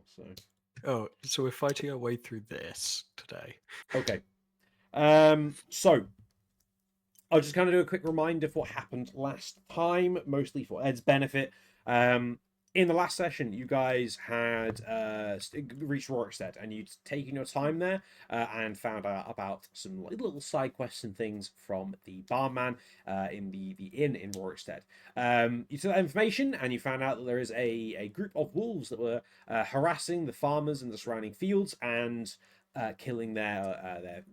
So. Oh, so we're fighting our way through this today. Okay. So I'll just kind of do a quick reminder of what happened last time, mostly for Ed's benefit. In the last session, you guys had reached Rorikstead, and you'd taken your time there and found out about some little side quests and things from the barman in the inn in Rorikstead. You took that information, and you found out that there is a group of wolves that were harassing the farmers in the surrounding fields and killing their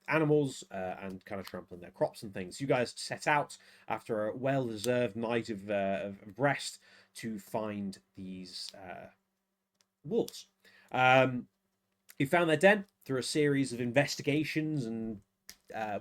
animals and kind of trampling their crops and things. You guys set out after a well-deserved night of rest to find these wolves. You found their den through a series of investigations and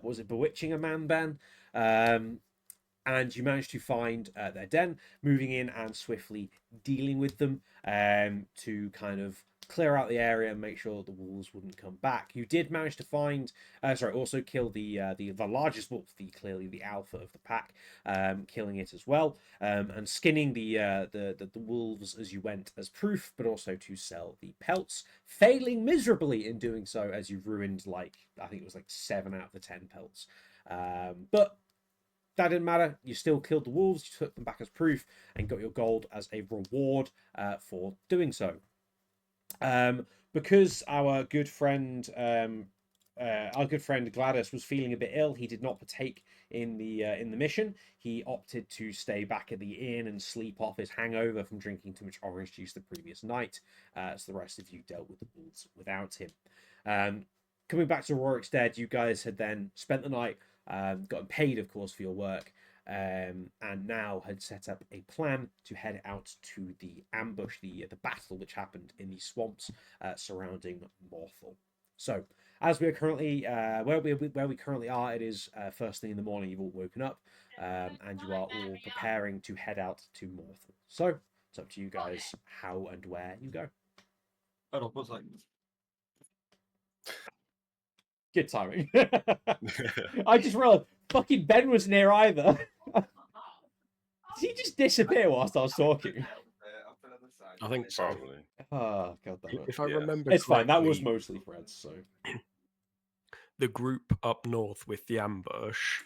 was it bewitching a man, Ben? And you managed to find their den, moving in and swiftly dealing with them to kind of clear out the area and make sure that the wolves wouldn't come back. You did manage to find, also kill the largest wolf, clearly the alpha of the pack, killing it as well, and skinning the wolves as you went as proof, but also to sell the pelts, failing miserably in doing so as you ruined I think it was 7 out of the 10 pelts, but that didn't matter. You still killed the wolves, you took them back as proof, and got your gold as a reward for doing so. Because our good friend Gladous was feeling a bit ill, he did not partake in the mission. He opted to stay back at the inn and sleep off his hangover from drinking too much orange juice the previous night. So the rest of you dealt with the wolves without him. Coming back to Rorikstead, you guys had then spent the night, gotten paid, of course, for your work, and now had set up a plan to head out to the ambush, the battle which happened in the swamps surrounding Morthal. So, as we are currently where we currently are, it is first thing in the morning. You've all woken up, and you are all preparing to head out to Morthal. So, it's up to you guys how and where you go. Hold on, 1 second. Good timing. I just realized fucking Ben wasn't here either. Did he just disappear whilst I was talking? I think so. Probably. Oh, god damn it. If I Yeah. remember It's fine. That was correctly, mostly Fred's, so. the group up north with the ambush,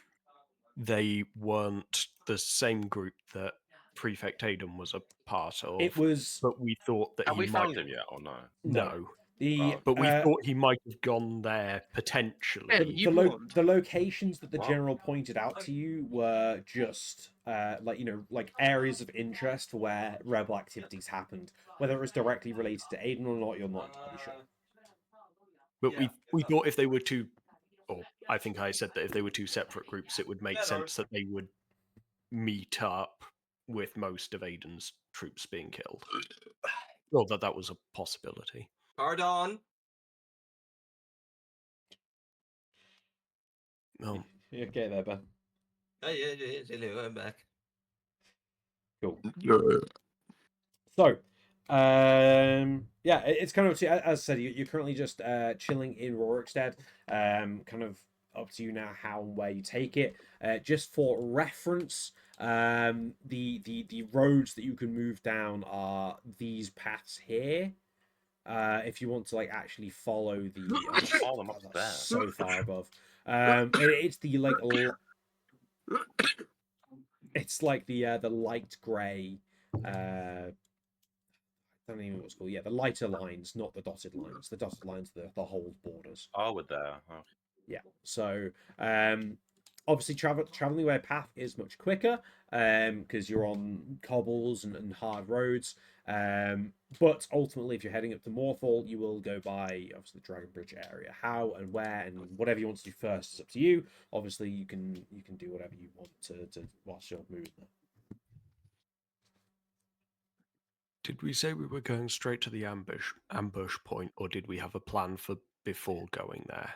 they weren't the same group that Prefect Aidan was a part of. It was. But we thought that Have he we might found him yet or no? No. The, But we thought he might have gone there potentially. the locations that the general pointed out to you were just like areas of interest where rebel activities happened. Whether it was directly related to Aiden or not, you're not entirely sure. But we thought if they were two, or I think I said that if they were two separate groups, it would make sense that they would meet up with most of Aiden's troops being killed. Well, that was a possibility. Pardon. Oh. You okay there, Ben? Oh, yeah, hello, I'm back. Cool. So, it's kind of, as I said, you're currently just chilling in Rorikstead. Kind of up to you now how and where you take it. Just for reference, the roads that you can move down are these paths here. If you want to actually follow the Oh, them up there. so far above. It's the it's like the light grey. I don't even know what it's called. Yeah, the lighter lines, not the dotted lines. The dotted lines, the whole borders. Oh, we're there. Oh. Yeah. So, obviously, traveling by path is much quicker because you're on cobbles and hard roads. But ultimately, if you're heading up to Morthal, you will go by obviously the Dragon Bridge area. How and where and whatever you want to do first is up to you. Obviously, you can do whatever you want to whilst you're moving there. Did we say we were going straight to the ambush point, or did we have a plan for before going there?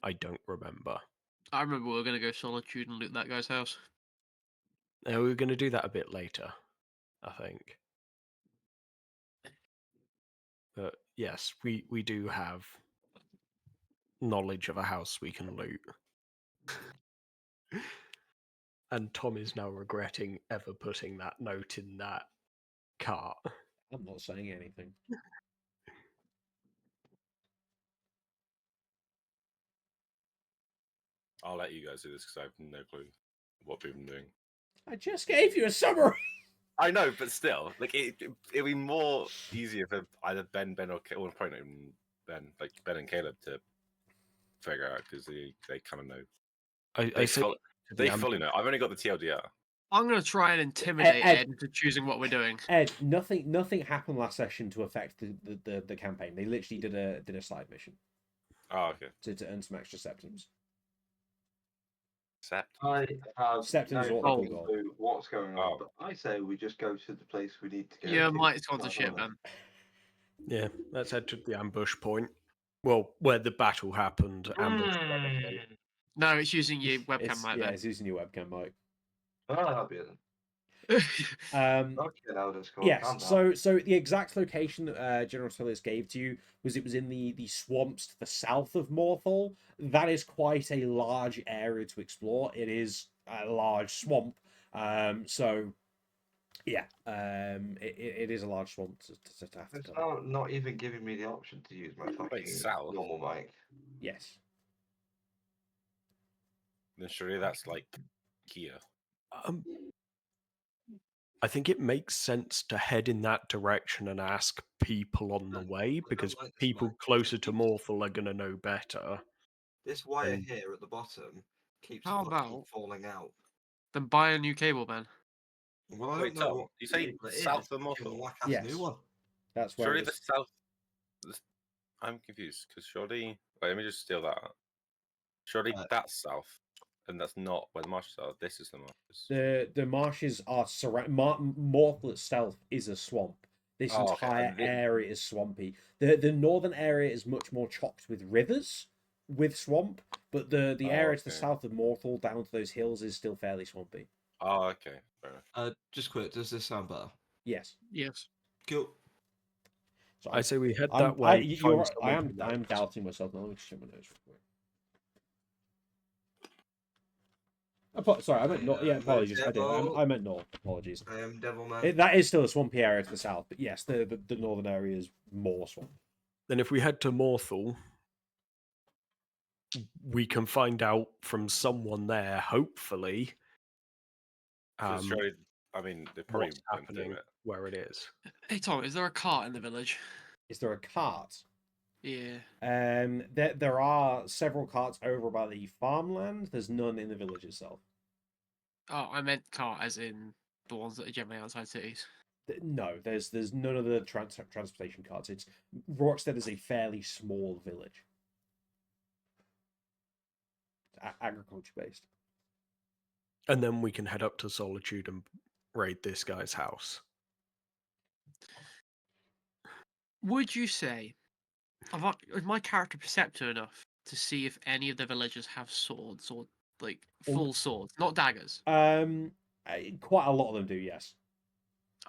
I don't remember. I remember we were going to go Solitude and loot that guy's house. We were going to do that a bit later, I think. But yes, we do have knowledge of a house we can loot. And Tom is now regretting ever putting that note in that cart. I'm not saying anything. I'll let you guys do this because I have no clue what we've been doing. I just gave you a summary. I know, but still, like it'd be more easier for either Ben, or Caleb, probably not even Ben, like Ben and Caleb to figure out because they kind of know. I say They fully know. I've only got the TLDR. I'm going to try and intimidate Ed- Ed into choosing what we're doing. Ed, nothing happened last session to affect the campaign. They literally did a side mission Oh, okay. to earn some extra septims. Sept. I have Septums no what they call gold. clue what's going on, Oh. but I say we just go to the place we need to go. Yeah, to. might go to I shit, don't know. man. Yeah, let's head to the ambush point. Well, where the battle happened. Ambush. No, it's using your webcam mic It's using your webcam mic. Oh, that'll be it. Um, Okay, now let's go. yes. Calm down. So the exact location that General Sarius gave to you was in the swamps to the south of Morthal. That is quite a large area to explore. It is a large swamp. So yeah, it is a large swamp to have to It's cover. not even giving me the option to use my fucking south? normal mic. Yes. Then surely that's like Kia. I think it makes sense to head in that direction and ask people on the way because like this people mic. closer to Morthal are going to know better. This wire And- here at the bottom keeps How fucking about- falling out. Then buy a new cable, man. Well, I Wait, don't know Tom, what you say cable it south is. of Give 'em a Morthal? whack-ass Yes. new one. That's where Surely it the was. south. I'm confused because surely. Wait, let me just steal that. Surely that's south, and that's not where the marshes are. This is the marshes. The marshes are Morthal itself is a swamp. This Oh, okay. entire area is swampy. The northern area is much more chocked with rivers, with swamp, but the area to the okay. south of Morthal down to those hills is still fairly swampy. Oh, okay. Fair enough. Just quick, does this sound better? Yes. Yes. Cool. So I say we head I'm, that way. you're, find I someone am who I am knows. doubting myself. Now, let me just check my notes real quick. Sorry, I meant north. Yeah, apologies. I did. I meant north. Apologies. I am Devilman. That is still a swampy area to the south, but yes, the northern area is more swamp. Then if we head to Morthal, we can find out from someone there, hopefully, 'Cause surely, I mean, they probably what's went through happening, it. where it is. Hey, Tom, is there a cart in the village? Is there a cart? Yeah. There are several carts over by the farmland. There's none in the village itself. Oh, I meant cart as in the ones that are generally outside cities. No, there's none of the transportation carts. It's Rorkstead is a fairly small village. Agriculture based. And then we can head up to Solitude and raid this guy's house. Would you say, is my character perceptive enough to see if any of the villagers have swords or like full swords, not daggers? Quite a lot of them do. Yes.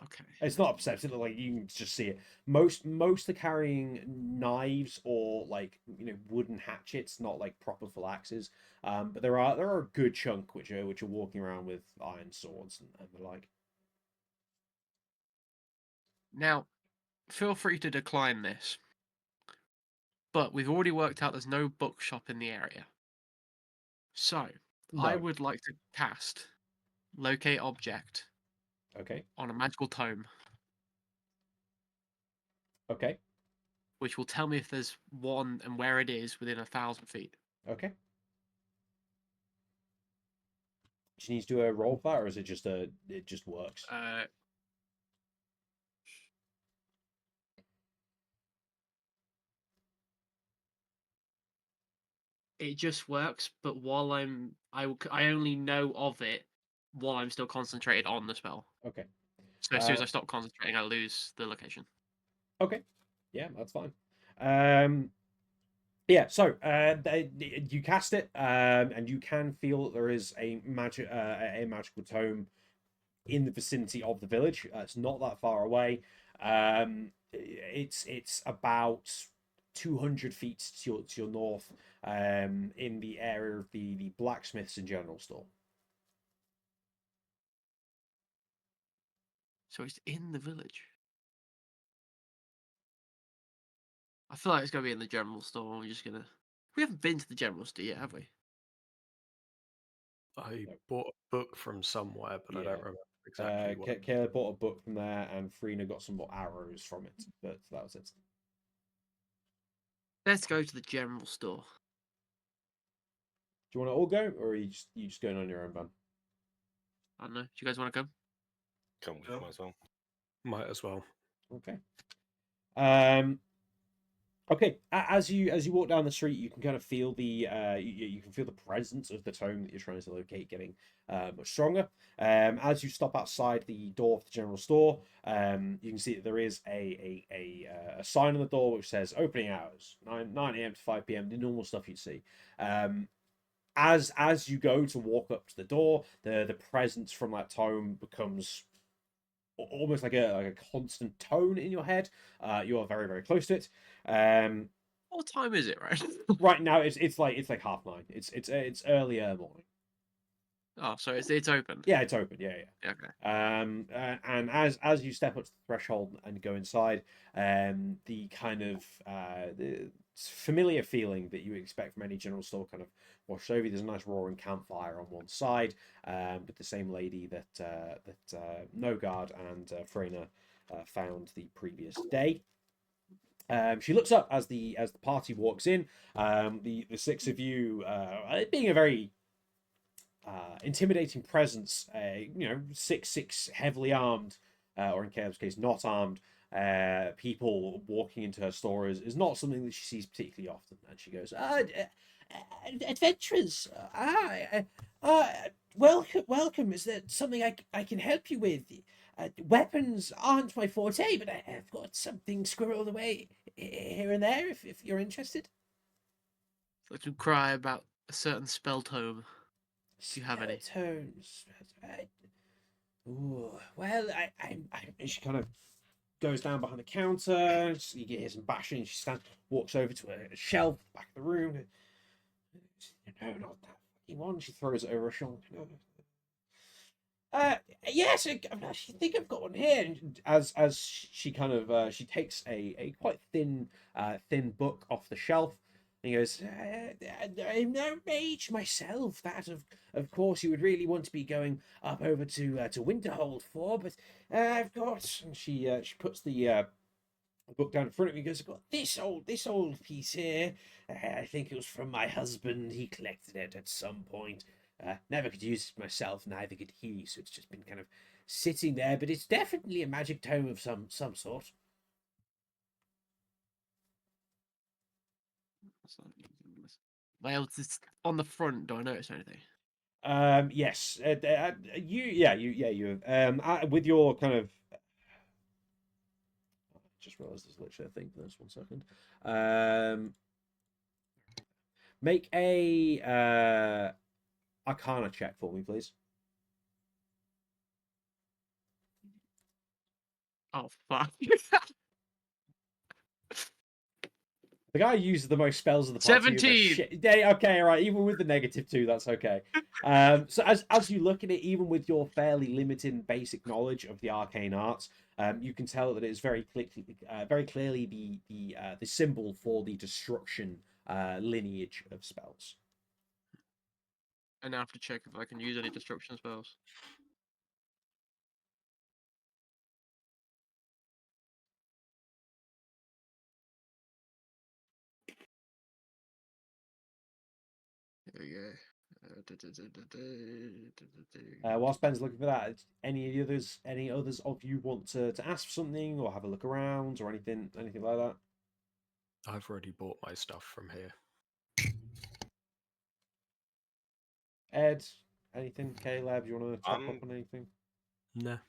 Okay. It's not perceptive. Like you can just see it. Most are carrying knives or like wooden hatchets, not like proper full axes. But there are a good chunk which are walking around with iron swords and the like. Now, feel free to decline this, but we've already worked out there's no bookshop in the area. So, I No. would like to cast Locate Object Okay. on a magical tome, Okay. which will tell me if there's one and where it is within 1,000 feet. Okay. Do you need to do a roll for that, or is it just it just works? It just works, but while I only know of it while I'm still concentrated on the spell. Okay. So as soon as I stop concentrating, I lose the location. Okay. Yeah, that's fine. Yeah, so you cast it, and you can feel that there is a magical tome in the vicinity of the village. It's not that far away. It's about 200 feet to your north, in the area of the blacksmiths and general store. So it's in the village. I feel like it's gonna be in the general store. We're just gonna. We haven't been to the general store yet, have we? I No. bought a book from somewhere, but I Yeah. don't remember exactly what. Caleb bought a book from there, and Freyja got some more arrows from it. But that was it. Let's go to the general store. Do you want to all go, or are you just going on your own, Van? I don't know. Do you guys want to come? Come, Sure. might as well. Might as well. Okay. Okay. As you walk down the street, you can kind of feel the you can feel the presence of the tome that you're trying to locate getting much stronger. As you stop outside the door of the general store, you can see that there is a sign on the door which says opening hours 9 a.m. to 5 p.m. The normal stuff you'd see. As you go to walk up to the door, the presence from that tome becomes almost like a constant tone in your head. You are very, very close to it. What time is it, right? Right now it's like 9:30. It's earlier morning. Oh, so it's open. Yeah, it's open. Yeah. Okay. And as you step up to the threshold and go inside, the kind of the familiar feeling that you expect from any general store kind of washes over you. There's a nice roaring campfire on one side, with the same lady that Nogard and Freyja found the previous day. She looks up as the party walks in. The six of you, being a very intimidating presence, six heavily armed, or in Caleb's case, not armed, people walking into her store is not something that she sees particularly often. And she goes, adventurers, welcome. Is there something I can help you with? Weapons aren't my forte, but I've got something squirreled away here and there if you're interested. I'd like to cry about a certain spell tome. Do you have any? Tones. Ooh, well, she kind of goes down behind the counter. You hear some bashing. She walks over to a shelf at the back of the room. No, not that fucking one. She throws it over her shoulder. Yes, I think I've got one here. And as she kind of she takes a quite thin book off the shelf. And he goes, I'm no mage myself. That of course you would really want to be going up over to Winterhold for, but I've got. And she puts the book down in front of me. And goes, I've got this old piece here. I think it was from my husband. He collected it at some point. Never could use it myself, neither could he, so it's just been kind of sitting there, but it's definitely a magic tome of some sort. Well, it's on the front. Do I notice anything? Yes. You with your kind of just realized there's literally a thing for this. 1 second. Make a Arcana check for me, please. Oh fuck! The guy who uses the most spells of the party. 17. Okay, all right. Even with the -2, that's okay. So as you look at it, even with your fairly limited basic knowledge of the arcane arts, you can tell that it is very clearly the symbol for the destruction lineage of spells. And I have to check if I can use any destruction spells. There we go. Whilst Ben's looking for that, any others of you want to ask something or have a look around or anything like that? I've already bought my stuff from here. Ed, anything? Caleb, do you want to top up on anything? No.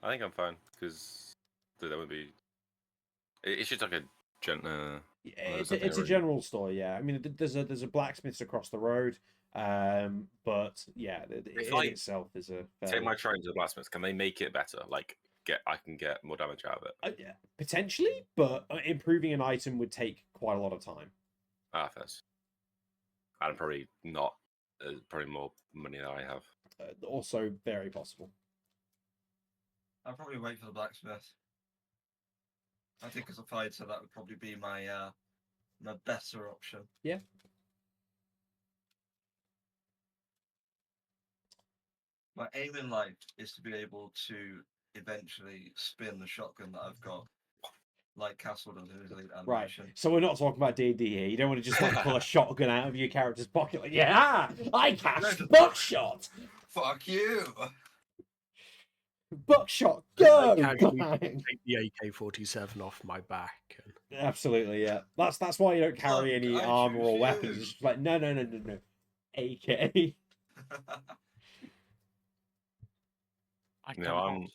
I think I'm fine because that would be. It's just like a It's a general store, yeah. I mean, there's a blacksmith's across the road, but yeah, it itself is a. Take my train to the blacksmiths. Can they make it better? Like, I can get more damage out of it. Yeah, potentially, but improving an item would take quite a lot of time. First. And probably not. Probably more money than I have. Also, very possible. I'll probably wait for the blacksmith. I think as a fighter, that would probably be my my better option. Yeah. My aim in life is to be able to eventually spin the shotgun that I've got, like Castle does in his lead Right. animation. So we're not talking about D&D here. You don't want to just like pull a shotgun out of your character's pocket. Like, yeah, I cast buckshot. Fuck you! Buckshot, I go! casually Bang. take the AK-47 off my back. And... Absolutely, yeah. That's why you don't carry Look, any I armor or choose weapons. you. It's just like no. AK. I No,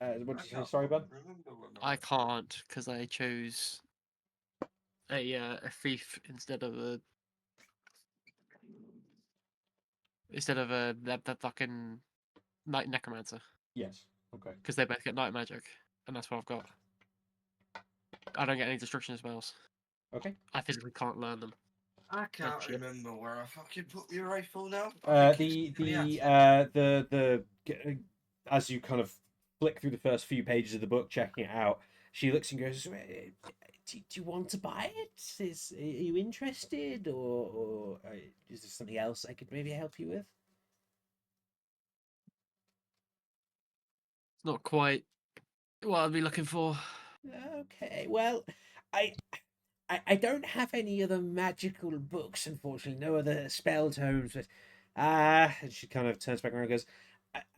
can't. What did you say? Sorry, bud. I can't because I chose a thief instead of a the fucking night necromancer Yes. Okay. because they both get night magic, and that's what I've got. I don't get any destruction spells. Okay. I physically can't learn them. I can't shit. remember where I fucking put my rifle now. As you kind of flick through the first few pages of the book, checking it out, she looks and goes, "Do you want to buy it? Are you interested, or is there something else I could maybe help you with?" It's not quite what I'd be looking for. Okay, well, I don't have any other magical books, unfortunately. No other spell tomes, but and she kind of turns back around and goes,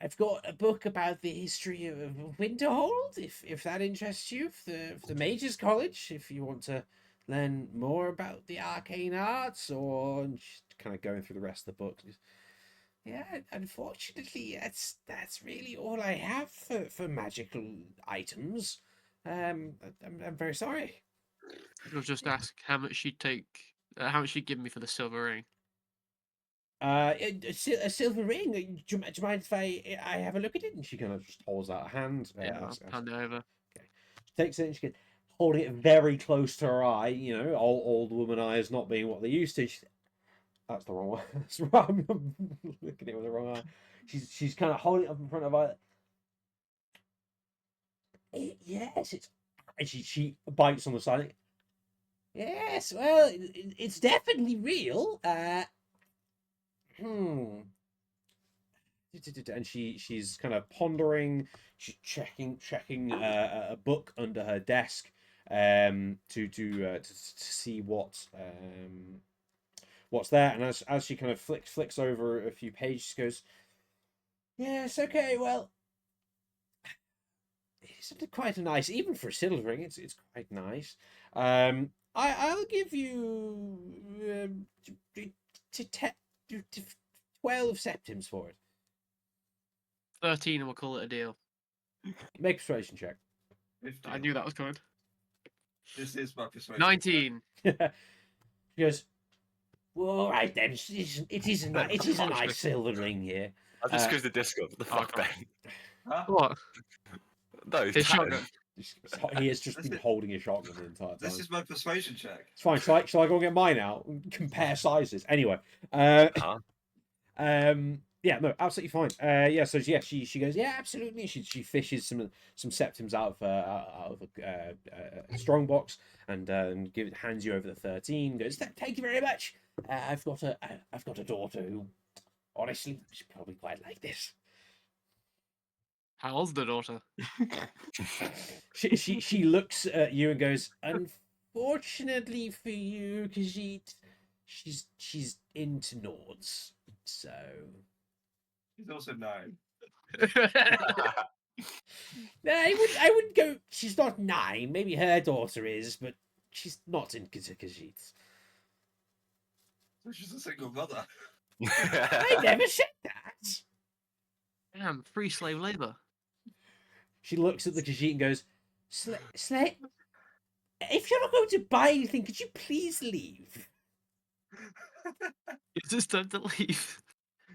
I've got a book about the history of Winterhold, if that interests you, for the Mages College, if you want to learn more about the arcane arts, or and she's kind of going through the rest of the book. Yeah, unfortunately, that's really all I have for magical items. I'm very sorry. I'll just ask how much she'd take. How much she'd give me for the silver ring. A silver ring. Do you mind if I have a look at it? And she kind of just holds out a hand. Yeah, I'll hand it over. Okay. She takes it and she can holding it very close to her eye. You know, old woman eyes not being what they used to. That's the wrong one. That's wrong. I'm looking at it with the wrong eye. She's kind of holding it up in front of her. Yes, it's. And she bites on the side. Yes, well, it's definitely real. And she's kind of pondering. She's checking a book under her desk to see what's there. And as she kind of flicks over a few pages, she goes, "Yes, okay, well, it's quite a nice, even for a silver ring. It's quite nice. I'll give you 12 septims for it. 13, and we'll call it a deal. Make a persuasion check." 15. I knew that was coming. This is my persuasion. 19. She goes, "Well, all right then. It is a nice silver ring here." I'll just close the disco. What the fuck, God. Ben? Huh? What? No, it's His tattered. shotgun. He has just been holding a shotgun the entire time. This is my persuasion check. It's fine. Shall I go and get mine out and compare sizes? Anyway. Huh? Yeah, no, absolutely fine. Yeah, so yeah, she goes, yeah, absolutely. She fishes some septims out of a strong box and hands you over the 13. Goes, thank you very much. I've got a daughter who, honestly, she's probably quite like this. How old's the daughter? She looks at you and goes, unfortunately for you, Khajiit, she's into Nords, so. He's also 9. No, I wouldn't go. She's not 9. Maybe her daughter is, but she's not into Khajiit. So she's a single mother. I never said that. Damn, free slave labor. She looks at the Khajiit and goes, Slay, if you're not going to buy anything, could you please leave? It's just time to leave.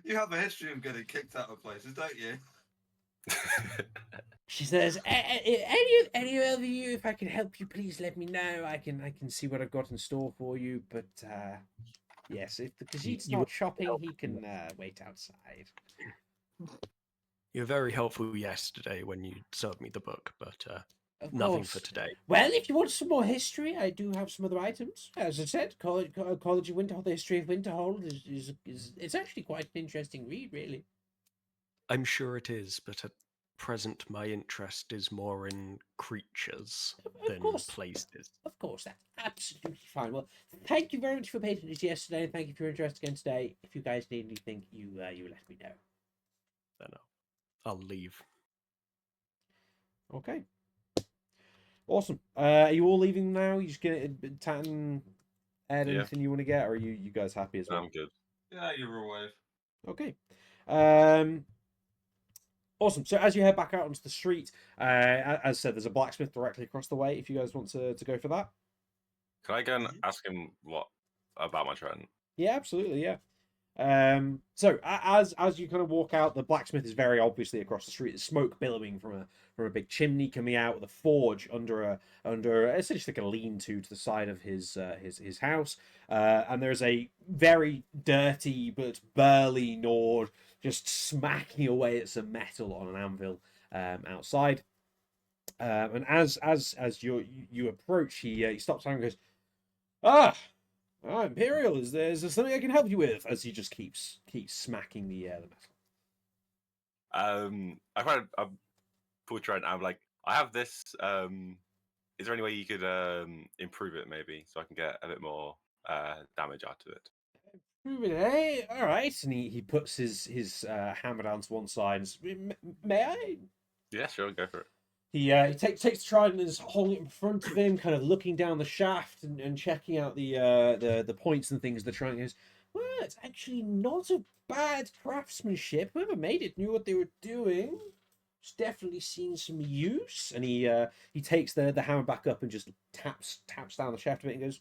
You have a history of getting kicked out of places, don't you? She says, any of you, if I can help you, please let me know. I can see what I've got in store for you. But yes, if the Khajiit's not shopping, he can wait outside. You were very helpful yesterday when you served me the book, but Of nothing course. for today. Well, if you want some more history, I do have some other items. As I said, College of Winterhold, the history of Winterhold is it's actually quite an interesting read, really. I'm sure it is, but at present my interest is more in creatures Of than course. places. Of course, that's absolutely fine. Well, thank you very much for patronage yesterday, and thank you for your interest again today. If you guys need anything, you let me know. Then I'll leave. Okay. Awesome. Are you all leaving now? You just gonna Tan, Ed, Yeah. anything you want to get, or are you guys happy as well? I'm good. Yeah, you're away. Okay. Awesome. So as you head back out onto the street, as I said, there's a blacksmith directly across the way. If you guys want to go for that. Can I go and ask him what about my trident? Yeah, absolutely. Yeah. So as you kind of walk out, the blacksmith is very obviously across the street. There's smoke billowing from a big chimney coming out with a forge under essentially like a lean-to the side of his house. And there's a very dirty but burly Nord just smacking away at some metal on an anvil outside. And as you approach, he stops down and goes, "Ah, Imperial, is there something I can help you with?" As he just keeps smacking the metal. I find a full trident. I'm like, I have this. Is there any way you could improve it, maybe, so I can get a bit more damage out of it? Hey, all right. And he puts his hammer down to one side. And says, May I? Yeah, sure, go for it. He takes the trident and is holding it in front of him, kind of looking down the shaft and checking out the points and things. The trident goes, well, it's actually not a bad craftsmanship. Whoever made it knew what they were doing. It's definitely seen some use. And he takes the hammer back up and just taps down the shaft of it and goes,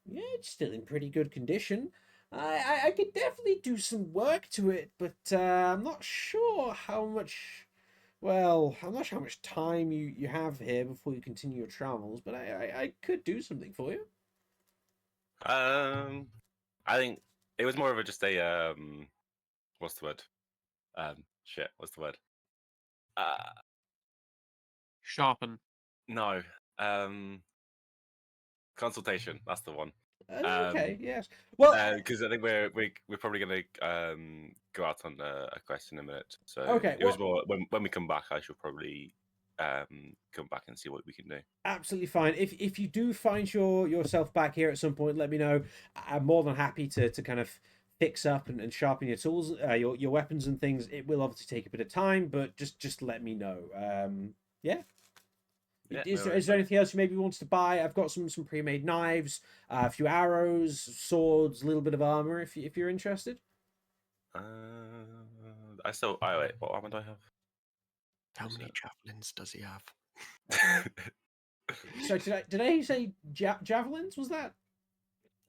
yeah, it's still in pretty good condition. I could definitely do some work to it, but I'm not sure how much. Well, I'm not sure how much time you have here before you continue your travels, but I could do something for you. I think it was more of just a what's the word? Shit, what's the word? Sharpen. No, consultation. That's the one. Okay, yes. Well, Because I think we're probably gonna go out on a quest in a minute. So Okay, it was more when we come back, I should probably come back and see what we can do. absolutely fine. If you do find yourself back here at some point, let me know. I'm more than happy to kind of fix up and sharpen your tools, your weapons and things. It will obviously take a bit of time, but just let me know. Yeah. Yeah, Is no there anything else you maybe wants to buy? I've got some pre-made knives, a few arrows, swords, a little bit of armor. If you're interested. I still. I wait. What armor do I have? How many javelins does he have? So did I say javelins? Was that?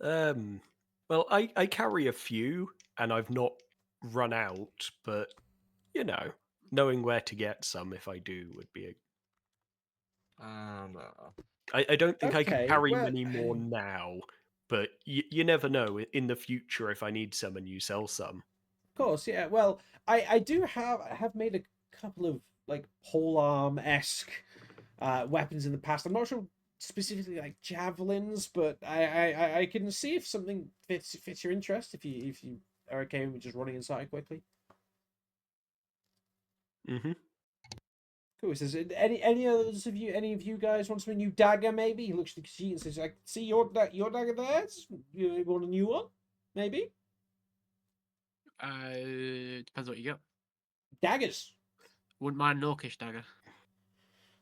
Well, I carry a few, and I've not run out, but knowing where to get some if I do would be a. No. I don't think I Okay, can carry well, many more now, but you never know. In the future, if I need some and you sell some. Of course, yeah. Well, I have made a couple of like polearm-esque weapons in the past. I'm not sure specifically like javelins, but I can see if something fits your interest. If you are okay with just running inside quickly. Mm-hmm. Cool. He says, any of you guys want some new dagger? Maybe he looks at the Khajiit and says, "I see your dagger there. You want a new one? Maybe Depends what you got. daggers." Wouldn't mind an orcish dagger.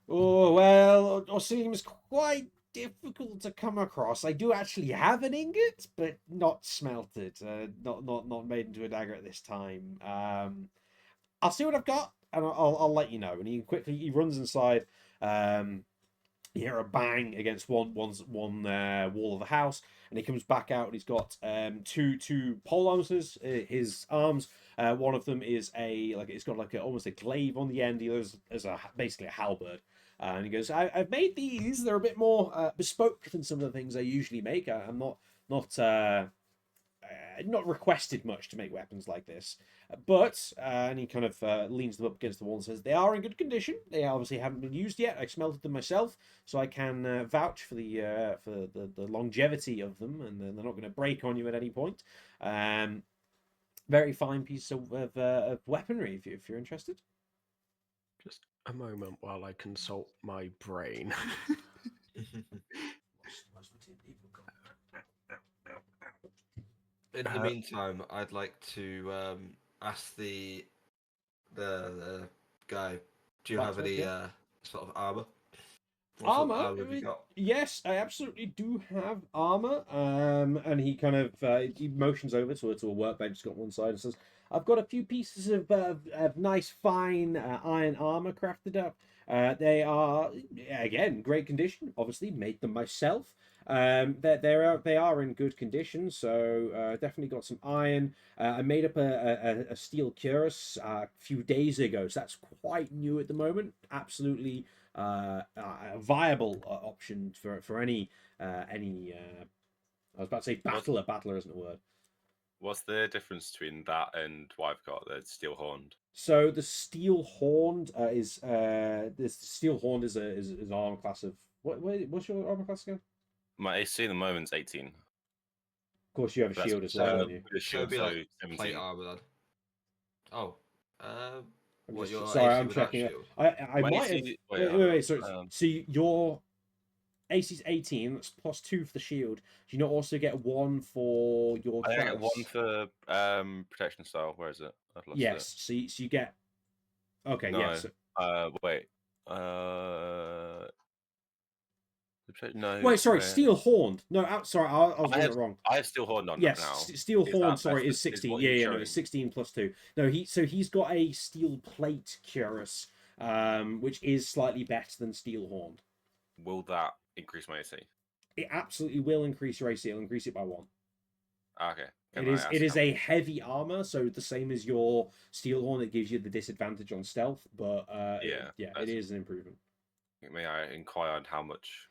Oh, well, Osilium is quite difficult to come across. I do actually have an ingot, but not smelted. Not made into a dagger at this time. I'll see what I've got, and I'll let you know. And he runs inside. You hear a bang against one wall of the house, and he comes back out, and he's got two polearms in his arms. One of them is it's got almost a glaive on the end. The other is basically a halberd. And he goes, I've made these. They're a bit more bespoke than some of the things I usually make. I'm not requested much to make weapons like this, but and he kind of leans them up against the wall and says they are in good condition. They obviously haven't been used yet. I smelted them myself, so I can vouch for the longevity of them, and they're not going to break on you at any point. very fine piece of weaponry if you're interested. Just a moment while I consult my brain. In the meantime, I'd like to ask the guy, do you have Blacksmith, any yeah. sort of armor? What sort of Armor? armor have you got? Yes, I absolutely do have armor. And he kind of he motions over to a workbench got one side and says, "I've got a few pieces of nice fine iron armor crafted up. They are again great condition. Obviously, made them myself. They are in good condition. So definitely got some iron. I made up a steel cuirass a few days ago, so that's quite new at the moment. Absolutely." A viable option for any I was about to say battler. Battler isn't a word. What's the difference between that and what I've got, the steel horned? So the steel horned is this steel horned is an armor class of what's your armor class again? My AC at the moment's 18. Of course, you have a That's shield as well, don't you? The So it'd shield, be so like 17. plate armor then. Oh, what your sorry, AC I'm without checking. shield? I My might have. AC Wait. So your AC's 18. That's +2 for the shield. Do you not also get 1 for your? I get 1 class? for protection style. Where is it? I've lost Yes. So you get. Okay. No. Yes. Wait. No. Wait, sorry, wait. steel horned. No, sorry, I was doing it wrong. I have steel horned on Yes, now. steel Is horn. that Sorry, better- is 16. what Yeah, he's yeah, no, showing? it's 16 +2. No, he's got a steel plate cuirass, which is slightly better than steel horned. Will that increase my AC? It absolutely will increase your AC. It'll increase it by 1. Okay. It is a heavy armor, so the same as your steel horn. It gives you the disadvantage on stealth, but it is an improvement. May I inquire on how much?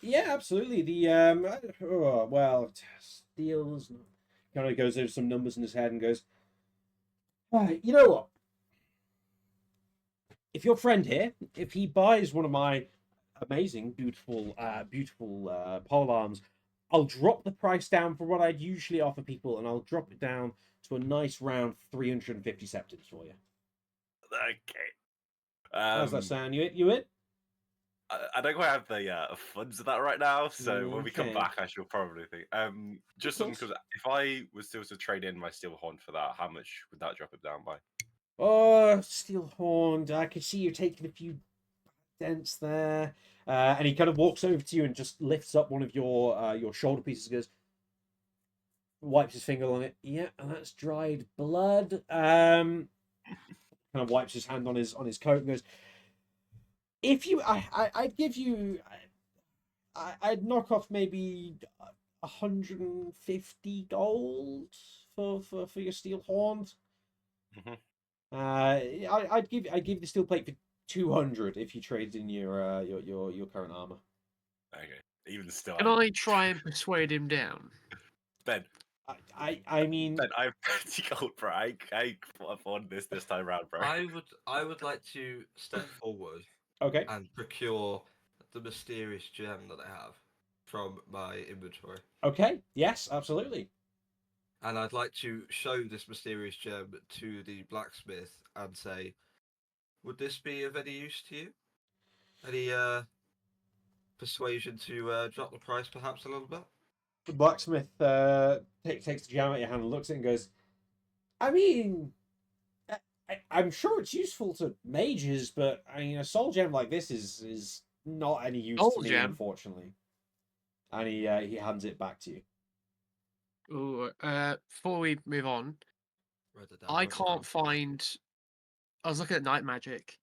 Yeah, absolutely. The steel's kind of goes over some numbers in his head and goes, you know what? If your friend here, if he buys one of my amazing, beautiful pole arms, I'll drop the price down for what I'd usually offer people, and I'll drop it down to a nice round 350 septims for you. Okay. How's that sound? You in? I don't quite have the funds of that right now, so when we come Okay. back, I shall probably think. Just course. because if I was still to trade in my steel horn for that, how much would that drop it down by? Oh, steel horned. I can see you're taking a few dents there. And he kind of walks over to you and just lifts up one of your shoulder pieces and goes, wipes his finger on it. Yeah, and that's dried blood. Kind of wipes his hand on his coat and goes, if you I'd give you I'd knock off maybe 150 gold for your steel horns. Mhm. I'd give the steel plate for 200 if you traded in your current armor. Okay. Even still, Can I try and persuade him down? Ben. I mean, Ben, I'm pretty gold, bro. I can't afford this time around, bro. I would like to step forward okay. and procure the mysterious gem that I have from my inventory. Okay. Yes, absolutely. And I'd like to show this mysterious gem to the blacksmith and say, would this be of any use to you? Any persuasion to drop the price perhaps a little bit? The blacksmith takes the gem out of your hand and looks at it and goes, I mean, I'm sure it's useful to mages, but I mean, a soul gem like this is not any use to me, unfortunately. And he hands it back to you. Ooh, before we move on, I can't find. I was looking at night magic,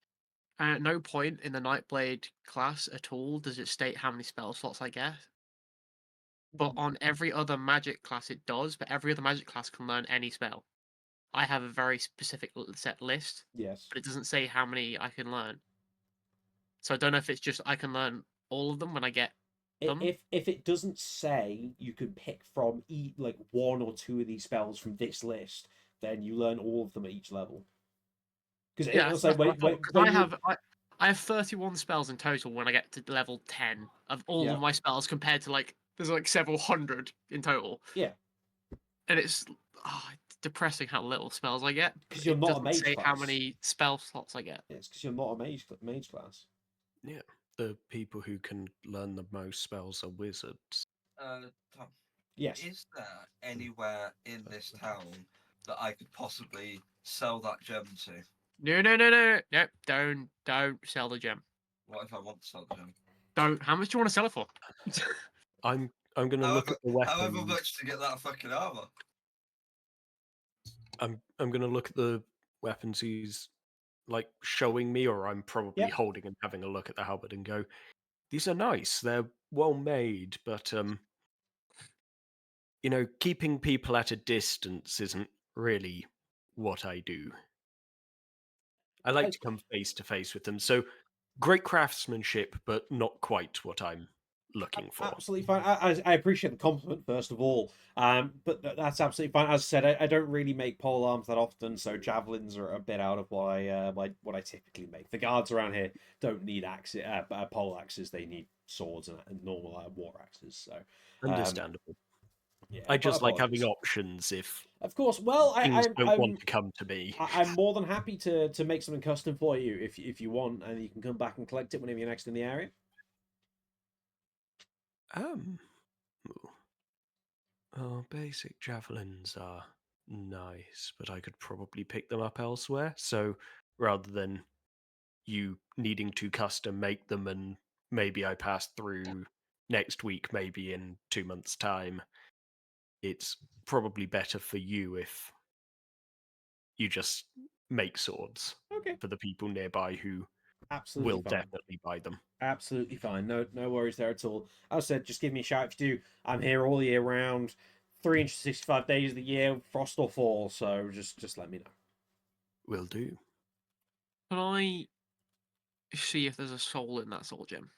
and at no point in the Nightblade class at all does it state how many spell slots I get. But on every other magic class, it does. But every other magic class can learn any spell. I have a very specific set list, Yes. but it doesn't say how many I can learn. So I don't know if it's just I can learn all of them when I get them. If it doesn't say you can pick from like 1 or 2 of these spells from this list, then you learn all of them at each level. Because Yeah, it'll say I have 31 spells in total when I get to level 10 of all Yeah. of my spells compared to there's like several hundred in total. Yeah. and it's depressing how little spells I get. Because you're It not a doesn't mage say how class. many spell slots I get. Yeah, it's because you're not a mage class. Yeah, the people who can learn the most spells are wizards. Tom, Yes. is there anywhere in this town that I could possibly sell that gem to? No, don't sell the gem. What if I want to sell the gem? Don't. How much do you want to sell it for? I'm gonna look at the However weapons. much to get that fucking armor. I'm gonna look at the weapons he's like showing me, or I'm probably Yep. holding and having a look at the halberd and go, these are nice, they're well made, but keeping people at a distance isn't really what I do. I like to come face to face with them. So great craftsmanship, but not quite what I'm looking for. Absolutely fine. I appreciate the compliment, first of all. But that's absolutely fine. As I said, I don't really make pole arms that often, so javelins are a bit out of what I typically make. The guards around here don't need pole axes. They need swords and normal war axes. So Understandable. Yeah, I just like having apologies. options if Of course. Well, things don't I'm want to come to me. I'm more than happy to make something custom for you if you want, and you can come back and collect it whenever you're next in the area. Basic javelins are nice, but I could probably pick them up elsewhere. So rather than you needing to custom make them and maybe I pass through next week, maybe in 2 months' time, it's probably better for you if you just make swords Okay. for the people nearby who Absolutely will fine. definitely buy them. Absolutely fine. No worries there at all. As I said, just give me a shout if you do. I'm here all year round, 365 days of the year, frost or fall. So just let me know. Will do. Can I see if there's a soul in that soul gem?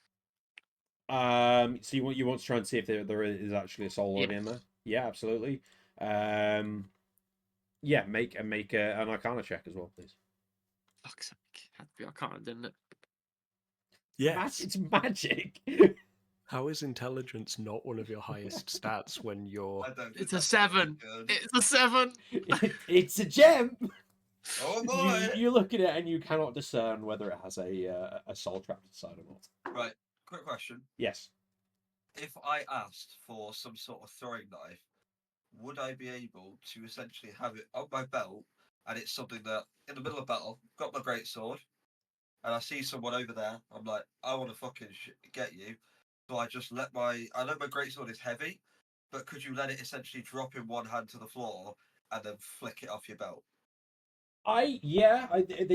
So you want to try and see if there is actually a soul already in there? Yeah, absolutely. Yeah, make an Arcana check as well, please. Fuck's sake. Had to be Arcana, didn't it? Yes. It's magic. How is intelligence not one of your highest stats when you're... It's a 7. It's a 7. It's a gem. Oh boy! You look at it and you cannot discern whether it has a soul trapped inside or not. Right, quick question. Yes. If I asked for some sort of throwing knife, would I be able to essentially have it on my belt, and it's something that, in the middle of battle, got my greatsword, and I see someone over there, I'm like, I want to fucking get you, so I just let I know my greatsword is heavy, but could you let it essentially drop in one hand to the floor, and then flick it off your belt? They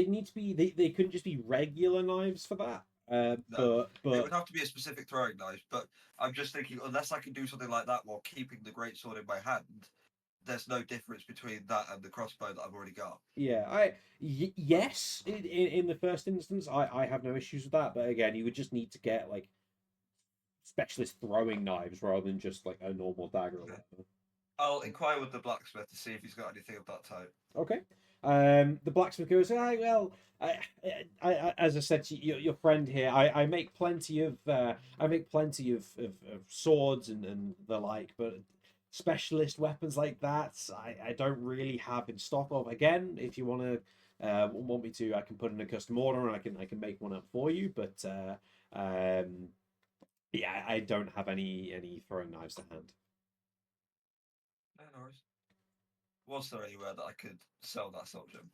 need to be. They couldn't just be regular knives for that. No, but it would have to be a specific throwing knife. But I'm just thinking, unless I can do something like that while keeping the greatsword in my hand, there's no difference between that and the crossbow that I've already got. yeah, yes. In the first instance, I have no issues with that. But again, you would just need to get like specialist throwing knives rather than just like a normal dagger. Or whatever. I'll inquire with the blacksmith to see if he's got anything of that type. Okay. The blacksmith goes, well, as I said to your friend here, I make plenty of swords and the like, but specialist weapons like that, I don't really have in stock of. Again, if you want me to, I can put in a custom order and I can make one up for you. But yeah, I don't have any throwing knives to hand. No worries. Was there anywhere that I could sell that soul gem?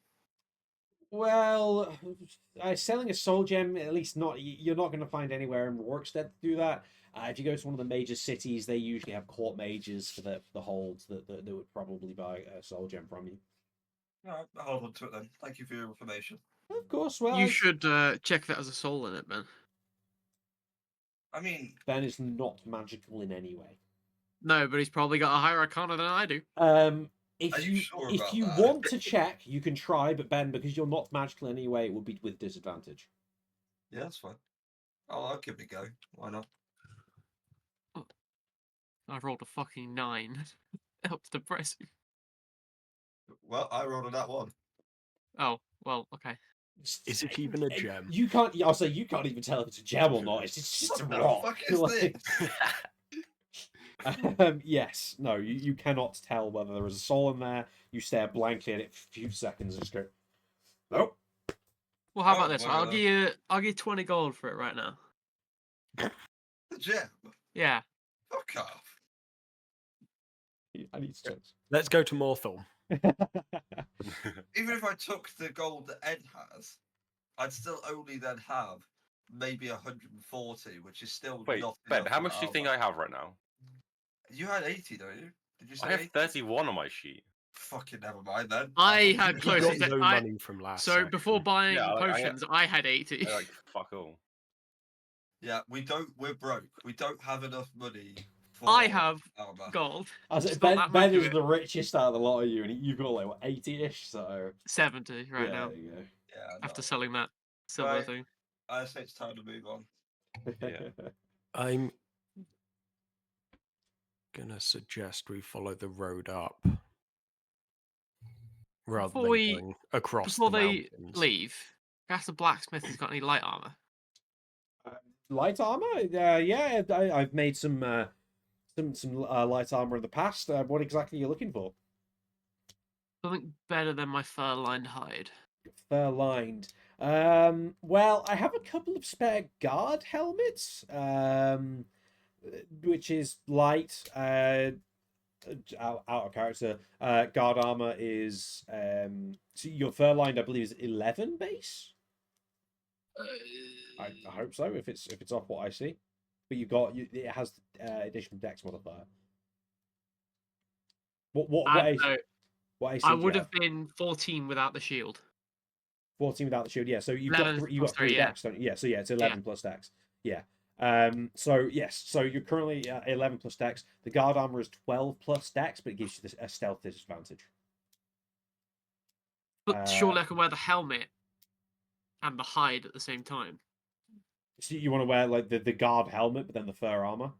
Well, selling a soul gem, at least you're not going to find anywhere in Rorikstead to do that. If you go to one of the major cities, they usually have court mages for the holds that would probably buy a soul gem from you. All right, I'll hold on to it then. Thank you for your information. Of course, well, you should check if it has a soul in it, man. I mean, Ben is not magical in any way. No, but he's probably got a higher Arcana than I do. If sure if about you that? want to check, you can try, but Ben, because you're not magical in any way, it would be with disadvantage. Yeah, that's fine. I'll give it a go. Why not? I rolled a fucking 9. That's depressing. Well, I rolled on that one. Oh, well, okay. Is it even a gem? You can't. I'll say you can't even tell if it's a gem or not. It's just a rock. What the fuck is this? Yes. No, you cannot tell whether there is a soul in there. You stare blankly at it for a few seconds and just go, nope. Well, how about Oh, this? well, I'll give 20 gold for it right now. The gem. Yeah. Fuck off. I need to check. Let's go to Morthal. Even if I took the gold that Ed has, I'd still only then have maybe 140, which is still Wait, not Ben, enough how for much the do you think armor. I have right now? You had 80, don't you? Did you say I have 80? 31 on my sheet. Fucking never mind then. I thought had you closer Got to no money from last. So session. before buying Yeah, potions, I had 80. I like fuck all. Yeah, we're broke. We don't have enough money for I have armor. gold. I Just said, not Ben, that Ben much of is it. the richest out of the lot of you, and you've got like what 80-ish. So 70 right yeah, now there you Yeah, after no. selling that silver Right. thing. I say it's time to move on. go. Yeah. I'm gonna suggest we follow the road up rather Before than we- going across Before the they mountains. leave, ask the blacksmith if he's got any light armor. Light armor? Yeah, I've made some light armor in the past. What exactly are you looking for? Something better than my fur-lined hide. Fur lined. Well, I have a couple of spare guard helmets, which is light. Out of character. Guard armor is so your fur lined, I believe, is 11 base. I hope so. If it's off what I see, but it has additional dex modifier. What AC? No, What AC I do you would have? have been 14 without the shield. 14 without the shield. Yeah, so you've 11 got you plus got 3 3, yeah. dex, don't you? Yeah, so yeah, it's 11 plus dex. Yeah. So yes, so you're currently 11 plus dex. The guard armor is 12 plus dex, but it gives you a stealth disadvantage. But surely I can wear the helmet and the hide at the same time. So you want to wear like the guard helmet, but then the fur armor.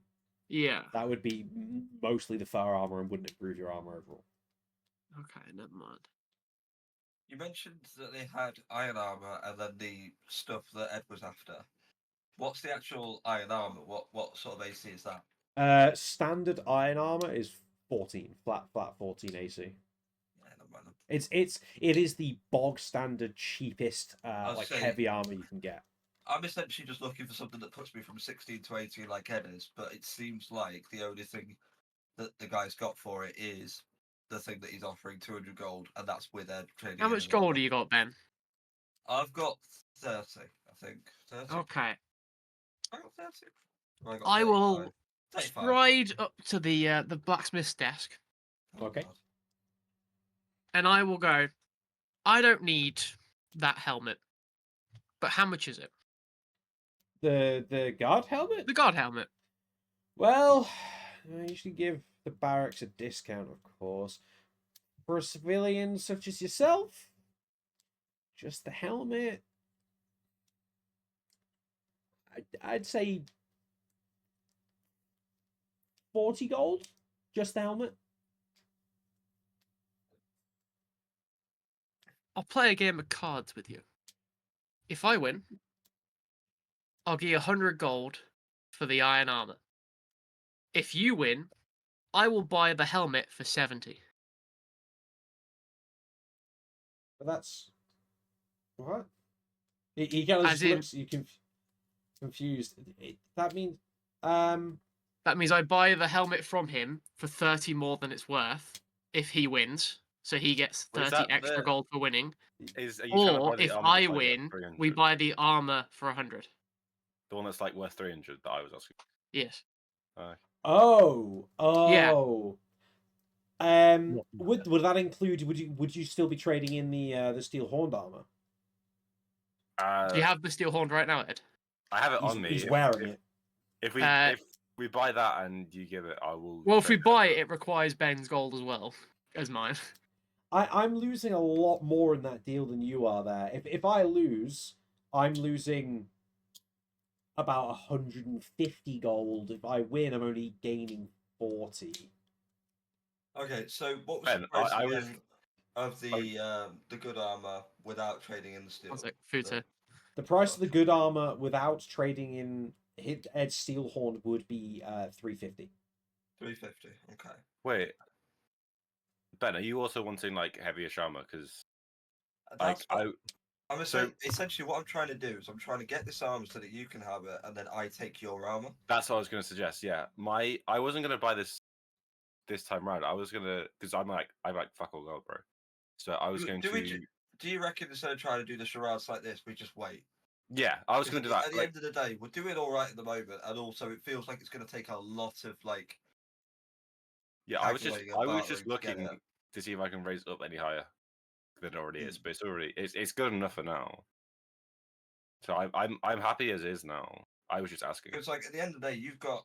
Yeah. That would be mostly the fur armor and wouldn't improve your armor overall. Okay, never mind. You mentioned that they had iron armor and then the stuff that Ed was after. What's the actual iron armor? What sort of AC is that? Standard iron armor is 14, flat 14 AC. Yeah, never mind then. It is the bog standard cheapest like say- heavy armor you can get. I'm essentially just looking for something that puts me from 16 to 18 like Ed is, but it seems like the only thing that the guy's got for it is the thing that he's offering 200 gold, and that's with Ed trading. How much gold do you got, Ben? I've got 30, I think. 30? Okay. I got 30. Or I got I will 35. stride up to the blacksmith's desk, Oh, Okay. God. and I will go, I don't need that helmet. But how much is it? The guard helmet? The guard helmet. Well, I usually give the barracks a discount, of course. For a civilian such as yourself, just the helmet. I'd say 40 gold, just the helmet. I'll play a game of cards with you. If I win, I'll give you 100 gold for the iron armor. If you win, I will buy the helmet for 70. But that's what? He kind of As just in- looks you confused. That means That means I buy the helmet from him for 30 more than it's worth if he wins. So he gets Well, is 30 that extra the- gold for winning. Are you trying to Or buy the if armor I that's, like, worth win, 300? we buy the armor for 100. The one that's like worth 300 that I was asking. Yes. oh. Not Would that include? Would you still be trading in the steel horned armor? Do you have the steel horn right now, Ed? I have it on me. He's If- wearing if, it. If we buy that and you give it, I will. Well, if we trade buy it, it requires Ben's gold as well as mine. I'm losing a lot more in that deal than you are there. If I lose, I'm losing about 150 gold. If I win, I'm only gaining 40. Okay, so what was Ben, the price I was- again of the good armor without trading in the steel? One sec, Futo. The price of the good armor without trading in Ed's steel horn would be 350. 350. Okay. Wait, Ben, are you also wanting like heavier armor? Because That's like what, so essentially what I'm trying to do is I'm trying to get this armor so that you can have it, and then I take your armor. that's what I was going to suggest. Yeah, I wasn't going to buy this time round. I was gonna because I'm like fuck all gold, bro. So I was going to. Do you reckon instead of trying to do the charades like this, we just wait? Yeah, I was going to do that. At the end of the day, we're doing all right at the moment, and also it feels like it's going to take a lot of like. Yeah, I was just looking to see if I can raise it up any higher than it already is, but it's good enough for now. So I'm happy as is now. I was just asking. It's like at the end of the day, you've got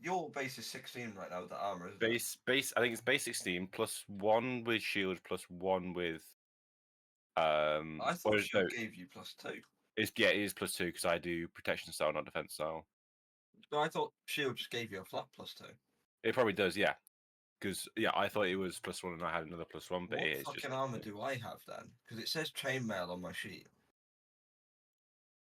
your base is 16 right now with the armor. Isn't base. I think it's base 16 plus 1 with shield plus 1 with. I thought shield gave you +2. It is +2 because I do protection style, not defense style. No, I thought shield just gave you a flat +2. It probably does, yeah. Because I thought it was +1 and I had another +1, but what it is fucking just armor do I have then? Because it says chainmail on my sheet.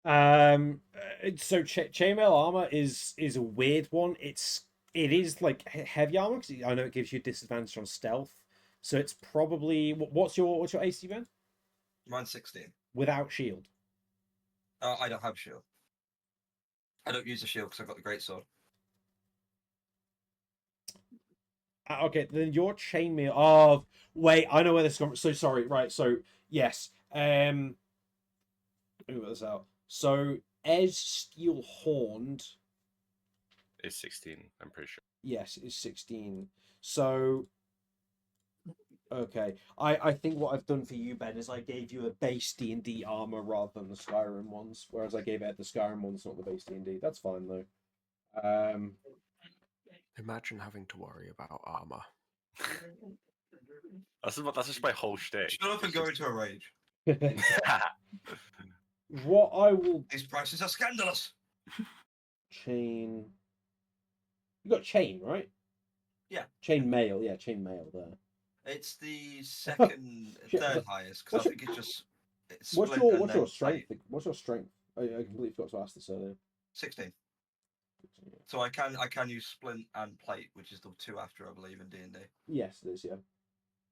So chainmail armor is a weird one. It is like heavy armor because I know it gives you disadvantage on stealth. So it's probably what's your AC, Ben? Mine's 16. Without shield. I don't have shield. I don't use a shield because I've got the greatsword. Okay, then your chainmail. Oh, wait, I know where this is going. So sorry, right? So yes, let me work this out. So Ez Steel Horned is 16. I'm pretty sure. Yes, is 16. So okay, I think what I've done for you, Ben, is I gave you a base D&D armor rather than the Skyrim ones, whereas I gave Ed the Skyrim ones, not the base D&D. That's fine though. Imagine having to worry about armor. That's just my whole shtick. Shut up and go into a rage. What I will These prices are scandalous. chain. You got chain, right? Yeah. Chain mail, yeah, chain mail there. It's the second, Shit, third highest because I think it's just. What's your strength? What's your strength? I completely forgot to ask this earlier. 16. So I can use splint and plate, which is the 2 after, I believe, in D&D. Yes, it is. Yeah,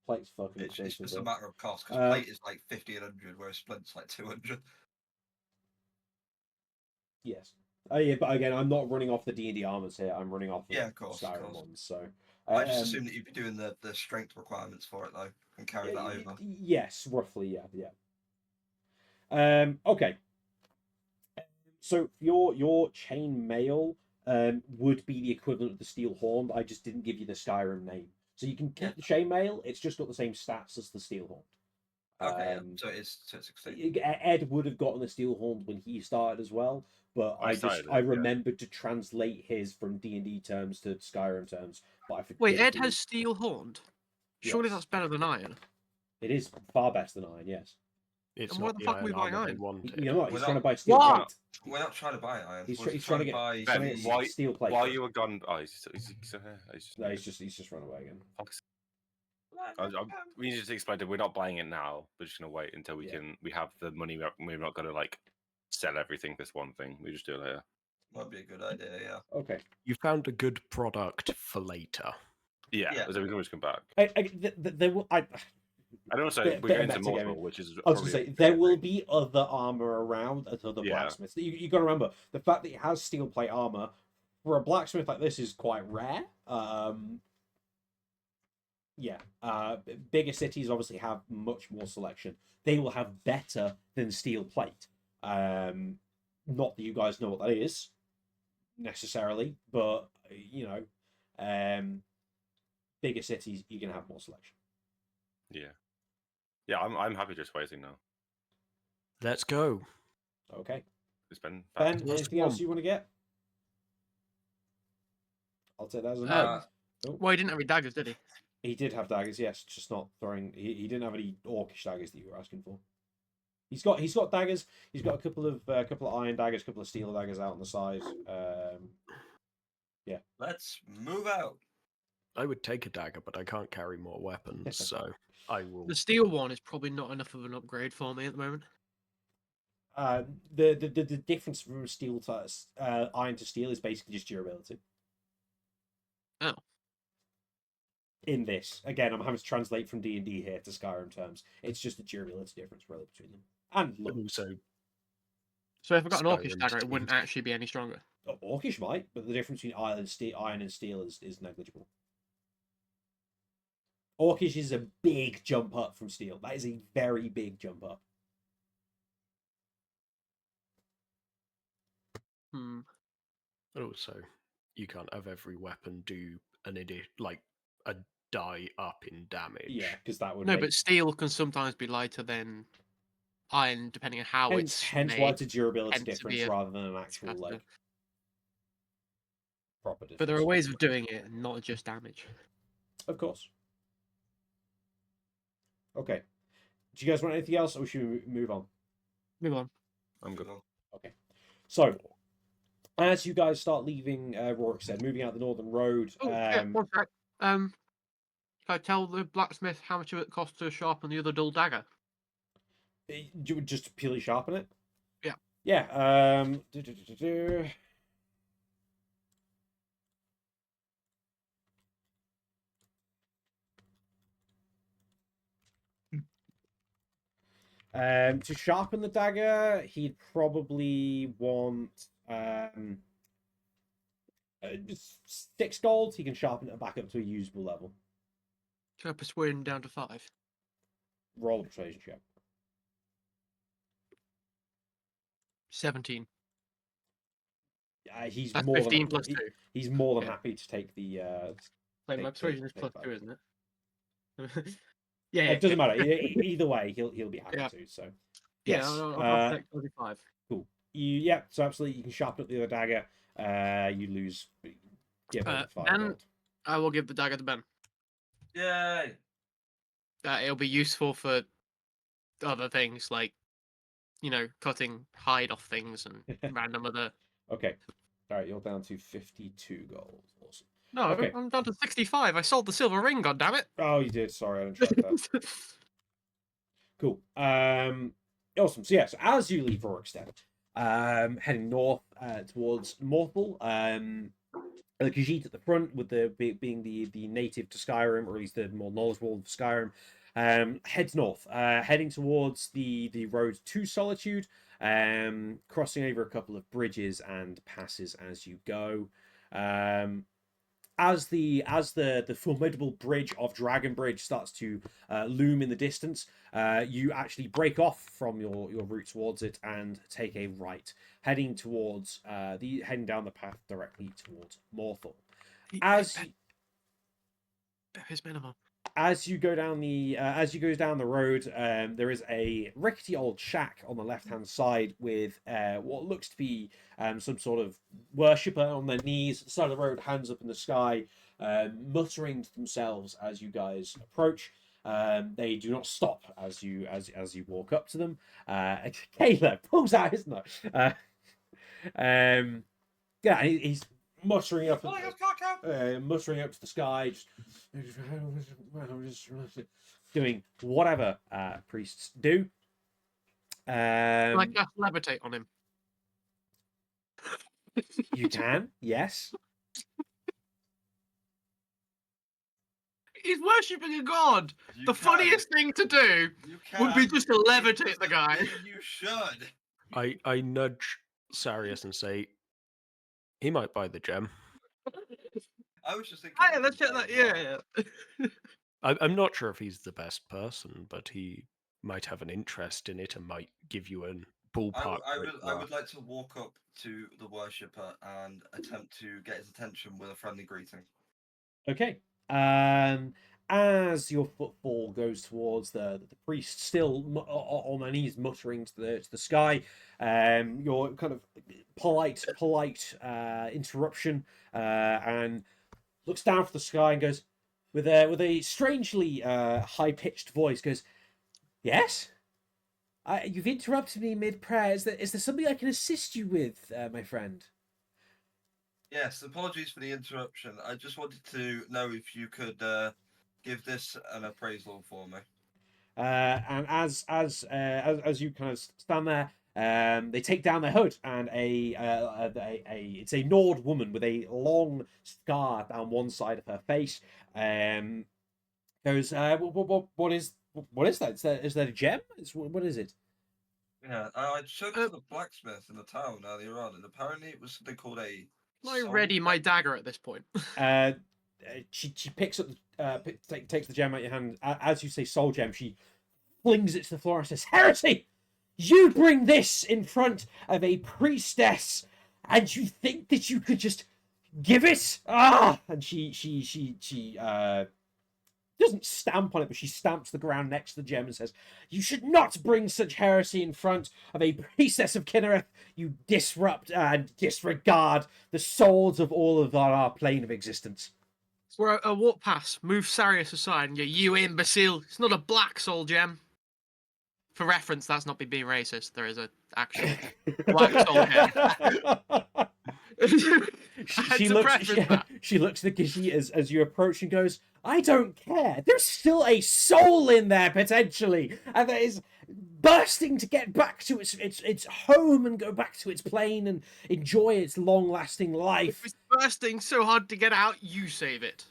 plate's fucking. It's just a matter of cost because plate is like 1,500, whereas splint's like 200. Yes. Oh yeah, but again, I'm not running off the D&D armors here. I'm running off the of course, Skyrim ones. So I just assumed that you'd be doing the strength requirements for it though, and carry that over. Yes, roughly. Yeah. Okay. So your chain mail would be the equivalent of the steel horn. I just didn't give you the Skyrim name, so you can keep the chain mail. It's just got the same stats as the steel horn. Okay, so it's 16. Ed would have gotten the steel horn when he started as well, but I remembered to translate his from D&D terms to Skyrim terms. But I forgot. Wait, Ed has steel horned. Surely that's better than iron. It is far better than iron. Yes. It's and why not the fuck are we buying armor iron? they wanted. You know what? He's trying to buy steel plate. We're not trying to buy iron. He's trying to get steel plate. While you were gone, he's just run away again. We need to explain that we're not buying it now. We're just gonna wait until we have the money. We're not gonna like sell everything. This one thing we just do it later. Might be a good idea. Yeah. Okay. You found a good product for later. Yeah. So we can always come back. I don't say we're going to Mortal, which is. I was going to say there will be other armor around at other blacksmiths. You got to remember the fact that it has steel plate armor for a blacksmith like this is quite rare. Bigger cities obviously have much more selection. They will have better than steel plate. Not that you guys know what that is necessarily, but bigger cities you're gonna have more selection. Yeah, I'm happy just waiting now. Let's go. Okay. It's Ben, anything else you want to get? I'll take that as a no. Well, he didn't have any daggers, did he? He did have daggers, yes, just not throwing. He didn't have any orcish daggers that you were asking for. He's got daggers. He's got a couple of iron daggers, a couple of steel daggers out on the side. Yeah. Let's move out. I would take a dagger, but I can't carry more weapons, so I will. The steel one is probably not enough of an upgrade for me at the moment. The difference from steel to iron to steel is basically just durability. Oh. In this, again, I'm having to translate from D&D here to Skyrim terms. It's just a durability difference really between them, and But look. also, So if I got an Orcish Skyrim dagger, it wouldn't D&D. actually be any stronger. Orcish might, but the difference between iron and steel is negligible. Orcish is a big jump up from steel. That is a very big jump up. But also, you can't have every weapon do like a die up in damage. Yeah, because that would No, but steel can sometimes be lighter than iron, depending on how it's hence made. why it's a durability Tends to difference be a rather than an actual factor. like proper difference. But there are ways of doing it, and not just damage. Of course. Okay. Do you guys want anything else, or should we move on? Move on. I'm good. Okay. So, as you guys start leaving Rorikstead, moving out the northern road. Oh, yeah, one sec. Can I tell the blacksmith how much it costs to sharpen the other dull dagger? You would just purely sharpen it? Yeah. Yeah. To sharpen the dagger, he'd probably want 6 gold. He can sharpen it back up to a usable level. Can I persuade him down to 5? Roll a persuasion check. 17. He's That's more 15 than plus 2. He's more than Yeah. happy to take the. Wait, my persuasion is plus 2, isn't it? Yeah, It doesn't matter. Either way, he'll be happy Yeah. to. So Yeah, yes, I'll take 25. cool. So absolutely, you can sharpen up the other dagger. You lose. Give over 5 Ben, gold. I will give the dagger to Ben. Yay! It'll be useful for other things like, cutting hide off things and random other. Okay. All right, you're down to 52 gold. Awesome. No, Okay. I'm down to 65. I sold the silver ring. God damn it! Oh, you did. Sorry, I didn't track that. Cool. Awesome. So yes, as you leave Rorikstead, heading north towards Morthal, the Khajiit at the front, with being the native to Skyrim, or at least the more knowledgeable of Skyrim, heads north, heading towards the road to Solitude, crossing over a couple of bridges and passes as you go. As the formidable bridge of Dragon Bridge starts to loom in the distance, you actually break off from your route towards it and take a right, heading towards heading down the path directly towards Morthal. As you go down the road, there is a rickety old shack on the left-hand side with what looks to be some sort of worshipper on their knees at the side of the road, hands up in the sky, muttering to themselves as you guys approach. They do not stop as you walk up to them. Kayla pulls out his knife. Yeah, he's muttering up, muttering up to the sky, just doing whatever priests do. Like I levitate on him. You can, yes. He's worshipping a god. The funniest thing to do would be just to levitate the guy. You should. I nudge Sarius and say, he might buy the gem. I was just thinking. Hey, let's check that. Yeah. I'm not sure if he's the best person, but he might have an interest in it and might give you a ballpark. I would like to walk up to the worshipper and attempt to get his attention with a friendly greeting. Okay. As your footfall goes towards the priest, still on their knees, muttering to the sky, your kind of polite interruption, and looks down for the sky and goes with a strangely high pitched voice, goes, "Yes, you've interrupted me mid prayer. Is there something I can assist you with, my friend?" Yes, apologies for the interruption. I just wanted to know if you could give this an appraisal for me. And as you kind of stand there, They take down their hood, and it's a Nord woman with a long scar down one side of her face. Goes, what is that? Is that a gem? What is it? Yeah, I took to the blacksmith in the town earlier on, and apparently it was something called a. I ready my dagger at this point. She picks up, takes the gem out of your hand. As you say, soul gem, she flings it to the floor and says, "Heresy! You bring this in front of a priestess, and you think that you could just give it? Ah!" And she doesn't stamp on it, but she stamps the ground next to the gem and says, "You should not bring such heresy in front of a priestess of Kinnereth. You disrupt and disregard the souls of all of our plane of existence." We're a walk past, move Sarius aside, and go, "You imbecile! It's not a black soul gem." For reference, that's not me being racist. There is a actual black soul gem. she looks at the Khajiit as you approach and goes, "I don't care. There's still a soul in there potentially, and that is bursting to get back to its home and go back to its plane and enjoy its long-lasting life." If it's bursting so hard to get out, you save it.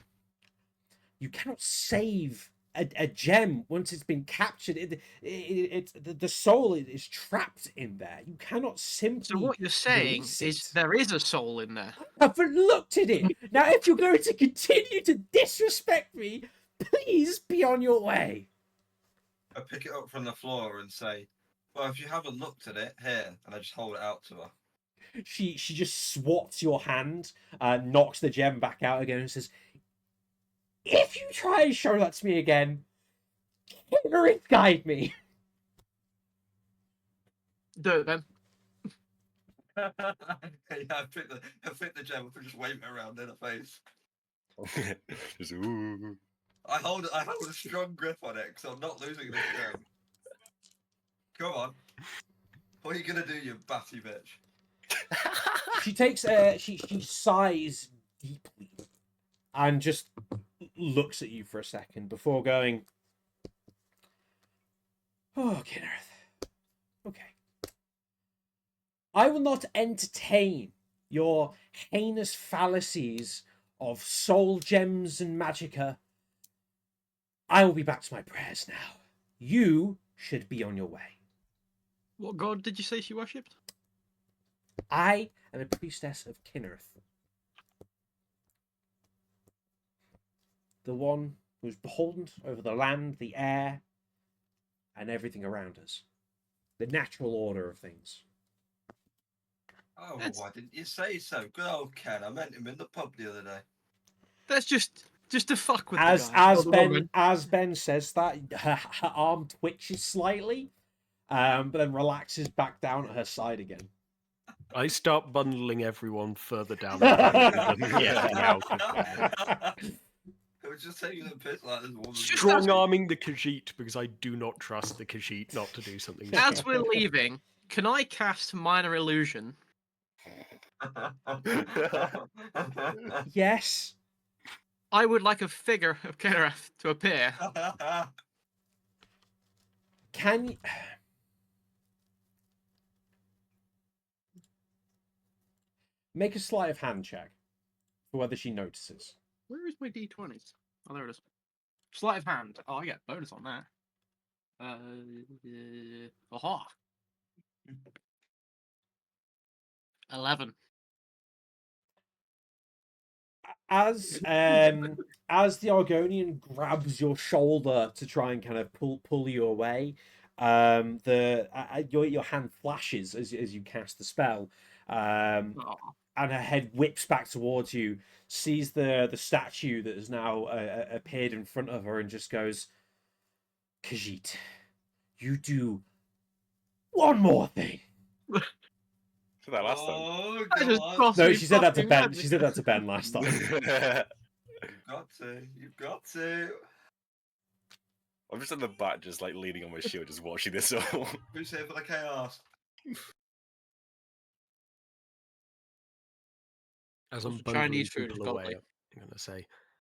You cannot save a gem once it's been captured. The soul is trapped in there. You cannot simply. So what you're saying is there is a soul in there. I haven't looked at it. Now, if you're going to continue to disrespect me, please be on your way. I pick it up from the floor and say, "Well, if you haven't looked at it, here," and I just hold it out to her. She just swats your hand, knocks the gem back out again, and says, "If you try and show that to me again, Kinnereth guide me." Do it then. Yeah, I pick the gem up and just wave it around in her face. Just, ooh. I hold a strong grip on it because I'm not losing this gem. Come on. What are you gonna do, you batty bitch? She takes she sighs deeply and just looks at you for a second before going, "Oh, Kinnereth. Okay. I will not entertain your heinous fallacies of soul gems and magicka. I will be back to my prayers now. You should be on your way." What god did you say she worshipped? I am a priestess of Kinnereth. The one who is beholden over the land, the air, and everything around us. The natural order of things. Oh, well, why didn't you say so? Good old Ken. I met him in the pub the other day. That's just to fuck with the guy. As Ben says that, her arm twitches slightly, but then relaxes back down at her side again. I start bundling everyone further down the road and getting out of there. It was just taking a piss like this woman. Strong-arming the Khajiit because I do not trust the Khajiit not to do something. As we're leaving, can I cast Minor Illusion? Yes. I would like a figure of Kinnereth to appear. Can you... Make a sleight of hand check for whether she notices. Where is my d20s? Oh, there it is. Sleight of hand. Oh, I get a bonus on that. Aha. 11. As the Argonian grabs your shoulder to try and kind of pull you away, your hand flashes as you cast the spell, and her head whips back towards you, sees the statue that has now appeared in front of her, and just goes, "Khajiit, you do one more thing." For that last time. No, she said that to Ben. She said that to Ben last time. You've got to. I'm just in the back, just like leaning on my shield, just watching this all. Who's here for the chaos? As I'm Chinese bundling food people is away, godly. I'm going to say,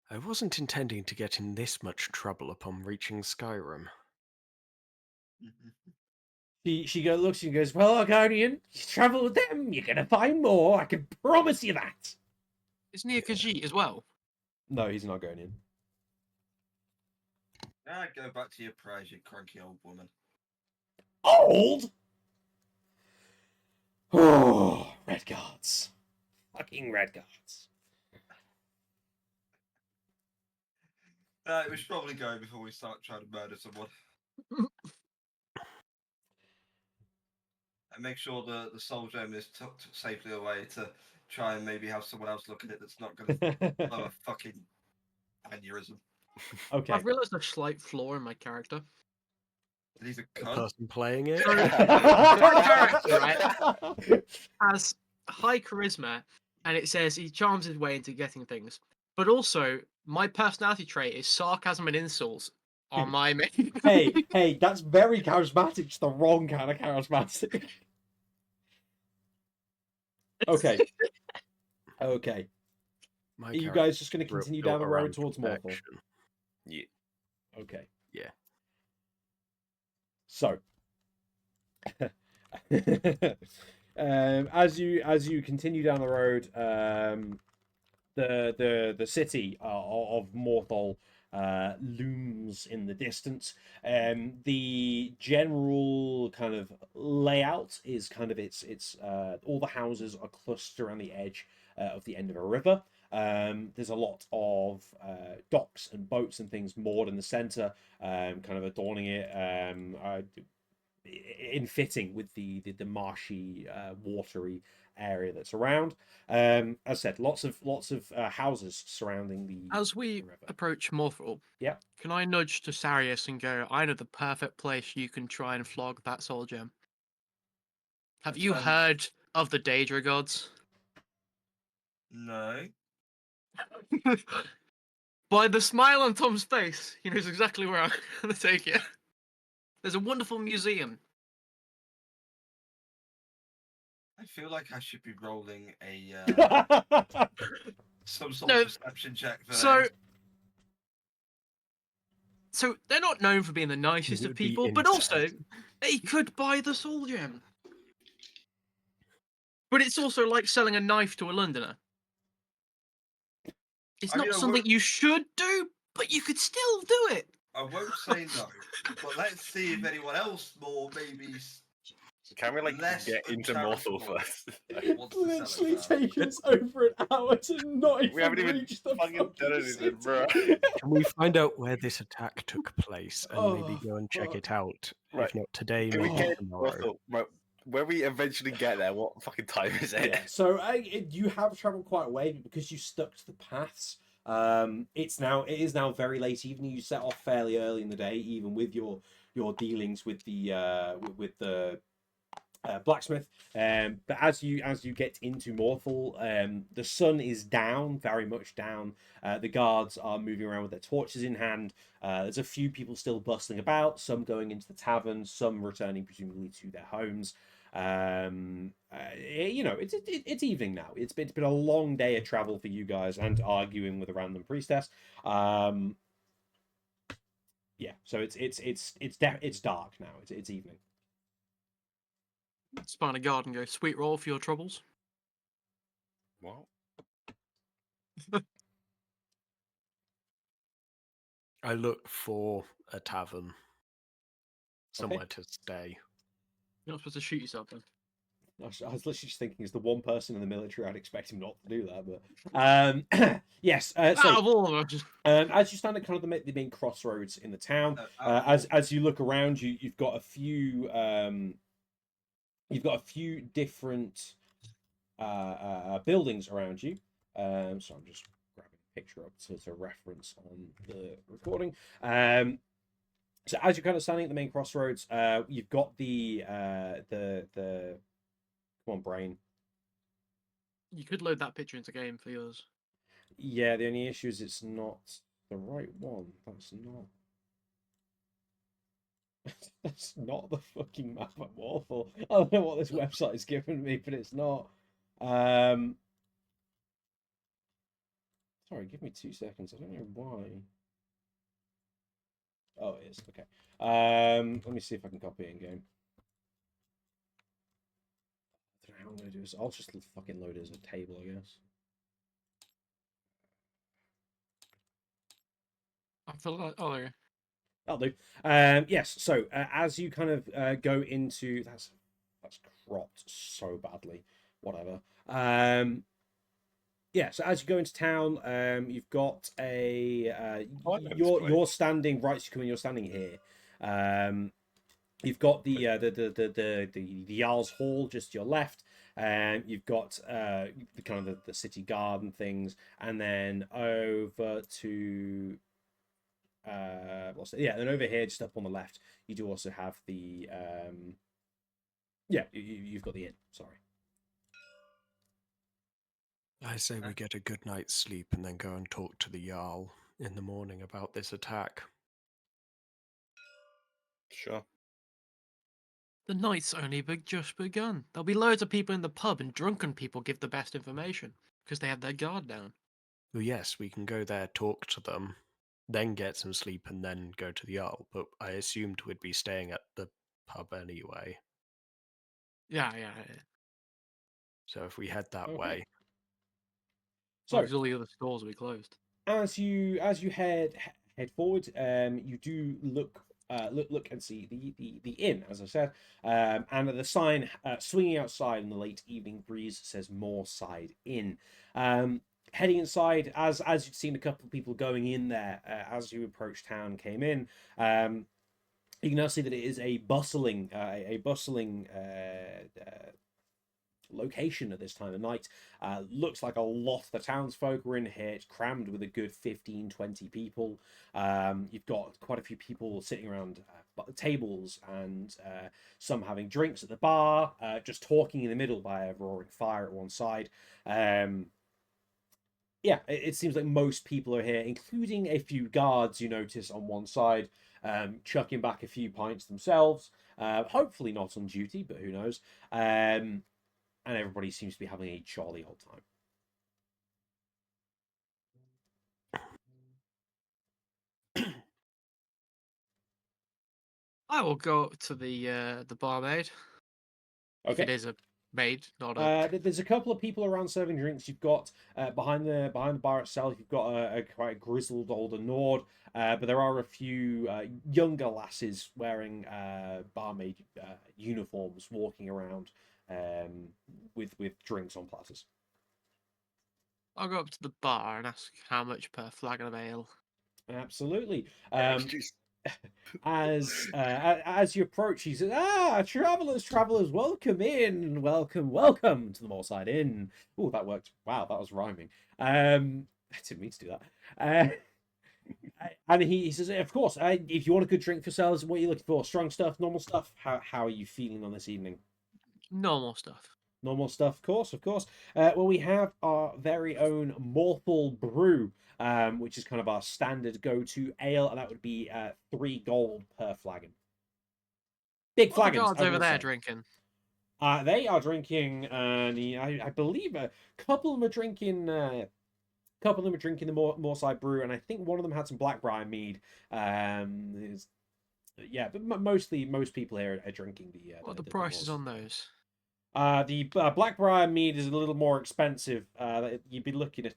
I wasn't intending to get in this much trouble upon reaching Skyrim. looks and goes, well, Argonian, you travel with them, you're gonna find more. I can promise you that. Isn't he a Khajiit as well? No, he's an Argonian. Go back to your prize, you cranky old woman. Old? Oh, Redguards. Fucking Redguards. We should probably go before we start trying to murder someone. And make sure the soul gem is tucked safely away to try and maybe have someone else look at it that's not going to blow a fucking aneurysm. Okay. I've realised a slight flaw in my character. He's a The cunt. person playing it. My character, right, has high charisma, and it says he charms his way into getting things. But also, my personality trait is sarcasm and insults are my main. hey, that's very charismatic. It's the wrong kind of charismatic. Okay. Okay. My Are you character guys just going to continue down the road around towards Morthal? perfection. Yeah. Okay. Yeah. So, as you continue down the road, the city of Morthal looms in the distance. The general kind of layout is kind of it's all the houses are clustered around the edge of the end of a river. There's a lot of docks and boats and things moored in the center, kind of adorning it, in fitting with the marshy, watery area that's around. As I said, lots of houses surrounding the. As we river. approach Morthal, Yeah. can I nudge to Sarius and go, I know the perfect place you can try and flog that soul gem? Have you heard of the Daedra gods? No. By the smile on Tom's face, he knows exactly where I'm going to take you. There's a wonderful museum. I feel like I should be rolling a some sort of perception check for that. So they're not known for being the nicest of people, but also they could buy the soul gem. But it's also like selling a knife to a Londoner. It's not something you should do, but you could still do it. I won't say no, but let's see if anyone else more maybe. Can we get into Morthal first? It's literally taken us over an hour to not even. We haven't even reached the fucking done anything, bro. Can we find out where this attack took place and maybe go and check it out? Right. If not today, Can we maybe get tomorrow. Right. When we eventually get there, what fucking time is it? Yeah, so you have traveled quite a way, but because you stuck to the paths, it is now very late evening. You set off fairly early in the day, even with your dealings with the blacksmith. But as you get into Morthal, the sun is down, very much down. The guards are moving around with their torches in hand. There's a few people still bustling about, some going into the tavern, some returning presumably to their homes. It's evening now. It's been a long day of travel for you guys and arguing with a random priestess. Yeah, so it's dark now. It's evening. Spawn a guard and go, sweet roll for your troubles. What? I look for a tavern. Somewhere to stay. You're not supposed to shoot yourself then. I was literally just thinking, as the one person in the military, I'd expect him not to do that. But yes. So out of all of them, as you stand at kind of the main crossroads in the town, as you look around you, you've got a few different buildings around you. So I'm just grabbing a picture up to reference on the recording. So as you're kind of standing at the main crossroads, you've got the come on, brain. You could load that picture into game for yours. Yeah, the only issue is it's not the right one. That's not the fucking map at Morthal. I don't know what this website is giving me, but it's not. Sorry, give me 2 seconds. I don't know why. Oh, it is. Okay. Let me see if I can copy it in game. I'm gonna do is I'll just fucking load it as a table, I guess. I feel like That'll do. Yes. So as you kind of go into that's cropped so badly. Whatever. Yeah. So as you go into town, you've got a you're standing right. So you're standing here. You've got the Jarl's Hall just to your left, and you've got the kind of the city guard and things, and then over to then over here just up on the left, you do also have the you've got the inn. Sorry. I say we get a good night's sleep and then go and talk to the Jarl in the morning about this attack. Sure. the night's only just begun. There'll be loads of people in the pub, and drunken people give the best information because they have their guard down. Well, yes, we can go there, talk to them, then get some sleep, and then go to the Jarl. But I assumed we'd be staying at the pub anyway. Yeah. So if we head that Okay. way, So all the other stores will be closed. as you head forward, you do look and see the inn, as I said, and the sign swinging outside in the late evening breeze says Moorside Inn. Heading inside, as you'd seen a couple of people going in there as you approach town, came in. You can now see that it is a bustling location at this time of night. Looks like a lot of the townsfolk are in here. It's crammed with a good 15-20 people. You've got quite a few people sitting around tables, and some having drinks at the bar, just talking in the middle by a roaring fire at one side. It seems like most people are here, including a few guards you notice on one side, chucking back a few pints themselves. Hopefully not on duty, but who knows. And everybody seems to be having a jolly old time. I will go up to the barmaid. Okay. If it is a maid, not a. There's a couple of people around serving drinks. You've got behind the bar itself. You've got a quite grizzled older Nord, but there are a few younger lasses wearing barmaid uniforms, walking around with drinks on platters. I'll go up to the bar and ask how much per flagon of ale. Absolutely. As you approach, he says, travelers, welcome in, welcome to the Moorside Inn. Oh, that worked. Wow, that was rhyming. I didn't mean to do that. And he says, of course, if you want a good drink for yourselves, what are you looking for? Strong stuff, normal stuff? How are you feeling on this evening? Normal stuff. Normal stuff, of course. Well, we have our very own Mortal Brew, which is kind of our standard go-to ale, and that would be 3 gold per flagon. Big flagons. What are the guards over there drinking? They are drinking. I believe a couple of them are drinking. The Moorside Brew, and I think one of them had some Blackbriar mead. But most people here are drinking the. What are the prices on those? The Blackbriar mead is a little more expensive. You'd be looking at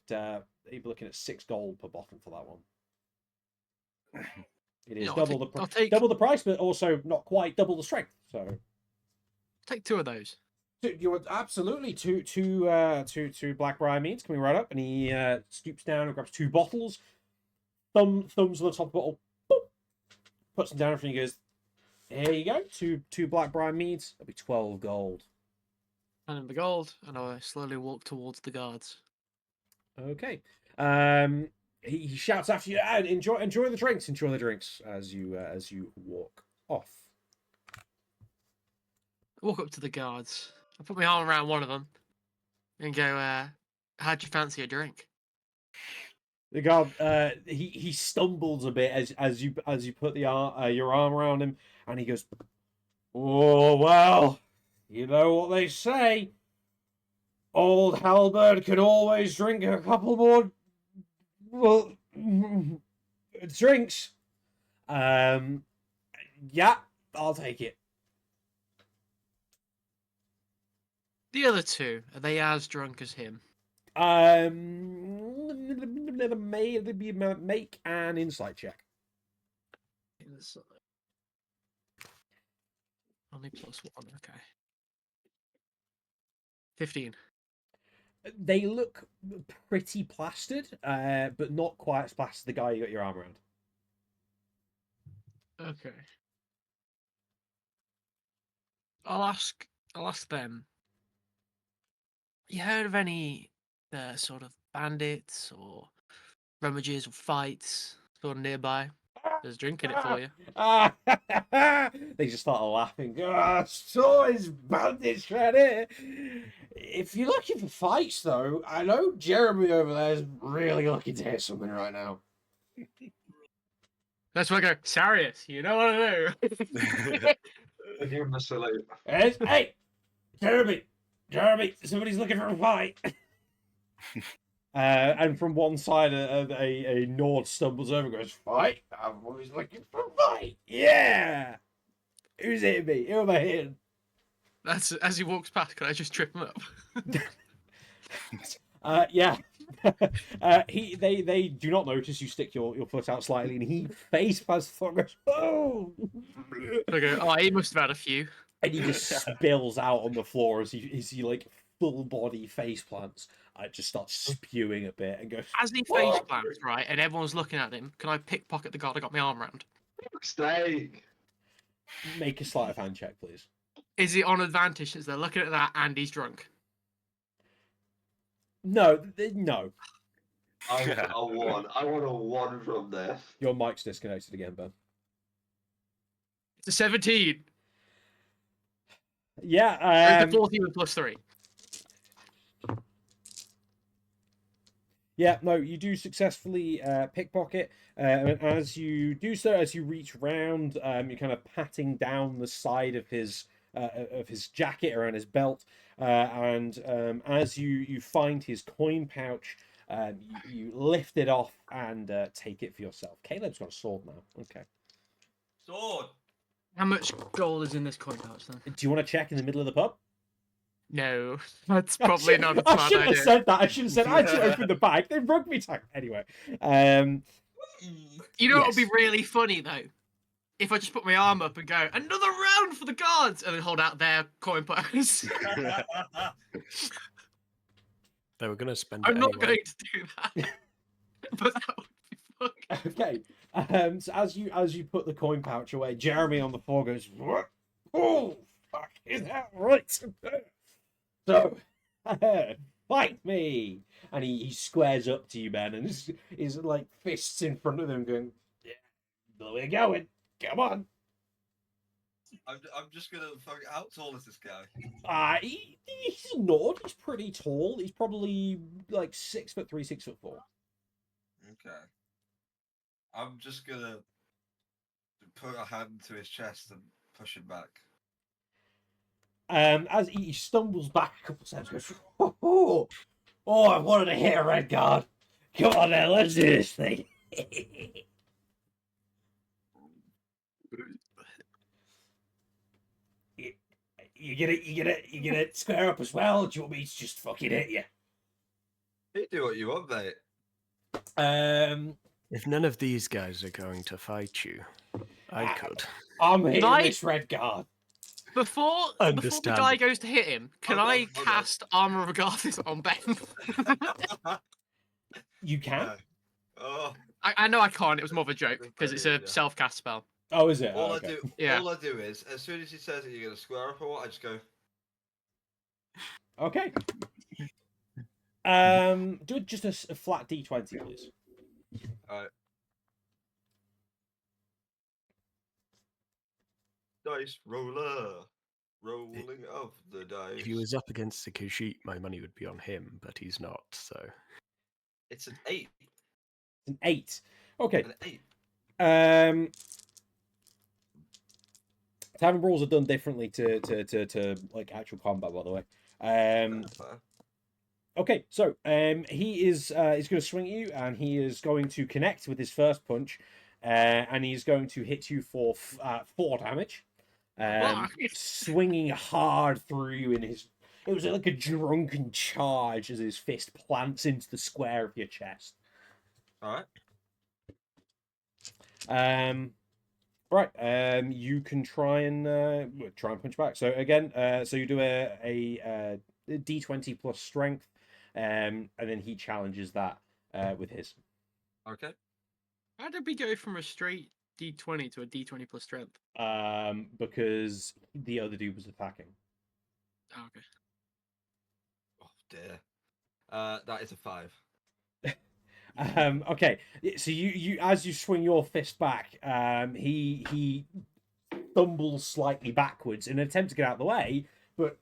6 gold per bottle for that one. It is double the price, but also not quite double the strength. So take 2 of those. You would absolutely two Blackbriar meads coming right up, and he stoops down and grabs 2 bottles. Thumbs on the top of the bottle, boop, puts them down, and he goes, "Here you go, two Blackbriar meads. That'll be 12 gold." And the gold, and I slowly walk towards the guards. Okay. He shouts after you, enjoy the drinks as you walk off. I walk up to the guards. I put my arm around one of them and go, how'd you fancy a drink? The guard he stumbles a bit as you put your arm around him, and he goes, "Oh well, you know what they say. Old Halberd could always drink a couple more drinks. Yeah, I'll take it." The other two, are they as drunk as him? Make an insight check. Only +1, okay. 15. They look pretty plastered, but not quite as plastered as the guy you got your arm around. Okay. I'll ask them. You heard of any sort of bandits or rummages or fights sort of nearby? There's drink in it for you. They just started laughing. So is bandits right here. If you're looking for fights, though, I know Jeremy over there is really looking to hit something right now. That's why I go, Sarius, you know what to do. Give him a salute. Hey, Jeremy, somebody's looking for a fight. And from one side, a Nord stumbles over and goes, fight? I'm always looking for a fight. Yeah. Who's hitting me? Who am I hitting? That's as he walks past. Can I just trip him up? Yeah. They do not notice you stick your foot out slightly, and he face plants the goes, oh. I go, oh, he must have had a few. And he just spills out on the floor as he like full body face plants. Just starts spewing a bit and goes. As he face plants, right, and everyone's looking at him. Can I pickpocket the guard I got my arm around? Steak. Make a sleight of hand check, please. Is he on advantage since they're looking at that and he's drunk? No. I want a 1 from this. Your mic's disconnected again, Ben. It's a 17. Yeah. It's a 14 with +3. Yeah, no, you do successfully pickpocket. And as you do so, as you reach round, you're kind of patting down the side of his jacket around his belt. And as you find his coin pouch, you lift it off and take it for yourself. Caleb's got a sword now. Okay. Sword. How much gold is in this coin pouch then? Do you want to check in the middle of the pub? No, that's probably not a I smart shouldn't idea. have said that. I should have said I should open the bag. They rugby tag anyway. You know what would yes. be really funny though? If I just put my arm up and go, another round for the guards, and then hold out their coin purse. They were going to spend I'm it not anyway. going to do that. But that would be funny. Okay. So as you put the coin pouch away, Jeremy on the floor goes, "What? Oh, fuck! Is that right? So, fight me!" And he squares up to you, Ben, and his like fists in front of him, going, "Yeah, we're going. Come on." I'm just gonna fucking. How tall is this guy? He's a Nord. He's pretty tall. He's probably like 6'3", 6'4". Okay. I'm just gonna put a hand to his chest and push him back. As he stumbles back a couple steps, goes, oh, I wanted to hit a Redguard. Come on now, let's do this thing. You gonna square up as well? Do you want me to just fucking hit you? You do what you want, mate. If none of these guys are going to fight you, I could. I'm hitting this Redguard. Before the guy goes to hit him, can I cast Armor of Regardless on Ben? You can? Oh. I know I can't. It was more of a joke because it's a self-cast spell. Oh, is it? All okay. all I do is, as soon as he says that you're gonna square up or what, I just go. Okay. Do just a flat D20, please. Alright. Dice roller. Rolling of the dice. If he was up against the Khajiit, my money would be on him, but he's not, so. It's an 8. It's an 8. Okay. An 8. Tavern brawls are done differently to like actual combat, by the way. Okay, so he's going to swing at you, and he is going to connect with his first punch, and he's going to hit you for 4 damage, swinging hard through you in it was like a drunken charge as his fist plants into the square of your chest. All right. Right. You can try and punch back. So again, so you do a D20 plus strength, and then he challenges that with his. Okay. How did we go from a straight D20 to a D20 plus strength? Because the other dude was attacking. Oh, okay. Oh dear. That is a 5. Okay. So you as you swing your fist back, he stumbles slightly backwards in an attempt to get out of the way, but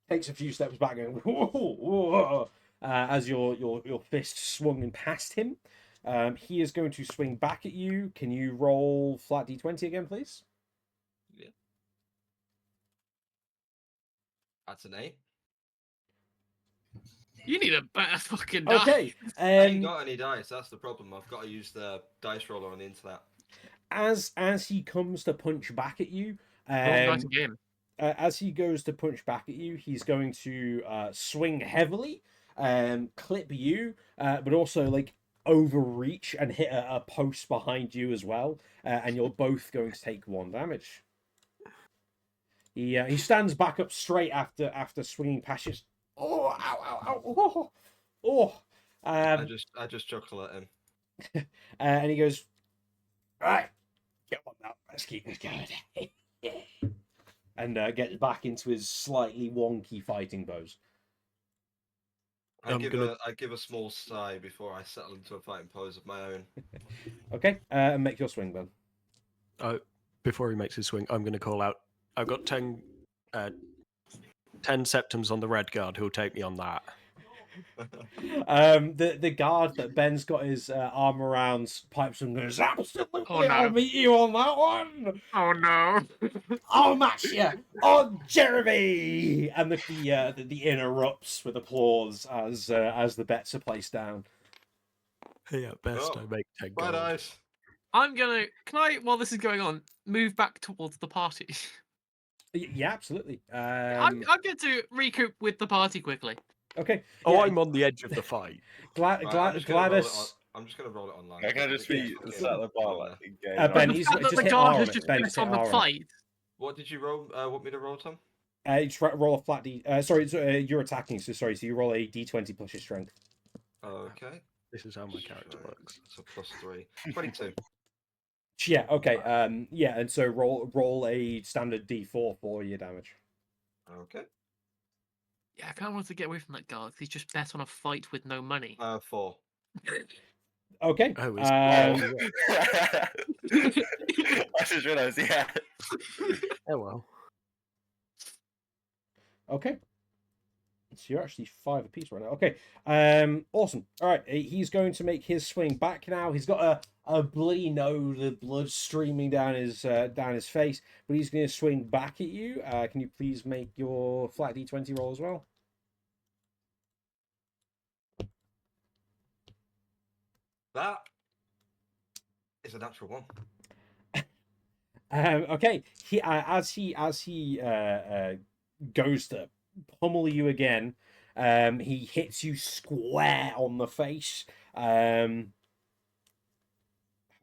takes a few steps back, going whoa, whoa, as your fist swung and past him. He is going to swing back at you. Can you roll flat d20 again, please? Yeah. That's an 8. You need a better fucking die. Okay. I ain't got any dice. That's the problem. I've got to use the dice roller on the internet. As he comes to punch back at you, Game. as he goes to punch back at you, he's going to swing heavily, clip you, but also like overreach and hit a post behind you as well, and you're both going to take 1 damage. He stands back up straight after swinging past you. Oh, ow, ow, ow, oh. I just chuckle at him. And he goes, right, get on now, let's keep this going. And gets back into his slightly wonky fighting pose. I give a small sigh before I settle into a fighting pose of my own. Okay, and make your swing then. Before he makes his swing, I'm going to call out. I've got 10 septums on the Redguard who'll take me on that. The guard that Ben's got his arm around pipes and goes, absolutely, I'll meet you on that one. Oh no! I'll match you on Jeremy. And the inn erupts with applause as the bets are placed down. Hey, at best, I make 10 gold. Nice. Can I, while this is going on, move back towards the party? Yeah, absolutely. I'm going to recoup with the party quickly. Okay. Oh, yeah. I'm on the edge of the fight. Gladous. I'm just going to roll it online. I can just be sat at the bar like Ben, he's the just hit guard R has on just it. Ben, been just on hit the R on it. fight. What did you roll? Want me to roll, Tom? You just roll a flat D. Sorry, you're attacking. So you roll a D20 plus your strength. Okay. This is how my character works. So +3. 22. Yeah. Okay. Yeah. And so roll a standard D4 for your damage. Okay. Yeah, I kind of want to get away from that guard. He's just bet on a fight with no money. 4. Okay. Oh, Um, I just realised, yeah. Oh well. Okay. So you're actually 5 apiece right now. Okay. Awesome. All right. He's going to make his swing back now. He's got a bloody nose, the blood streaming down his face. But he's going to swing back at you. Can you please make your flat D20 roll as well? That is a natural 1. Okay. As he goes to pummel you again, he hits you square on the face. How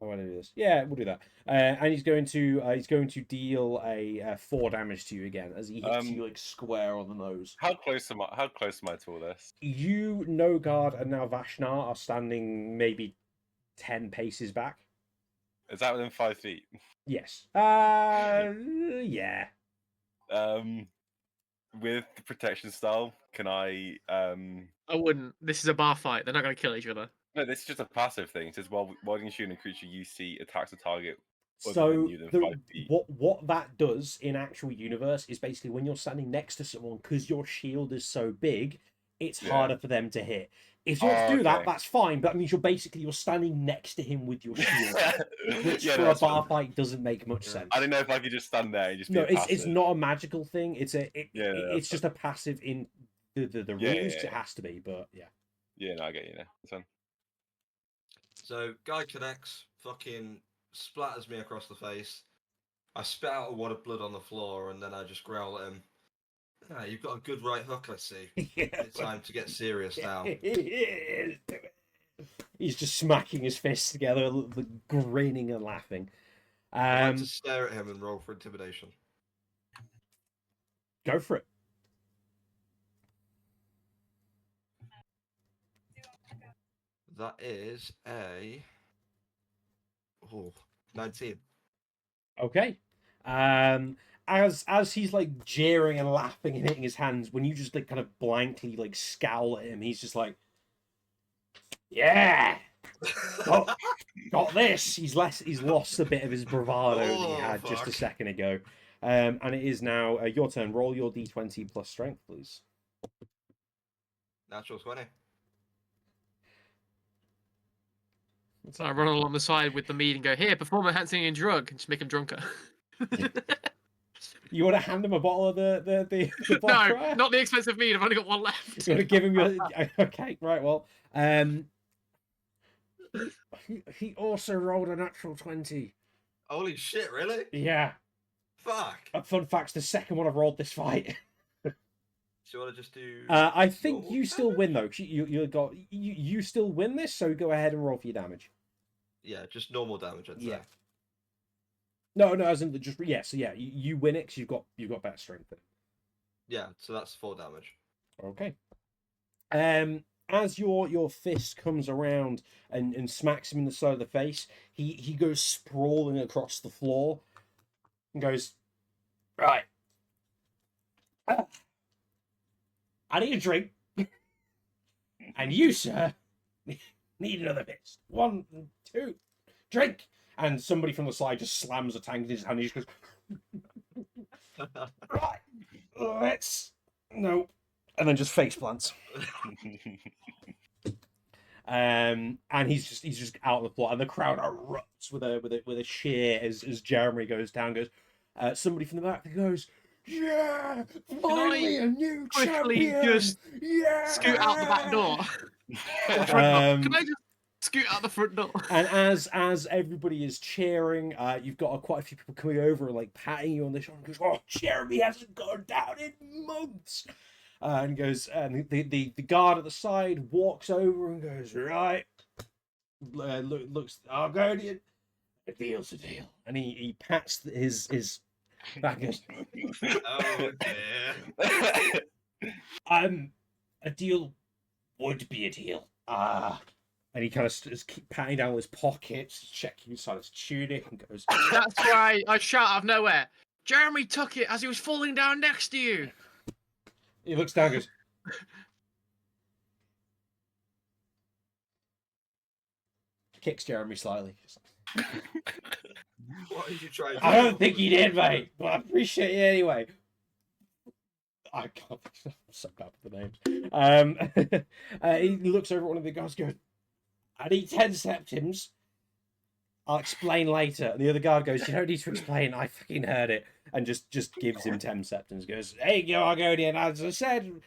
do I do this? Yeah, we'll do that. And he's going to deal a 4 damage to you again as he hits you like square on the nose. How close am I to all this? You, Nogard, and now Vashnar are standing maybe 10 paces back. Is that within 5 feet? Yes. Yeah. With the protection style, can I? I wouldn't. This is a bar fight. They're not going to kill each other. No, this is just a passive thing. It says while you're shooting a creature you see attacks a target other So than you than 5 feet. what that does in actual universe is basically when you're standing next to someone, because your shield is so big, it's harder for them to hit. If you want to do that, that's fine. But that means you're standing next to him with your shield, which for a bar fight doesn't make much sense. I don't know if I could just stand there and just be it's not a magical thing. It's it's just a passive in the rules. It has to be, but yeah. Yeah, no, I get you now. That's fine. So guy connects, fucking splatters me across the face. I spit out a wad of blood on the floor and then I just growl at him. Ah, you've got a good right hook, I see. Yeah, It's time to get serious now. He's just smacking his fists together, grinning and laughing. I'd like to stare at him and roll for intimidation. Go for it. That is a 19. Okay. As he's like jeering and laughing and hitting his hands, when you just like kind of blankly like scowl at him, he's just like, "Yeah, got this." He's lost a bit of his bravado that he had just a second ago. And it is now your turn. Roll your d20 plus strength, please. Natural 20. So I run along the side with the mead and go, "Here, perform enhancing drug," and just make him drunker. You want to hand him a bottle of the No, not the expensive mead. I've only got one left. You want to give him your okay, right? Well, he also rolled a natural 20. Holy shit! Really? Yeah. Fuck. Fun fact's the second one I've rolled this fight. So you want to just do? I think you still win though. You still win this, so go ahead and roll for your damage. Yeah, just normal damage. I'd say. No, as in just So you win it because you've got better strength. Yeah, so that's 4 damage. Okay. As your fist comes around and smacks him in the side of the face, he goes sprawling across the floor and goes, "Right. I need a drink. And you, sir, need another fist. 1, 2, drink." And somebody from the side just slams a tank in his hand and he just goes, "Right, let's..." Nope. And then just face plants. And he's just out on the floor, and the crowd erupts with a cheer as Jeremy goes down. Goes, somebody from the back goes, "Yeah, finally a new champion!" Just scoot out the back door. Can I just scoot out the front door? And as everybody is cheering, you've got quite a few people coming over and like patting you on the shoulder. And goes, "Oh, Jeremy hasn't gone down in months." And the guard at the side walks over and goes, "Right." Looks Argonian. "A deal's a deal." And he pats his back and goes, Oh dear. A deal would be a deal. And he kind of just keep patting down his pockets, checking inside his tunic, and goes, "That's why I shout out of nowhere, 'Jeremy took it as he was falling down next to you.'" He looks down and goes, kicks Jeremy slightly. What did you try? "I don't think he did, mate, but I appreciate it anyway." I can't. I'm so bad with the names. He looks over at one of the guys, goes, "I need 10 septims. I'll explain later." And the other guard goes, "You don't need to explain. I fucking heard it." And just gives him 10 septims. Goes, "Hey, you Argonian, as I said,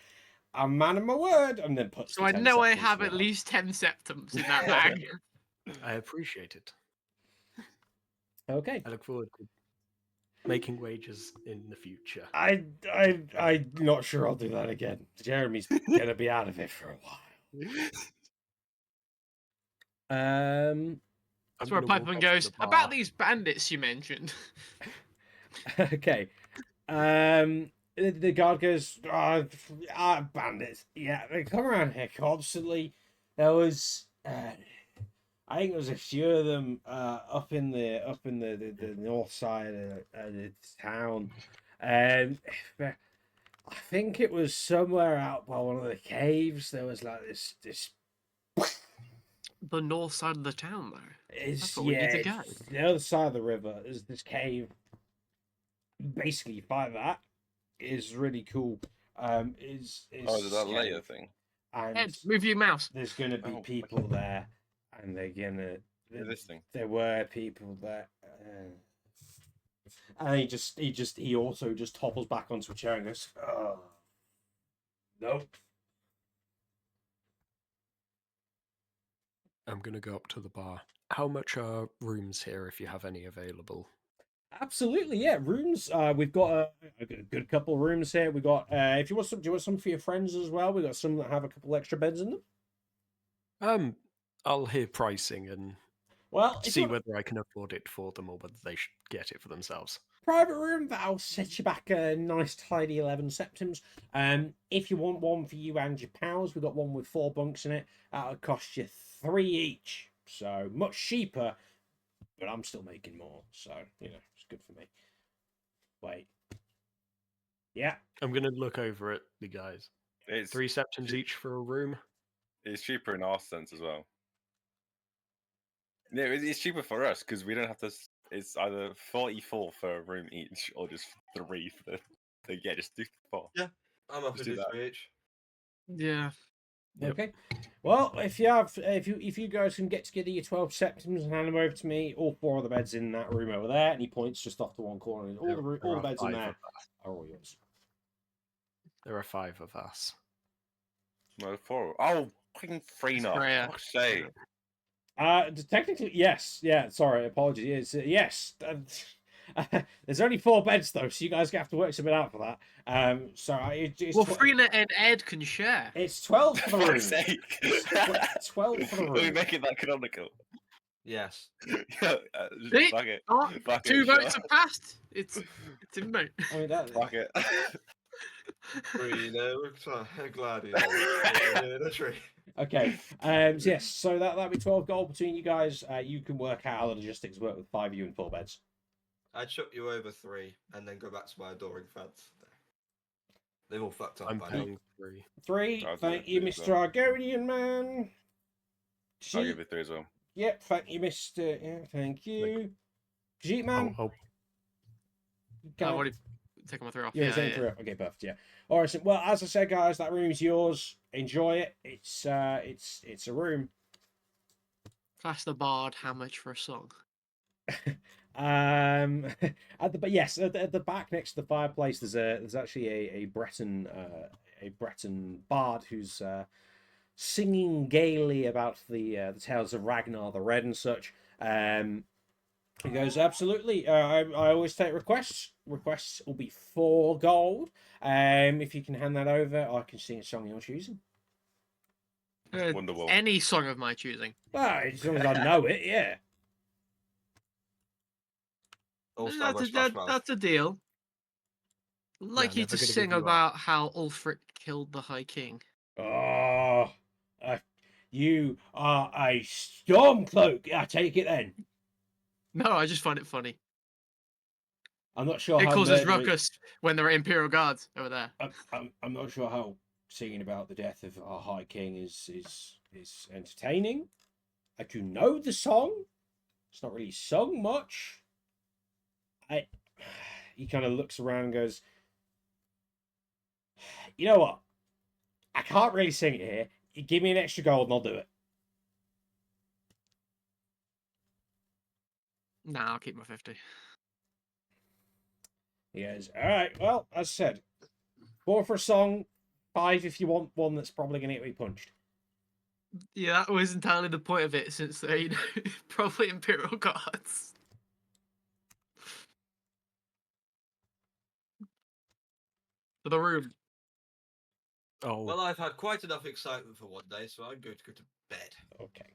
I'm man of my word." And then puts. So I know I have at least 10 septims in that bag. I appreciate it. Okay. I look forward to making wages in the future. I'm not sure I'll do that again. Jeremy's gonna be out of it for a while. That's where Piperman goes, "About these bandits you mentioned." Okay. The guard goes, bandits. Yeah, they come around here constantly. There was, I think there was a few of them up in the north side of the town. I think it was somewhere out by one of the caves. There was like this. The north side of the town, though. That's where we need to go. The other side of the river. There's this cave. Basically, you find that is really cool. Is that layer thing? And Ed, move your mouse. There's gonna be people there, and they're gonna. This thing. There were people there, and he also just topples back onto a chair and goes, "Oh, nope." I'm gonna go up to the bar. How much are rooms here, if you have any available? Absolutely, yeah. Rooms. We've got a good couple of rooms here. We got. If you want some, do you want some for your friends as well? We got some that have a couple extra beds in them. I'll hear pricing and Well, if you see want whether I can afford it for them or whether they should get it for themselves. a private room, that'll set you back a nice tidy 11 septims. If you want one for you and your pals, we've got one with 4 bunks in it. That'll cost you 3 each. So much cheaper, but I'm still making more. So it's good for me. Wait. Yeah. I'm gonna look over at the guys. It's 3 septims each for a room. It's cheaper in our sense as well. Yeah, it's cheaper for us because we don't have to. It's either 44 for a room each, or just 3 for the yeah, just do 4. Yeah, I'm happy to do do that. 3 each. Yeah. Yep. Okay. Well, if you guys can get together your 12 septims and hand them over to me, all 4 of the beds in that room over there, and he points just off to one corner. And all the beds in there are all yours. There are 5 of us. No, 4. Oh, fucking Freyja! Freyja. For fuck's sake. Technically, yes. Yeah, sorry, apologies. Yes. There's only 4 beds though, so you guys have to work something out for that. It's Well, Freyja and Ed can share. it's 12 for For the room. fuck's sake! It's 12 for the Are we room. making that canonical? Yes. Yeah, See? fuck it. Oh, Fuck 2 it, votes sure. have passed. It's in vote. I mean, that, Fuck it. Gladiator. In a tree. okay. Yes. So that'll be 12 gold between you guys. You can work out how the logistics work with 5 of you and 4 beds. I'd chuck you over 3 and then go back to my adoring fans. They've all fucked up I'm by now. paying 3. 3. I'll do Thank it you, too as Mr. Argonian man. I'll give it 3 as well. Yep. Thank you, Mr. Yeah, thank you. Khajiit man. Oh, I've already taken my 3 off. Yeah, Yeah. okay, perfect. Yeah. All right. So, well, as I said, guys, that room's yours. Enjoy it. It's a room. Class the bard. How much for a song? At the back next to the fireplace, there's actually a Breton bard who's singing gaily about the tales of Ragnar the Red and such. He goes, absolutely. I always take requests. Requests will be 4 gold. If you can hand that over, I can sing a song you're choosing. Wonderwall. Any song of my choosing. Well, as long as I know it, yeah. All-Star Rush Smash Mouth. That's a deal. I'd like you never to gonna give sing you up. about how Ulfric killed the High King. Oh, you are a Stormcloak. I take it then. No, I just find it funny. I'm not sure It how causes murderous- ruckus when there are Imperial guards over there. I'm not sure how singing about the death of our High King is entertaining. I do know the song. It's not really sung much. He kind of looks around and goes, you know what? I can't really sing it here. You give me an extra gold and I'll do it. Nah, I'll keep my 50. He goes, all right, well, as I said, 4 for a song, 5 if you want one that's probably going to get me punched. Yeah, that was entirely the point of it, since they're, probably Imperial guards. For the room. Oh, Well, I've had quite enough excitement for one day, so I'm going to go to bed. Okay.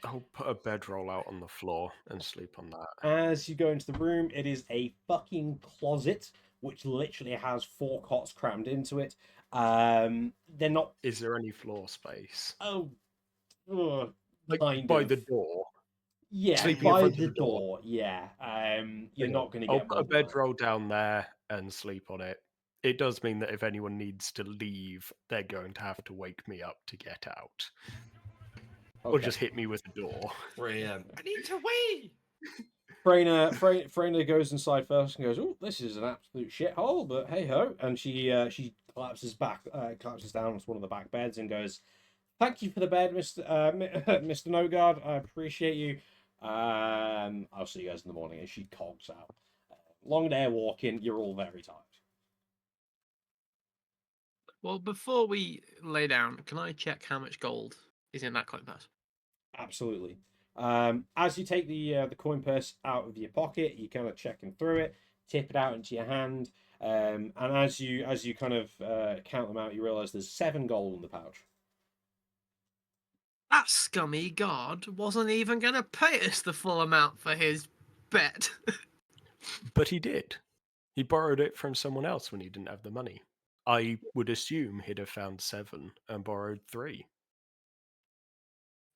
I'll put a bedroll out on the floor and sleep on that. As you go into the room, it is a fucking closet, which literally has 4 cots crammed into it. They're not. Is there any floor space? Oh, Like kind by of. the door. Yeah, Sleeping in by front of the the door. door. Yeah. You're Okay. not going to I'll get put a more than that. bedroll down there and sleep on it. It does mean that if anyone needs to leave, they're going to have to wake me up to get out. Or Okay. just hit me with a door. 3 a.m. I need to wee! Freyja goes inside first and goes, "Oh, this is an absolute shithole, but hey ho!" And she collapses down onto one of the back beds and goes, "Thank you for the bed, Mr. Nogard. I appreciate you. I'll see you guys in the morning." And she cogs out. Long day of walking. You're all very tired. Well, before we lay down, can I check how much gold is in that coin purse? Absolutely. As you take the coin purse out of your pocket, you kind of checking through it, tip it out into your hand, and as you kind of count them out, you realize there's 7 gold in the pouch. That scummy guard wasn't even going to pay us the full amount for his bet. But he did. He borrowed it from someone else when he didn't have the money. I would assume he'd have found 7 and borrowed 3. He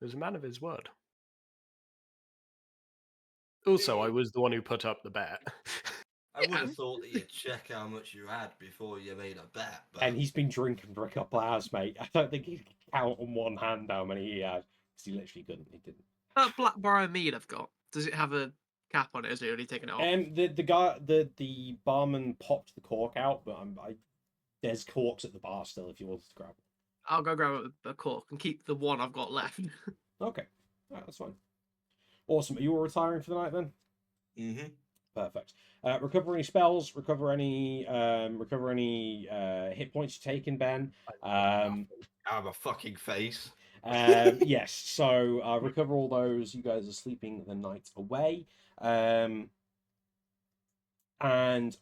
was a man of his word. Also, I was the one who put up the bet. I would have thought that you'd check how much you had before you made a bet. But... And he's been drinking for a couple hours, mate. I don't think he could count on one hand how many he had, because he literally couldn't. He didn't. That black bar mead I've got, does it have a cap on it? Is it only taken it off? The barman popped the cork out, but there's corks at the bar still if you wanted to grab them. I'll go grab a cork and keep the one I've got left. Okay, right, that's fine. Awesome. Are you all retiring for the night then? Mm-hmm. Perfect. Recover any spells. Recover any hit points you've taken, Ben. Out of a fucking face. Yes. So recover all those. You guys are sleeping the night away. And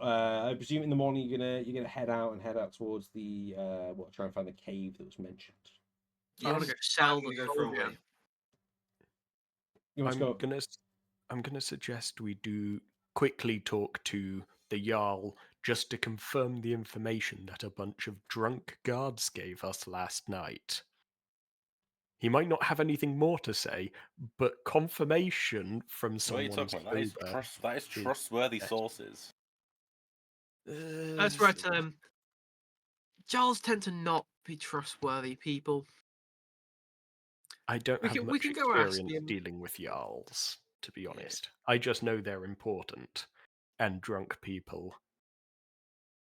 I presume in the morning you're gonna head out towards the try and find the cave that was mentioned. I want to go sell We the go for a soldier. wee. You want to go? I'm gonna suggest we do quickly talk to the Jarl just to confirm the information that a bunch of drunk guards gave us last night. He might not have anything more to say, but confirmation from What are you someone talking about? That is trustworthy sources. That's right. Jarls tend to not be trustworthy people. I don't have much can go ask experience him. dealing with Jarls, to be honest. I just know they're important, and drunk people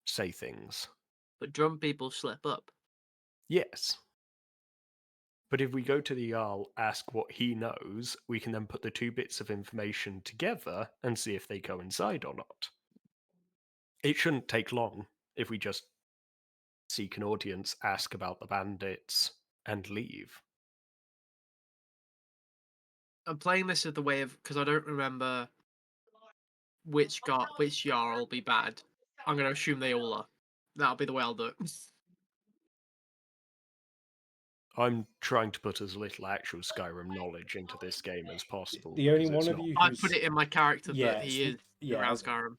say things. But drunk people slip up. Yes. But if we go to the Jarl, ask what he knows, we can then put the 2 bits of information together and see if they coincide or not. It shouldn't take long if we just seek an audience, ask about the bandits, and leave. I'm playing this as the way of, because I don't remember which Jarl will be bad. I'm going to assume they all are. That'll be the way I'll do it. I'm trying to put as little actual Skyrim knowledge into this game as possible. The only because one it's of you I who's put it in my character that he is around as Skyrim.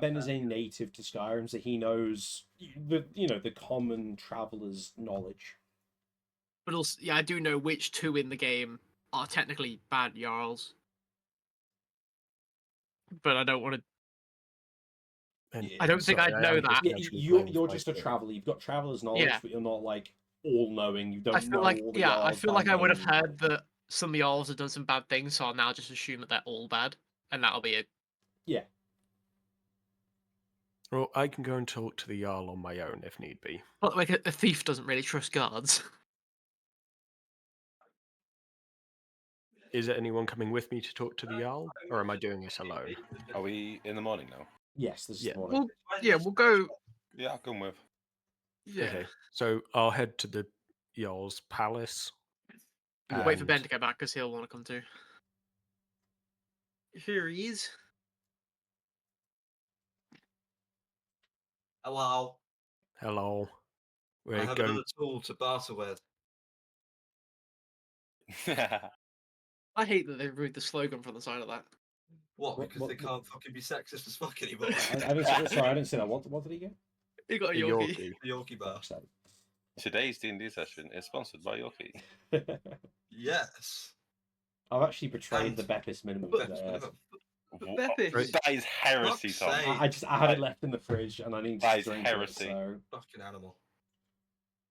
Ben is a native to Skyrim, so he knows the common traveler's knowledge. But also, I do know which 2 in the game are technically bad Jarls. But I don't want to. And I don't think sorry, I'd know am just that. casually You're playing just a 5e. traveler. You've got traveler's knowledge, Yeah. but you're not like all knowing. You don't I feel know like all the I Jarls feel by like I would have name. heard that some Jarls have done some bad things, so I'll now just assume that they're all bad, and that'll be it. Yeah. Well, I can go and talk to the Jarl on my own if need be. But like a thief doesn't really trust guards. Is there anyone coming with me to talk to the Jarl, or am I doing it alone? Are we in the morning now? Yes, this is Yeah. the morning. We'll go. Yeah, I'll come with. Yeah. Okay, so I'll head to the Jarl's palace. Wait for and- Ben to get back because he'll want to come too. Here he is. Hello. Hello. I We're have going. another tool to barter with. I hate that they removed the slogan from the side of that. What? What- Because what- they can't fucking be sexist as fuck anymore. I didn't say that. What did he get? He got a A Yorkie. Yorkie. The Yorkie bar. Fuck's sake. Today's D&D session is sponsored by Yorkie. Yes. I've actually betrayed And- the Beppis minimum But, today. Beppis. That is heresy, Fuck's Tom. sake. I had it left in the fridge and I need That to is drink heresy. it. So fucking animal.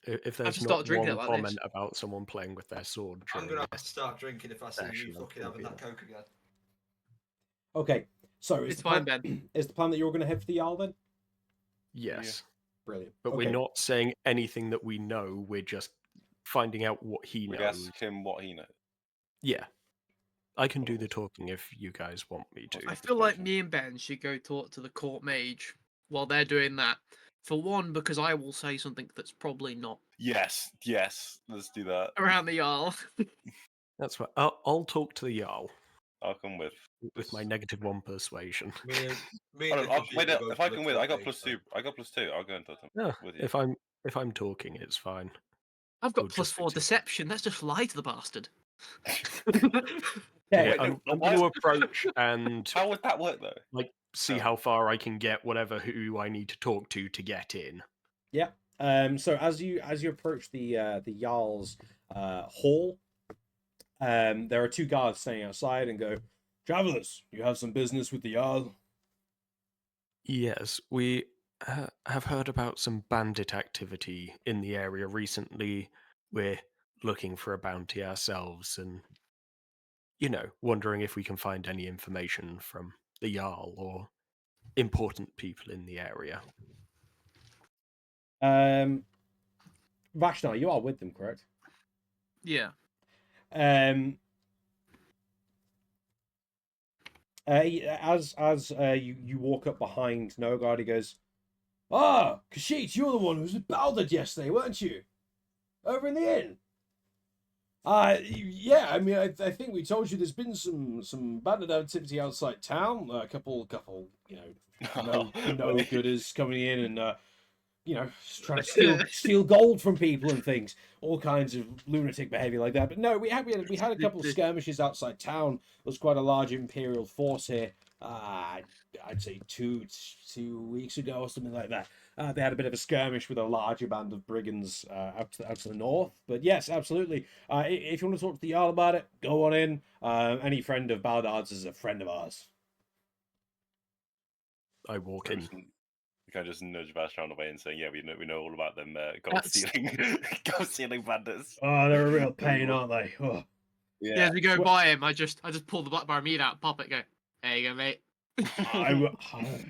If to there's start not drinking one it like comment this. about someone playing with their sword I'm during gonna have to this start drinking if I see session, you I'm fucking gonna having be that coke again. okay. So It's fine, Ben. Is the plan that you're going to head for the Jarl then? yes, Brilliant. but Okay. we're not saying anything that we know. We're just finding out what he We knows. ask him what he knows. Yeah, I can do the talking if you guys want me to. I feel like me and Ben should go talk to the court mage while they're doing that. For one, because I will say something that's probably not Yes, let's do that. around the Jarl. That's right. I'll talk to the Jarl I'll come with my -1 persuasion. Me Oh, and no, Khajiit wait, will go if to I the can win, I got top +2. I got +2. I'll go and talk to him Yeah, with you. if I'm talking, it's fine. I've got We'll just +4 deception. Let's just lie to the bastard. Okay, Wait, I'm no, going to approach and How would that work though? see Oh. how far I can get who I need to talk to get in. Yeah. So as you approach the Jarl's hall, there are two guards standing outside and go, "Travelers, you have some business with the Jarl?" Yes, we have heard about some bandit activity in the area recently. We're looking for a bounty ourselves and, wondering if we can find any information from the Jarl or important people in the area. Vashnar, you are with them, correct? Yeah. As you walk up behind Nogard, he goes, "Ah, Khajiit, you're the one who was with Baldad yesterday, weren't you? Over in the inn." Yeah. I mean, I think we told you there's been some bandit activity outside town. A couple, no gooders coming in and trying to steal gold from people and things, all kinds of lunatic behavior like that. But no, we had a couple of skirmishes outside town. There was quite a large Imperial force here. I'd say two weeks ago or something like that. They had a bit of a skirmish with a larger band of brigands out to the north. But yes, absolutely. If you want to talk to the Jarl about it, go on in. Any friend of Baldard's is a friend of ours. I walk in. You can just nudge Vashnar away and say, "Yeah, we know all about them gold stealing bandits." Oh, they're a real pain, aren't they? Oh. Yeah, as we go by him, I just pull the black bar meat out, pop it, go, there you go, mate.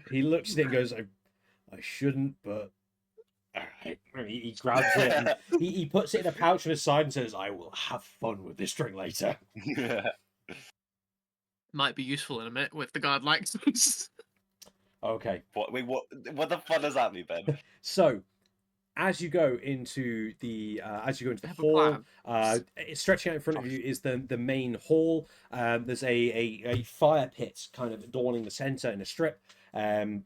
He looks at it and goes, I shouldn't, but all right. He grabs it and he puts it in a pouch on his side and says, "I will have fun with this drink later." Might be useful in a minute with the guard likes. Okay. What the fun does that mean, Ben? So, as you go into the hall, stretching out in front of you is the main hall. There's a fire pit kind of adorning the center in a strip. And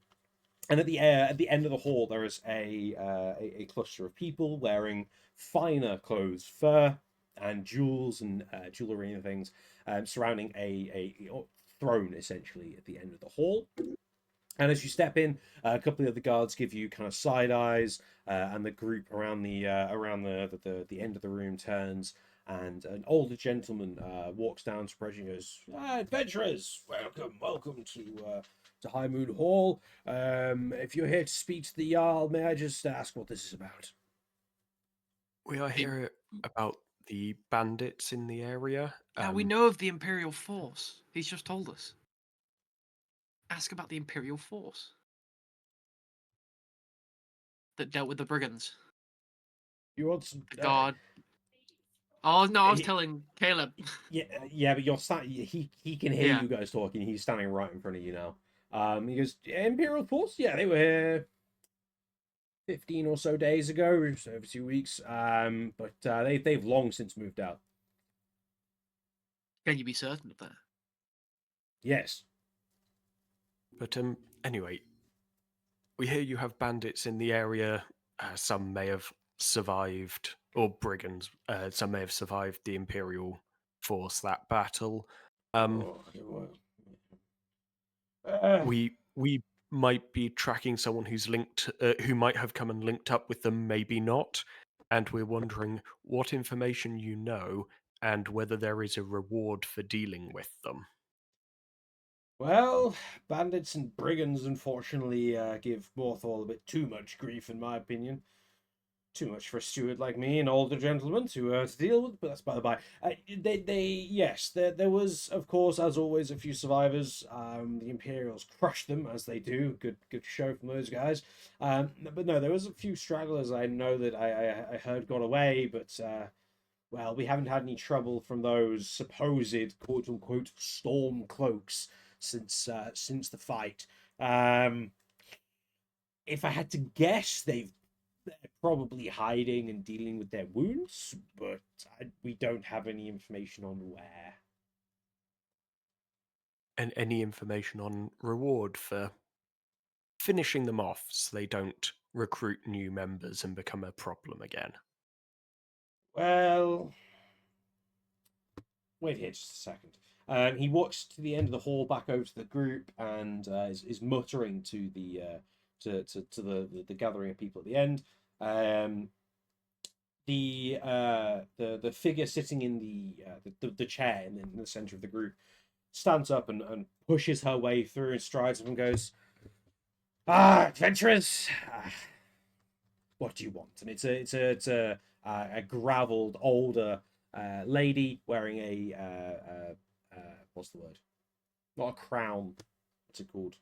at the end of the hall, there is a cluster of people wearing finer clothes, fur and jewels and jewelry and things, surrounding a throne essentially at the end of the hall. And as you step in, a couple of the guards give you kind of side eyes, and the group around the end of the room turns, and an older gentleman walks down to approach and goes, "Adventurers, welcome to High Moon Hall. If you're here to speak to the Jarl, may I just ask what this is about?" We are here about the bandits in the area. Now we know of the Imperial force. He's just told us. Ask about the Imperial force that dealt with the brigands. You want some guard? Oh no, I was telling Caleb. Yeah, but he can hear you guys talking. He's standing right in front of you now. He goes, "Imperial force? Yeah, they were here 15 or so days ago, so over 2 weeks. But they've long since moved out." Can you be certain of that? Yes. But anyway, we hear you have bandits in the area. Some may have survived, or brigands. Some may have survived the Imperial force, that battle. We might be tracking someone who's linked, who might have come and linked up with them, maybe not. And we're wondering what information you know and whether there is a reward for dealing with them. Well, bandits and brigands, unfortunately, give Morthal a bit too much grief, in my opinion. Too much for a steward like me, an older gentleman, to deal with. But that's by the by. There was, of course, as always, a few survivors. The Imperials crushed them, as they do. Good show from those guys. But no, there was a few stragglers I know that I heard got away, but well, we haven't had any trouble from those supposed quote unquote storm cloaks since the fight. If I had to guess, they've they're probably hiding and dealing with their wounds, but we don't have any information on where. And any information on reward for finishing them off so they don't recruit new members and become a problem again? Well, wait here just a second. He walks to the end of the hall, back over to the group, and is muttering to the the gathering of people at the end. The figure sitting in the chair in the center of the group stands up and pushes her way through and strides up and goes, adventurers, what do you want? And it's a graveled older lady wearing a what's the word? Not a crown. What's it called?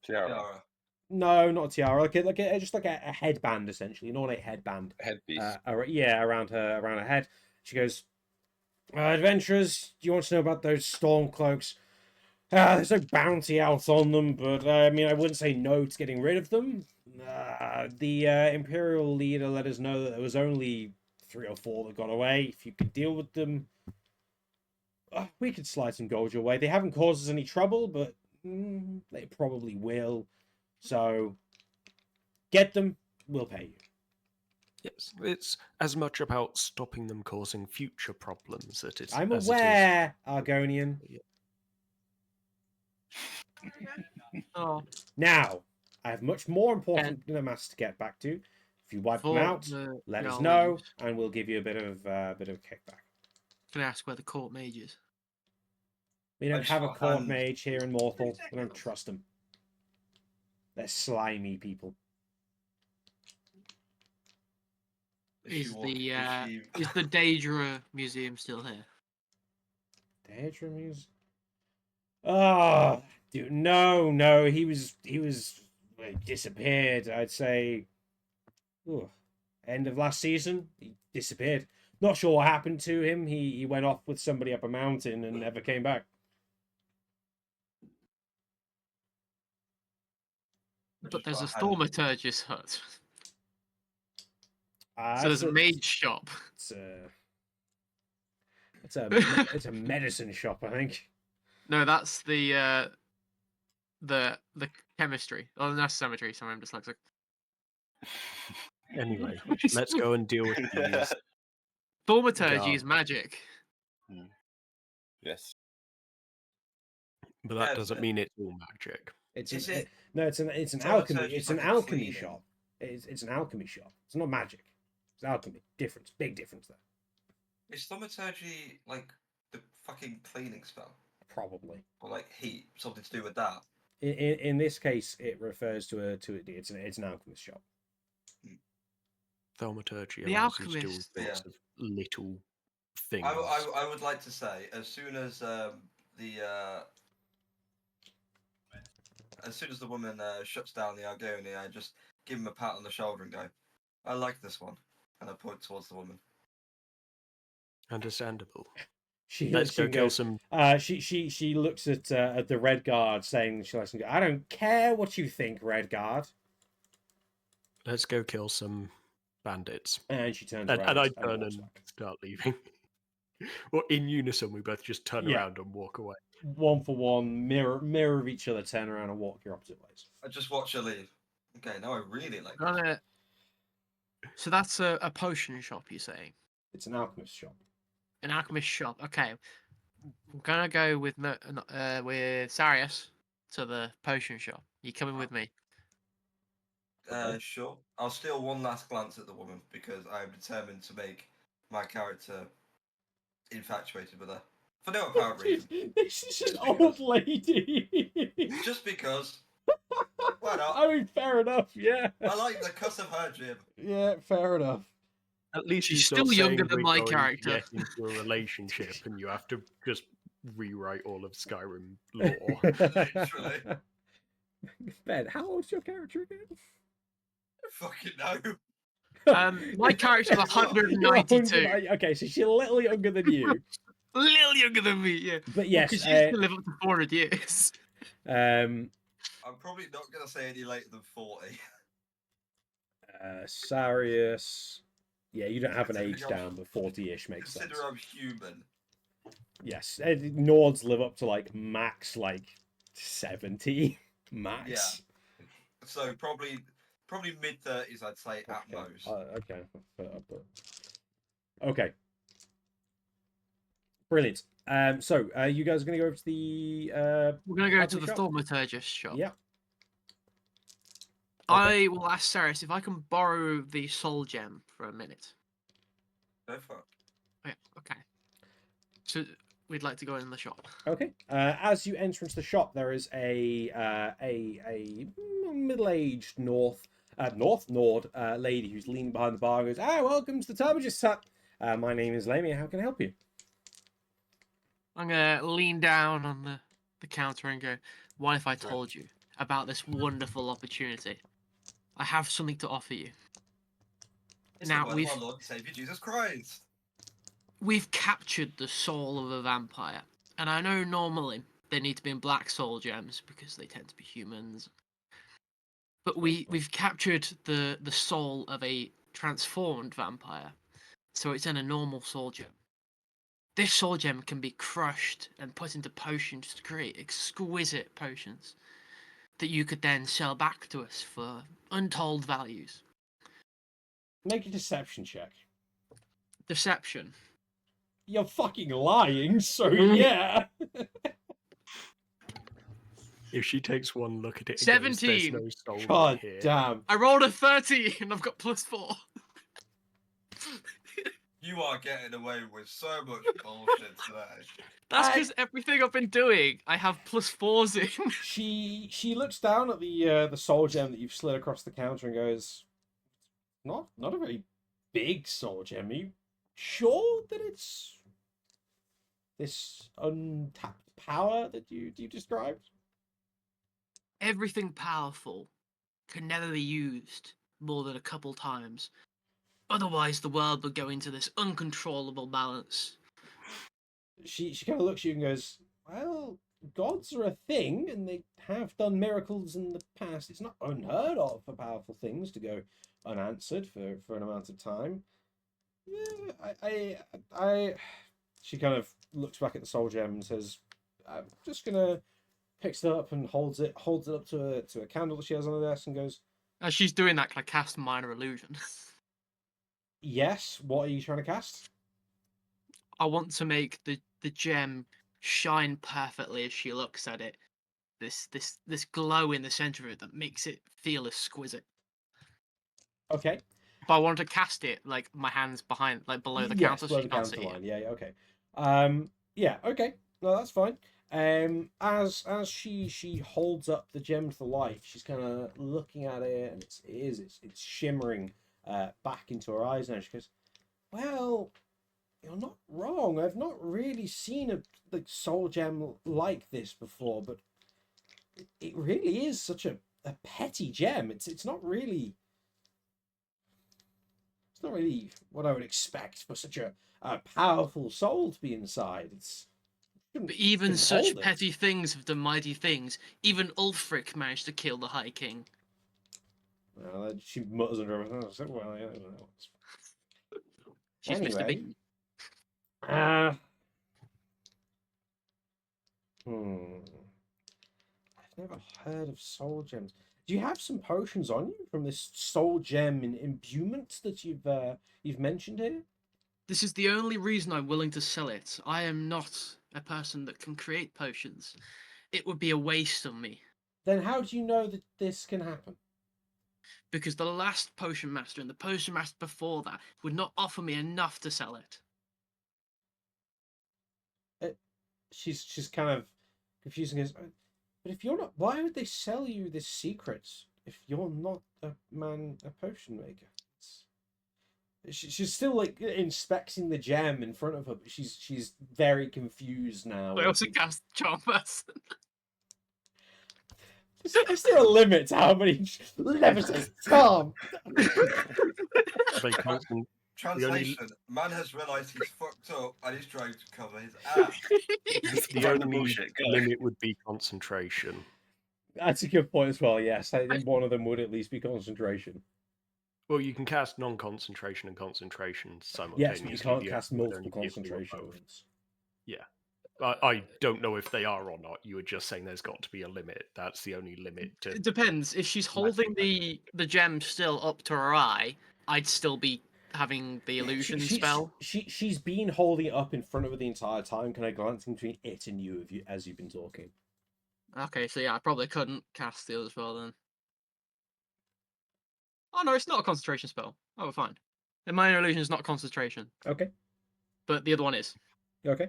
Tiara. No, not a tiara. Just like a headband, essentially, an ornate headband. Headpiece. Around her head. She goes, adventurers, do you want to know about those storm cloaks? There's no bounty out on them, but I mean, I wouldn't say no to getting rid of them. The Imperial leader let us know that there was only 3 or 4 that got away. If you could deal with them, we could slide some gold your way. They haven't caused us any trouble, but they probably will. So, get them, we'll pay you. Yes, it's as much about stopping them causing future problems that it's. I'm aware, Argonian. Oh. Now, I have much more important dilemmas to get back to. If you wipe them out, let us know, and we'll give you a bit of kickback. Can I ask where the court mage is? We don't have a court mage here in Morthal. We don't trust them. They're slimy people. Is the Draugr Museum still here? Draugr Museum? Oh, dude, no. He was disappeared. I'd say, end of last season. He disappeared. Not sure what happened to him. He went off with somebody up a mountain and never came back. But there's a thaumaturgist hut. So there's a mage shop. It's a medicine shop, I think. No, that's the chemistry. Oh, that's cemetery. Sorry, I'm dyslexic. Anyway, let's go and deal with these. Thaumaturgy is magic. Yes. But that doesn't mean it's all magic. It's an alchemy. It's an alchemy shop. It's an alchemy shop. It's not magic. It's alchemy. Difference. Big difference there. Is thaumaturgy like the fucking cleaning spell? Probably. Or like heat, something to do with that. In this case, it refers to it's an alchemist shop. Thaumaturgy The allows you to do alchemist. lots of little things. I would like to say, as soon as the woman shuts down the Argonian, I just give him a pat on the shoulder and go, I like this one. And I point towards the woman. Understandable. Let's go kill some. She looks at the Redguard, saying she likes to go, I don't care what you think, Redguard. Let's go kill some bandits. And she turns around. And I turn and start leaving. Well, in unison, we both just turn around and walk away. 1 for 1, mirror of each other, turn around and walk your opposite ways. I just watch her leave. Okay, now I really like this. So that's a potion shop, you're saying? It's an alchemist shop. An alchemist shop. Okay, I'm gonna go with Sarius to the potion shop. You coming with me? Sure. I'll steal one last glance at the woman because I'm determined to make my character infatuated with her. For no apparent reason. This is an old lady. Just because. Why not? I mean, fair enough, yeah. I like the cut of her jib. Yeah, fair enough. At least she's still younger than my character. Get into a relationship, and you have to just rewrite all of Skyrim lore. Ben, how old's your character again? I fucking know. My character's 192. Okay, so she's a little younger than you. A little younger than me, yeah. But yes, because she's gonna live up to 400 years. I'm probably not gonna say any later than 40. Sarius. Yeah, you don't have an age Considering down, but 40-ish makes sense. Consider I'm human. Yes, Nords live up to like max 70 max. Yeah. So probably mid-30s, I'd say at most. Okay. Okay. Brilliant. So you guys are going to go over to the. We're gonna go to alchemy the shop? thaumaturgist shop. Yeah. I will ask Sarius if I can borrow the soul gem for a minute. Go for it. Yeah. Okay. So we'd like to go in the shop. Okay. As you enter into the shop, there is a middle-aged Nord lady who's leaning behind the bar and goes, welcome to the Turbogist hut. My name is Lamia. How can I help you? I'm gonna lean down on the counter and go, what if I told you about this wonderful opportunity? I have something to offer you. It's Now the word of our Lord and Savior Jesus Christ. We've captured the soul of a vampire, and I know normally they need to be in black soul gems because they tend to be humans. But we've captured the soul of a transformed vampire, so it's in a normal soul gem. This soul gem can be crushed and put into potions to create exquisite potions that you could then sell back to us for untold values. Make a deception check. Deception. You're fucking lying, so yeah. If she takes one look at it, 17. Goes, "There's no soul God right here." damn. I rolled a 30 and I've got +4. You are getting away with so much bullshit today. That's because everything I've been doing, I have +4s in. She looks down at the soul gem that you've slid across the counter and goes, not a very big soul gem. Are you sure that it's this untapped power that you described? Everything powerful can never be used more than a couple times. Otherwise, the world would go into this uncontrollable balance. She kind of looks at you and goes, well, gods are a thing, and they have done miracles in the past. It's not unheard of for powerful things to go unanswered for an amount of time. Yeah, She kind of looks back at the soul gem and says, I'm just gonna picks it up and holds it up to a candle that she has on her desk and goes, As she's doing that, can I cast Minor Illusion? yes, what are you trying to cast? I want to make the gem shine perfectly as she looks at it. This glow in the center of it that makes it feel exquisite. Okay. But I want to cast it like my hands behind, like below the counter, below so the you can't counter see line. it. Yeah, okay. Yeah, okay. No, that's fine. As she holds up the gem to the light, she's kind of looking at it, and it's shimmering back into her eyes now. She goes, well, you're not wrong. I've not really seen a soul gem like this before, but it really is such a petty gem. It's not really what I would expect for such a powerful soul to be inside. But even such hold it. petty things have done mighty things. Even Ulfric managed to kill the High King. Well, she mutters under her breath. Well, yeah, She's Mr. anyway, Bean. I've never heard of soul gems. Do you have some potions on you from this soul gem imbuement that you've mentioned here? This is the only reason I'm willing to sell it. I am not a person that can create potions. It would be a waste on me. Then how do you know that this can happen? Because the last potion master and the potion master before that would not offer me enough to sell it. She's kind of confused and goes, but if you're not, why would they sell you this secret if you're not a potion maker? She's still like inspecting the gem in front of her, but she's very confused now. I also cast Charm Person. Is there a limit to how many levels charm? Translation: man has realised he's fucked up and he's trying to cover his ass. The only limit would be concentration. That's a good point as well. Yes, I think one of them would at least be concentration. Well, you can cast non-concentration and concentration Yes, simultaneously. but you can't The cast would multiple only be if they were concentration both. ones. Yeah. I don't know if they are or not. You were just saying there's got to be a limit. That's the only limit to. It depends. If she's holding the gem still up to her eye, I'd still be having the illusion spell. She's been holding it up in front of her the entire time, kind of glancing between it and you as you've been talking. Okay, so yeah, I probably couldn't cast the other spell then. Oh no, it's not a concentration spell. Oh, we're fine. The minor illusion is not concentration. Okay. But the other one is. Okay.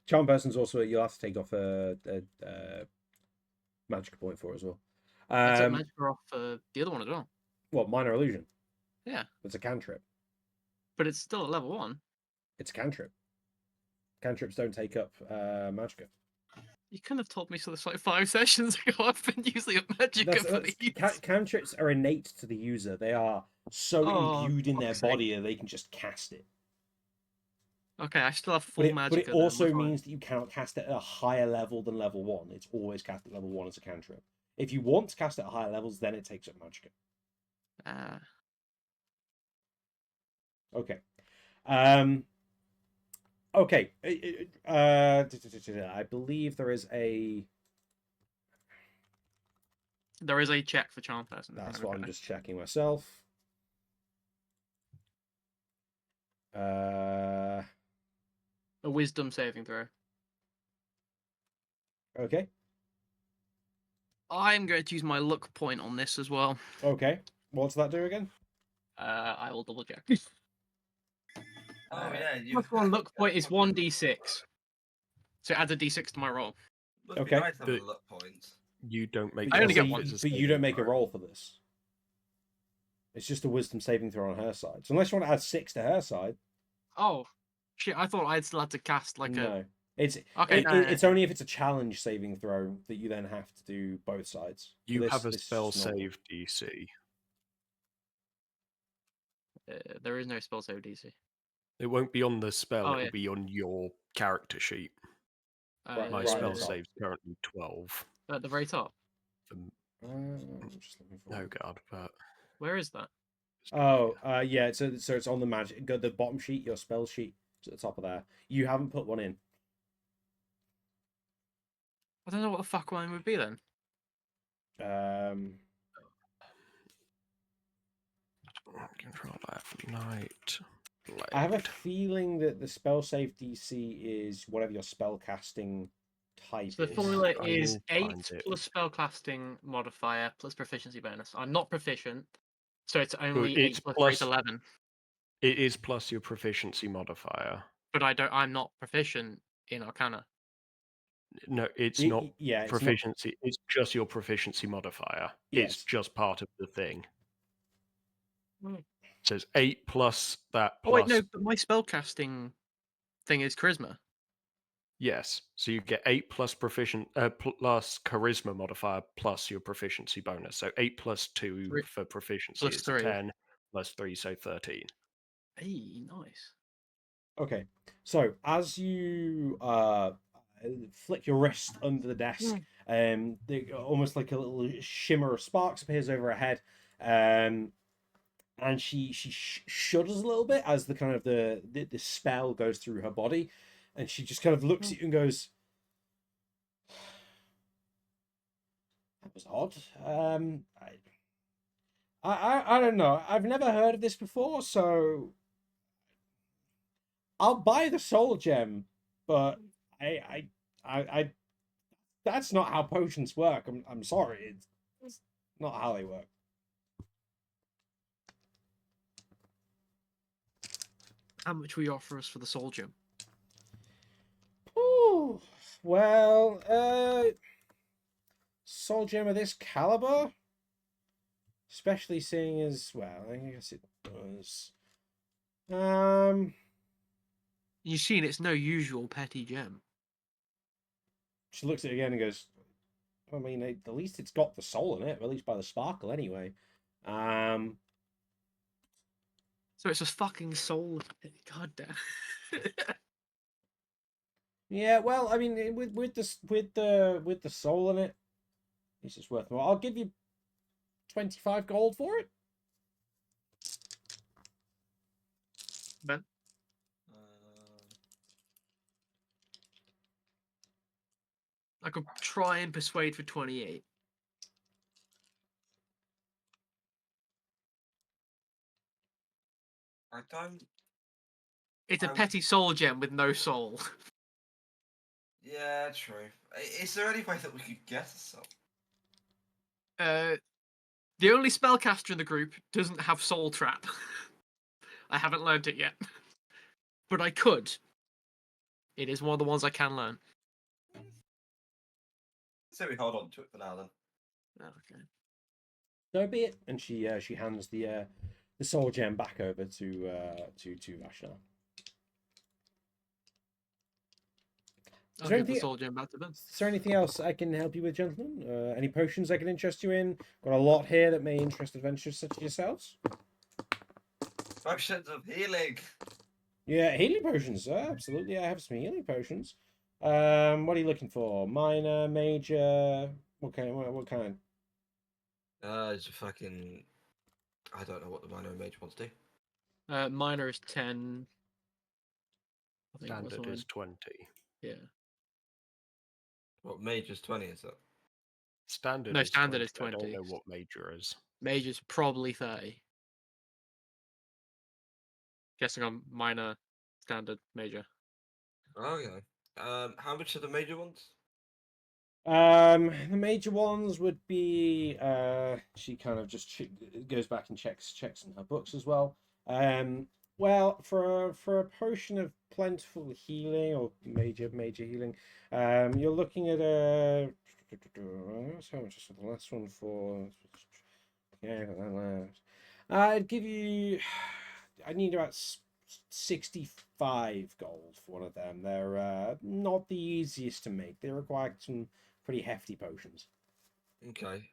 Charm person's also you'll have to take off a magic point for as well. I took magic off the other one as well. What, minor illusion? Yeah. It's a cantrip. But it's still at level 1. It's a cantrip. Cantrips don't take up magicka. You couldn't have told me so this like 5 sessions ago. I've been using up magicka for these. Cantrips are innate to the user. They are so imbued in their body that they can just cast it. Okay, I still have full magic. But it also means that you cannot cast it at a higher level than level 1. It's always cast at level 1 as a cantrip. If you want to cast it at higher levels, then it takes up magicka. Okay. Okay. I believe there is a... There is a check for charm person. That's what I'm just checking myself. A wisdom saving throw. Okay. I'm going to use my luck point on this as well. Okay. What's that do again? I will double check. Oh yeah, Plus one luck point is 1d6. So it adds a d6 to my roll. Okay. Nice having luck points. You don't make. I only get one. But you don't make a roll for this. It's just a wisdom saving throw on her side. So unless you want to add 6 to her side. Oh, shit! I thought I'd still had to cast like no. It's okay. It's only if it's a challenge saving throw that you then have to do both sides. You have a spell save DC. There is no spell save DC. It won't be on the spell. Oh, It'll be on your character sheet. My spell save's currently 12. At the very top. I'm just looking for Oh god, but where is that? Oh, yeah. So it's on the magic. Go the bottom sheet. Your spell sheet. It's at the top of there. You haven't put one in. I don't know what the fuck one would be then. Control F, Night. I have a feeling that the spell save DC is whatever your spell casting type so the is. formula is 8 plus spellcasting modifier plus proficiency bonus. I'm not proficient, so it's only 8 plus 11. It is plus your proficiency modifier. But I'm not proficient in Arcana. No, it's not proficiency. It's just your proficiency modifier. Yes. It's just part of the thing. It says 8 plus that. Oh wait, no, but my spellcasting thing is charisma. Yes, so you get 8 plus plus charisma modifier plus your proficiency bonus. So 8 plus 2 for proficiency is 10 plus 3, so 13. Hey, nice. Okay, so as you flick your wrist under the desk, almost like a little shimmer of sparks appears over her head, and she shudders a little bit as the kind of the spell goes through her body, and she just kind of looks at you and goes, "That was odd. I don't know. I've never heard of this before, so I'll buy the soul gem, but I that's not how potions work. I'm sorry. It's not how they work." How much will you offer us for the soul gem? Ooh, well, soul gem of this caliber, especially seeing as well, I guess it does. You've seen it's no usual petty gem. She looks at it again and goes, I mean, at least it's got the soul in it, at least by the sparkle anyway. So it's a fucking soul. God damn. Yeah, well, I mean, with the soul in it, it's just worth more. I'll give you 25 gold for it. Ben? I could try and persuade for 28. I don't. It's a petty soul gem with no soul. Yeah, true. Is there any way that we could get a soul? The only spellcaster in the group doesn't have soul trap. I haven't learned it yet. But I could. It is one of the ones I can learn. So we hold on to it for now then. Okay. So be it. And she hands the soul gem back over to Vashnar. I'll give the soul gem back to Ben. Is there anything else I can help you with, gentlemen? Any potions I can interest you in? Got a lot here that may interest adventurers such as yourselves. Potions of healing. Yeah, healing potions. Absolutely, I have some healing potions. What are you looking for? Minor, major? What kind? What kind? It's a fucking. I don't know what the minor and major ones do. Minor is 10. I think Standard mine. is 20. Yeah. What major's 20 is that? Standard No, is standard 20. is 20. I don't know what major is. Major's probably 30. Guessing on minor, standard, major. Okay. How much are the major ones? The major ones would be she kind of just goes back and checks in her books as well. Well, for a potion of plentiful healing or major healing, you're looking at a how much is the last one for? Yeah, that last. I'd give you. I need about 65 gold for one of them. They're not the easiest to make. They require some pretty hefty potions. Okay.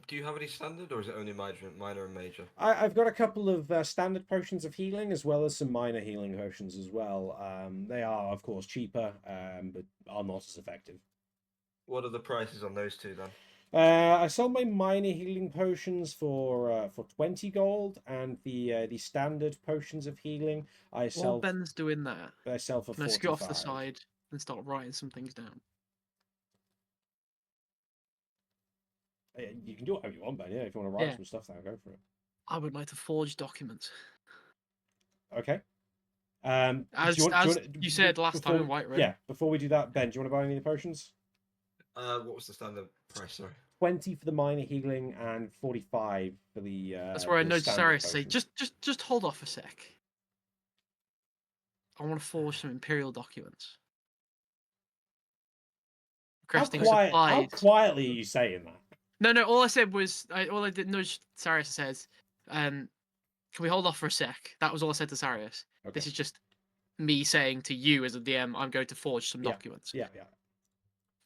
Do you have any standard, or is it only minor and major? I've got a couple of standard potions of healing, as well as some minor healing potions as well. They are, of course, cheaper, but are not as effective. What are the prices on those two then? I sell my minor healing potions for 20 gold, and the standard potions of healing I sell. While Ben's doing that, I sell for can I 45. scoot off the side and start writing some things down? You can do whatever you want, Ben. Yeah, if you want to write some stuff down, go for it. I would like to forge documents. Okay. As you said last time in White Room. Yeah, before we do that, Ben, do you want to buy any of the potions? What was the standard price? Sorry. 20 for the minor healing and 45 for the. That's where I noticed Sarius say, just hold off a sec. I want to forge some Imperial documents. How quietly are you saying that? No. All I said was, all I did nudge Sarius says, can we hold off for a sec? That was all I said to Sarius. Okay. This is just me saying to you as a DM, I'm going to forge some documents. Yeah.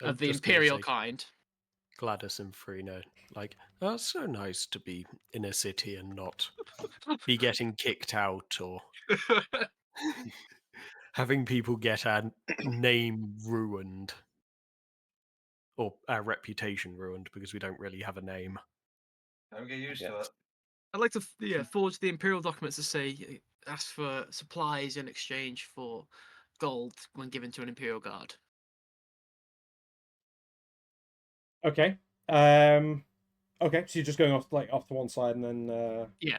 Of the Imperial kind. Gladous and Freyja, like, oh, it's so nice to be in a city and not be getting kicked out or having people get our name ruined or our reputation ruined because we don't really have a name. Don't get used to it. I'd like to forge the Imperial documents to say, ask for supplies in exchange for gold when given to an Imperial guard. Okay. Okay. So you're just going off to one side and then. Yeah.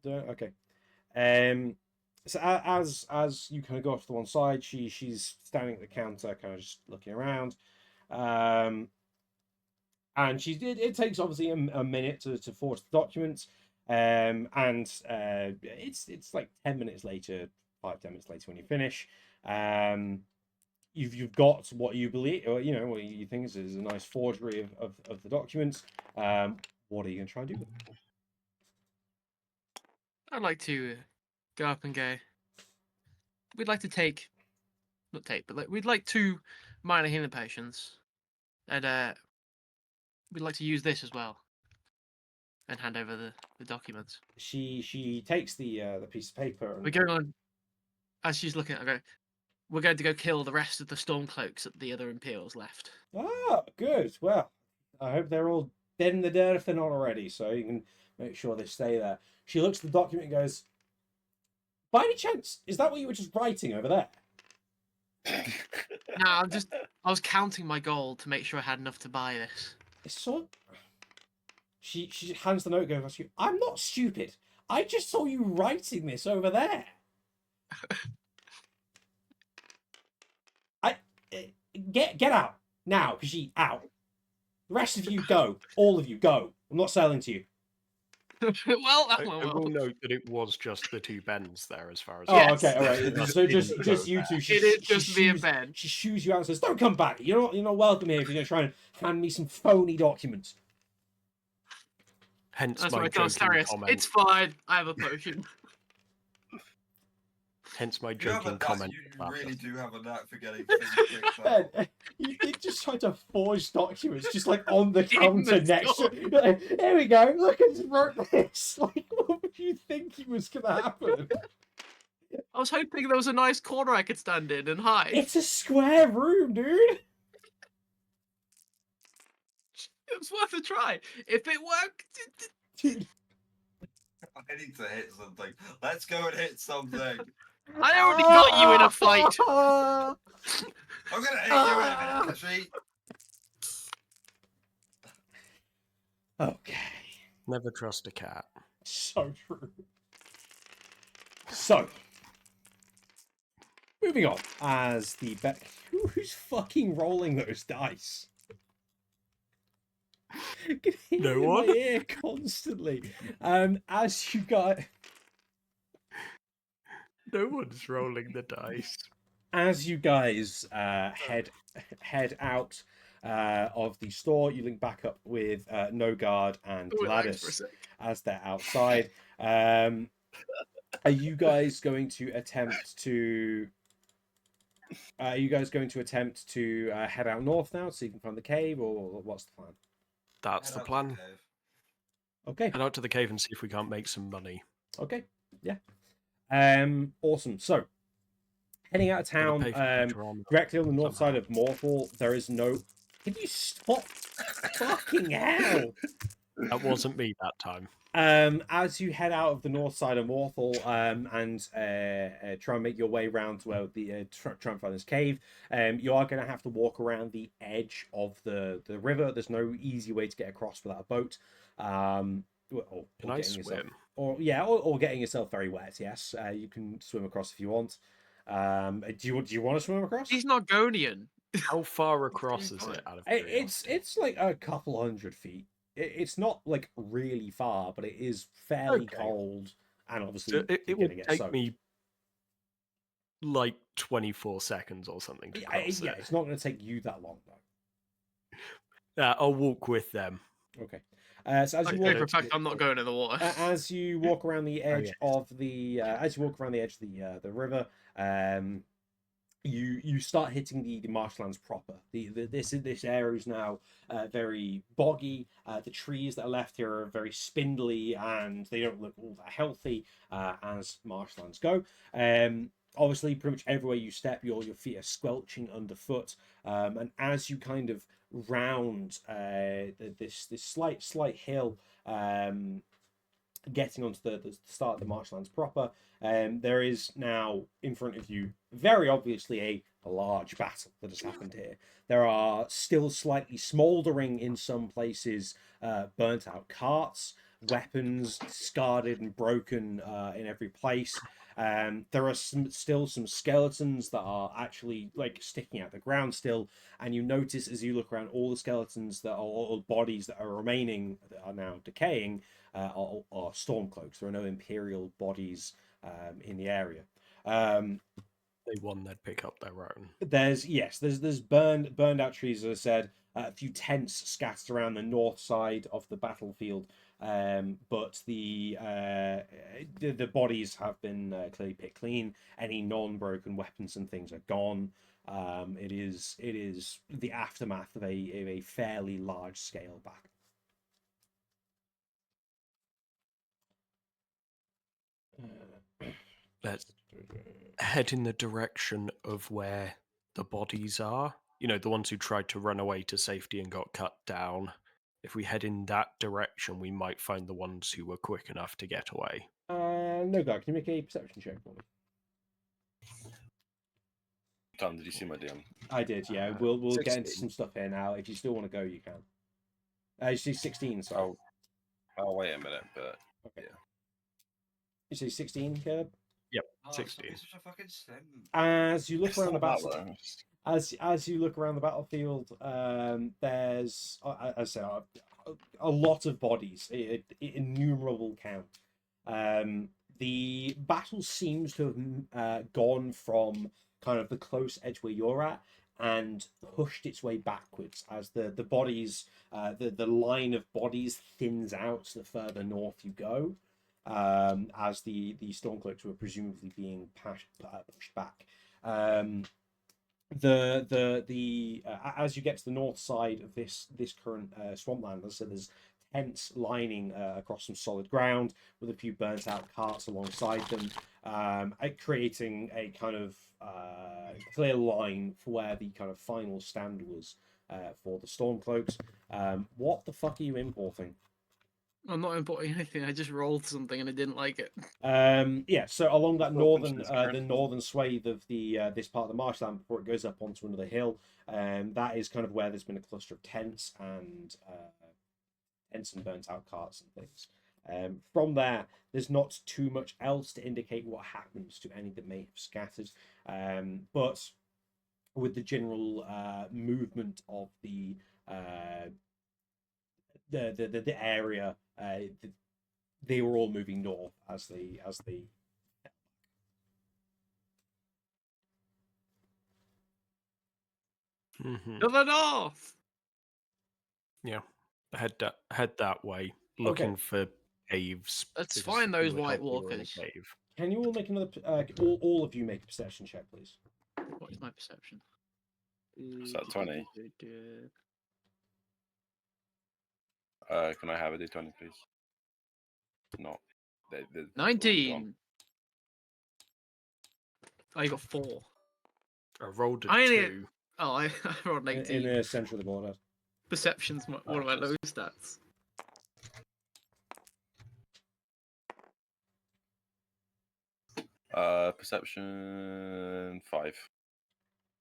Okay. So as you kind of go off to one side, she's standing at the counter, kind of just looking around. And it takes obviously a minute to forge the documents. And it's like 10 minutes later, 5-10 minutes later when you finish. You've got what you believe, or what you think is a nice forgery of the documents. What are you gonna try and do with them? I'd like to go up and go. We'd like to we'd like 2 minor healing potions, and we'd like to use this as well, and hand over the documents. She takes the piece of paper. And... We're going on as she's looking at it. We're going to go kill the rest of the Stormcloaks that the other Imperials left. Ah, good. Well, I hope they're all been in the dirt if they're not already, so you can make sure they stay there. She looks at the document and goes, by any chance, is that what you were just writing over there? No, I was counting my gold to make sure I had enough to buy this. It's sort. She hands the note and goes, I'm not stupid. I just saw you writing this over there. Get out now, Khajiit, out. The rest of you go. All of you go. I'm not selling to you. Well, I will note that it was just the two Bens there, as far as. Oh, okay, all right. So just you two. It is just me and Ben. She shoos you out and says, "Don't come back. You're not welcome here if you're going to try and hand me some phony documents." Hence That's my what I tell joking Sarius. comment. It's fine. I have a potion. Hence my You have joking a comment. You really do have a knack for getting things tricked out. Ben, you did just try to forge documents, just like on the In counter the next to store. it. You're like, here we go. Look, I just wrote this. Like, what would you think was going to happen? I was hoping there was a nice corner I could stand in and hide. It's a square room, dude. It was worth a try. If it worked. Dude. I need to hit something. Let's go and hit something. I already got you in a fight. I'm gonna hit you in a minute, Khajiit. Okay. Never trust a cat. So true. So, moving on, as the who's fucking rolling those dice? I can hear No it in one? my ear constantly. As you got, No one's rolling the dice. as you guys head out of the store, you link back up with Nogard and Oh, relax for a Gladous sec. as they're outside. Are you guys going to attempt to? Are you guys going to attempt to head out north now, so you can find the cave, or what's the plan? That's the Head out to plan. cave. Okay. Head out to the cave and see if we can't make some money. Okay. Yeah. Awesome. So, heading out of Gotta town, pay for future armor. directly on the north somehow. side of Morthal, there is no. Can you stop? Fucking hell! That wasn't me that time. As you head out of the north side of Morthal, and try and make your way around to where the try and find this cave, you are going to have to walk around the edge of the river. There's no easy way to get across without a boat. Or Can I getting yourself, swim? or getting yourself very wet. Yes, you can swim across if you want. Do you want to swim across? He's not Argonian. How far across is it? Out of curiosity? It's like a couple 100 feet. It's not like really far, but it is fairly Okay. cold, and obviously So it you're would gonna get take soaked. me like 24 seconds or something to cross Yeah, it. it's not going to take you that long though. Yeah, I'll walk with them. Okay. So as I you know for a walk, fact I'm not going in the water. as you walk around the edge yes. of the, the river, you start hitting the marshlands proper. This area is now very boggy. The trees that are left here are very spindly, and they don't look all that healthy as marshlands go. Obviously, pretty much everywhere you step, your feet are squelching underfoot, and as you kind of round this slight hill, getting onto the start of the marshlands proper, there is now in front of you very obviously a large battle that has happened here. There are still slightly smouldering in some places burnt out carts, weapons discarded and broken in every place. There are still some skeletons that are actually like sticking out the ground still, and you notice as you look around all the skeletons that are all bodies that are remaining that are now decaying are stormcloaks. There are no Imperial bodies in the area. They won, they'd pick up their own. There's burned out trees, as I said, a few tents scattered around the north side of the battlefield, but the bodies have been clearly picked clean. Any non-broken weapons and things are gone. It is the aftermath of a fairly large scale battle. Let's head in the direction of where the bodies are. You know, the ones who tried to run away to safety and got cut down. if we head in that direction, we might find the ones who were quick enough to get away. No, guy, can you make a perception check for me? Tom, did you see my DM? I did, yeah. We'll get into 16. some stuff here now. If you still want to go, you can. You see 16, sorry. Oh, wait a minute, but Okay. yeah. You see 16, Caleb? Yep, Oh, 16. Such a fucking sim. As you look It's around the not that battle, low. as you look around the battlefield, there's, as I say, a lot of bodies, innumerable count. The battle seems to have gone from kind of the close edge where you're at and pushed its way backwards as the bodies, the line of bodies thins out the further north you go, as the Stormcloaks were presumably being pushed back. As you get to the north side of this current swampland, so there's tents lining across some solid ground with a few burnt out carts alongside them, creating a kind of clear line for where the kind of final stand was for the Stormcloaks. What the fuck are you importing? I'm not importing anything. I just rolled something and I didn't like it. Yeah, so along that Welcome to the this northern swathe of the this part of the marshland before it goes up onto another hill, that is kind of where there's been a cluster of tents and burnt out carts and things. From there, there's not too much else to indicate what happens to any that may have scattered, but with the general movement of the area, they were all moving north as they Mm-hmm. To the north. Yeah, head that way, looking for caves. Let's because find it those would White help we were in a Walkers. cave. Can you all make another? All of you make a perception check, please. What is my perception? Is that 20? Can I have a D20, please? No. The 19. Oh, you got 4. I rolled a I only- 2. Oh, I rolled an 18. In the center of the border. Perception's one of my low stats. Perception 5.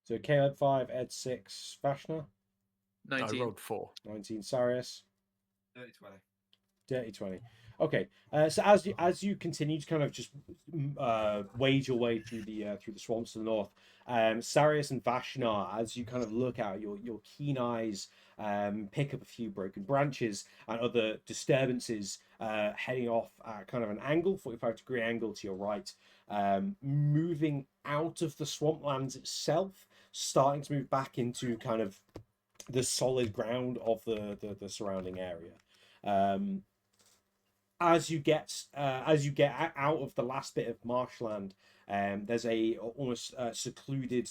So Caleb 5, Ed 6, Vashnar 19. I rolled 4. 19, Sarius 30, 20. dirty 20. Okay, so as you continue to kind of just wade your way through the swamps to the north, Sarius and Vashnar, as you kind of look out, your keen eyes pick up a few broken branches and other disturbances heading off at kind of an angle, 45-degree angle to your right, moving out of the swamplands itself, starting to move back into kind of the solid ground of the surrounding area. As you get out of the last bit of marshland, there's a almost secluded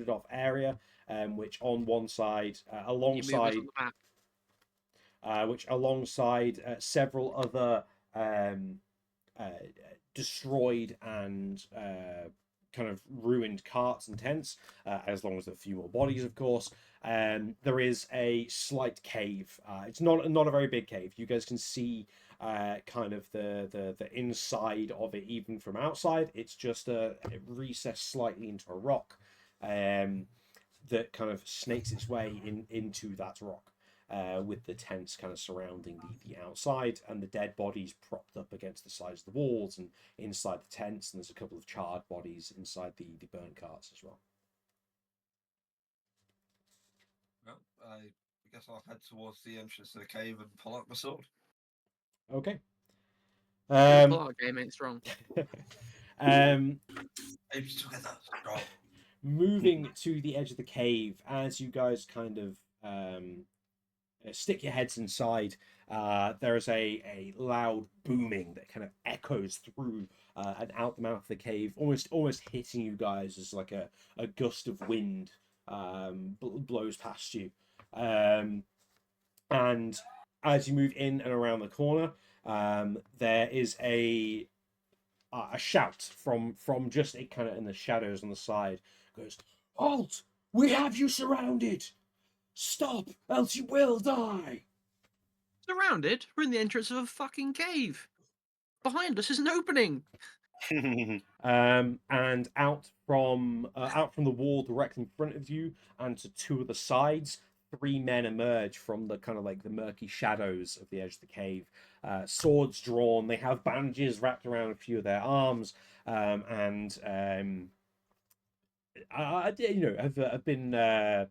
off area, which on one side alongside several other destroyed and kind of ruined carts and tents, as long as a few more bodies, of course. There is a slight cave. It's not a very big cave. You guys can see kind of the inside of it even from outside. It's just it recessed slightly into a rock that kind of snakes its way into that rock, with the tents kind of surrounding the outside and the dead bodies propped up against the sides of the walls and inside the tents, and there's a couple of charred bodies inside the burnt carts as well. Well, I guess I'll head towards the entrance to the cave and pull out my sword. Okay. Pull out game ain't strong. Apes together, strong. Moving to the edge of the cave, as you guys kind of stick your heads inside, there is a loud booming that kind of echoes through and out the mouth of the cave, almost hitting you guys as like a gust of wind blows past you. And as you move in and around the corner, there is a shout from just it kind of in the shadows on the side. It goes, "Halt! We have you surrounded! Stop, else you will die!" Surrounded? We're in the entrance of a fucking cave. Behind us is an opening. And out from the wall direct in front of you and to two of the sides, three men emerge from the kind of like the murky shadows of the edge of the cave, swords drawn. They have bandages wrapped around a few of their arms, have been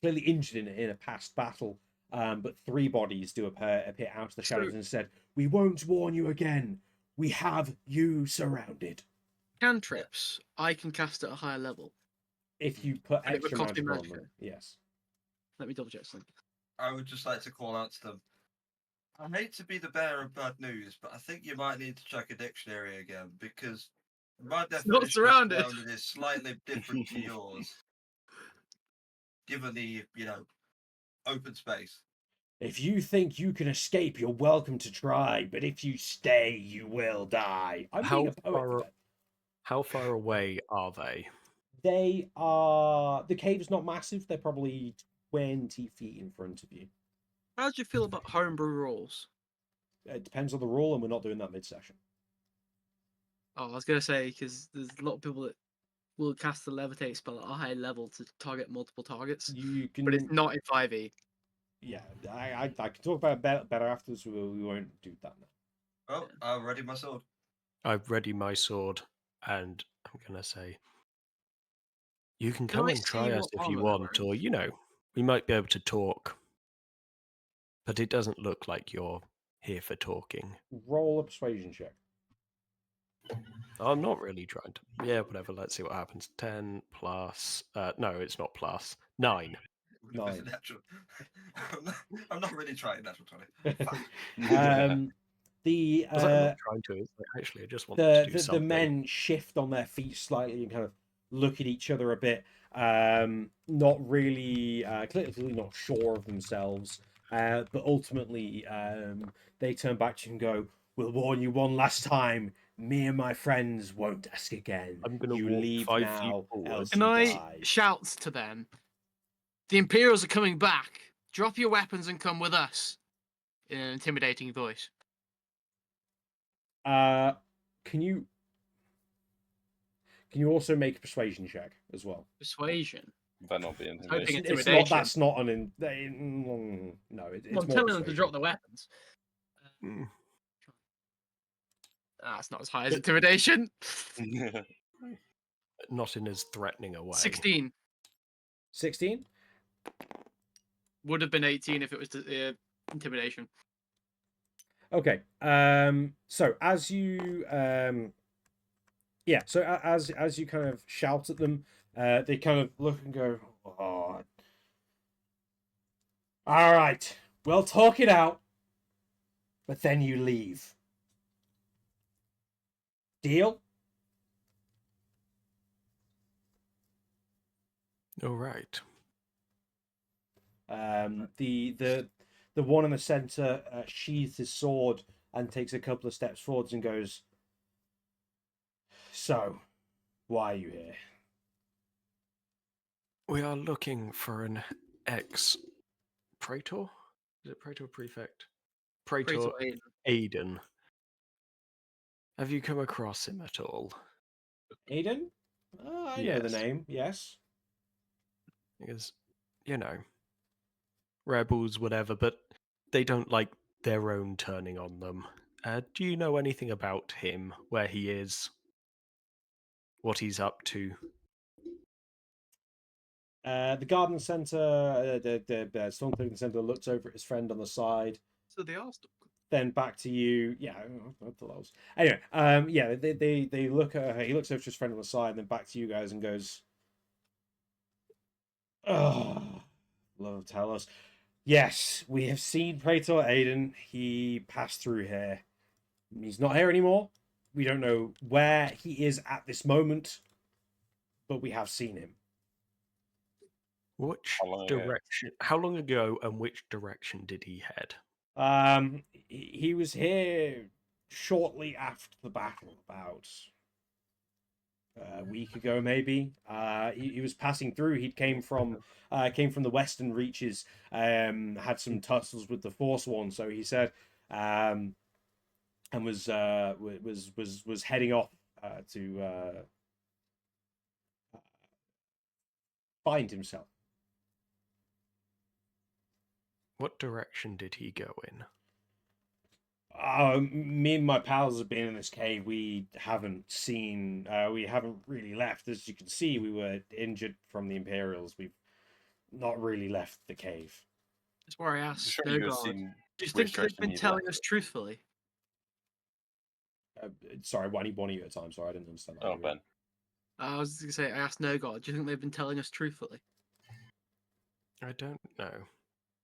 clearly injured in a past battle. But three bodies do appear out of the shadows and said, "We won't warn you again. We have you surrounded." Cantrips, I can cast at a higher level. If you put And it would extra cost me magic on magic. them, yes. Let me double check something. I would just like to call out to them. I hate to be the bearer of bad news, but I think you might need to check a dictionary again because my definition not of surrounded. is slightly different to yours. Given the, open space. If you think you can escape, you're welcome to try, but if you stay, you will die. I'm being a poet for that. How far away are they? They are... The cave's not massive. They're probably 20 feet in front of you. How do you feel about homebrew rules? It depends on the rule, and we're not doing that mid-session. Oh, I was going to say, because there's a lot of people that will cast the levitate spell at a high level to target multiple targets, You can... but it's not in 5e. Yeah, I can talk about it better afterwards. We won't do that now. Oh, I've ready my sword. I've ready my sword, and I'm going to say, you can come and try us if you want, or, we might be able to talk. But it doesn't look like you're here for talking. Roll a persuasion check. I'm not really trying to... Yeah, whatever, let's see what happens. 10 plus... no, it's not plus. 9. 9. I'm not really trying natural 20. I'm not trying to. Actually, I just want to do something. The men shift on their feet slightly and kind of look at each other a bit. Not really, clearly not sure of themselves. But ultimately, they turn back to you and go, "We'll warn you one last time. Me and my friends won't ask again. I'm going to you walk leave 5 now, feet forward." else And you I die. shout to them, "The Imperials are coming back. Drop your weapons and come with us." In an intimidating voice. Can you also make a persuasion check as well? Persuasion. That not be intimidation. That's not an... No, it's I'm telling them to drop the weapons. It's not as high as intimidation. Not in as threatening a way. 16. 16? Would have been 18 if it was intimidation. Okay. So as you as you kind of shout at them, they kind of look and go, "Oh, all right, we'll talk it out, but then you leave. Deal?" All right. The one in the center sheathes his sword and takes a couple of steps forwards and goes, "So, why are you here?" We are looking for an ex-praetor? Is it praetor prefect? Praetor Aiden. Have you come across him at all? Aiden? I know the name, yes. Because, rebels, whatever, but they don't like their own turning on them. Do you know anything about him, where he is, what he's up to? The garden center, the Stormcloak Center looks over at his friend on the side. So they asked. Then back to you. Yeah, I thought that was... Anyway, they look at her. He looks over to his friend on the side, and then back to you guys and goes, "Oh, love, tell us. Yes, we have seen Praetor Aiden. He passed through here. He's not here anymore. We don't know where he is at this moment, but we have seen him." Which direction? How long ago and which direction did he head? He was here shortly after the battle, about a week ago, maybe. He was passing through. He came from the western reaches. Had some tussles with the Forsworn, so he said, and was heading off to find himself. What direction did he go in? Me and my pals have been in this cave. We haven't really left. As you can see, we were injured from the Imperials. We've not really left the cave. That's where I asked Sure, you Snowguard. seem Do you which think they've direction been you'd telling left. us truthfully? Sorry, one of you at a time. Sorry, I didn't understand that. Oh, Ben. I was going to say, I asked Snowguard, do you think they've been telling us truthfully? I don't know.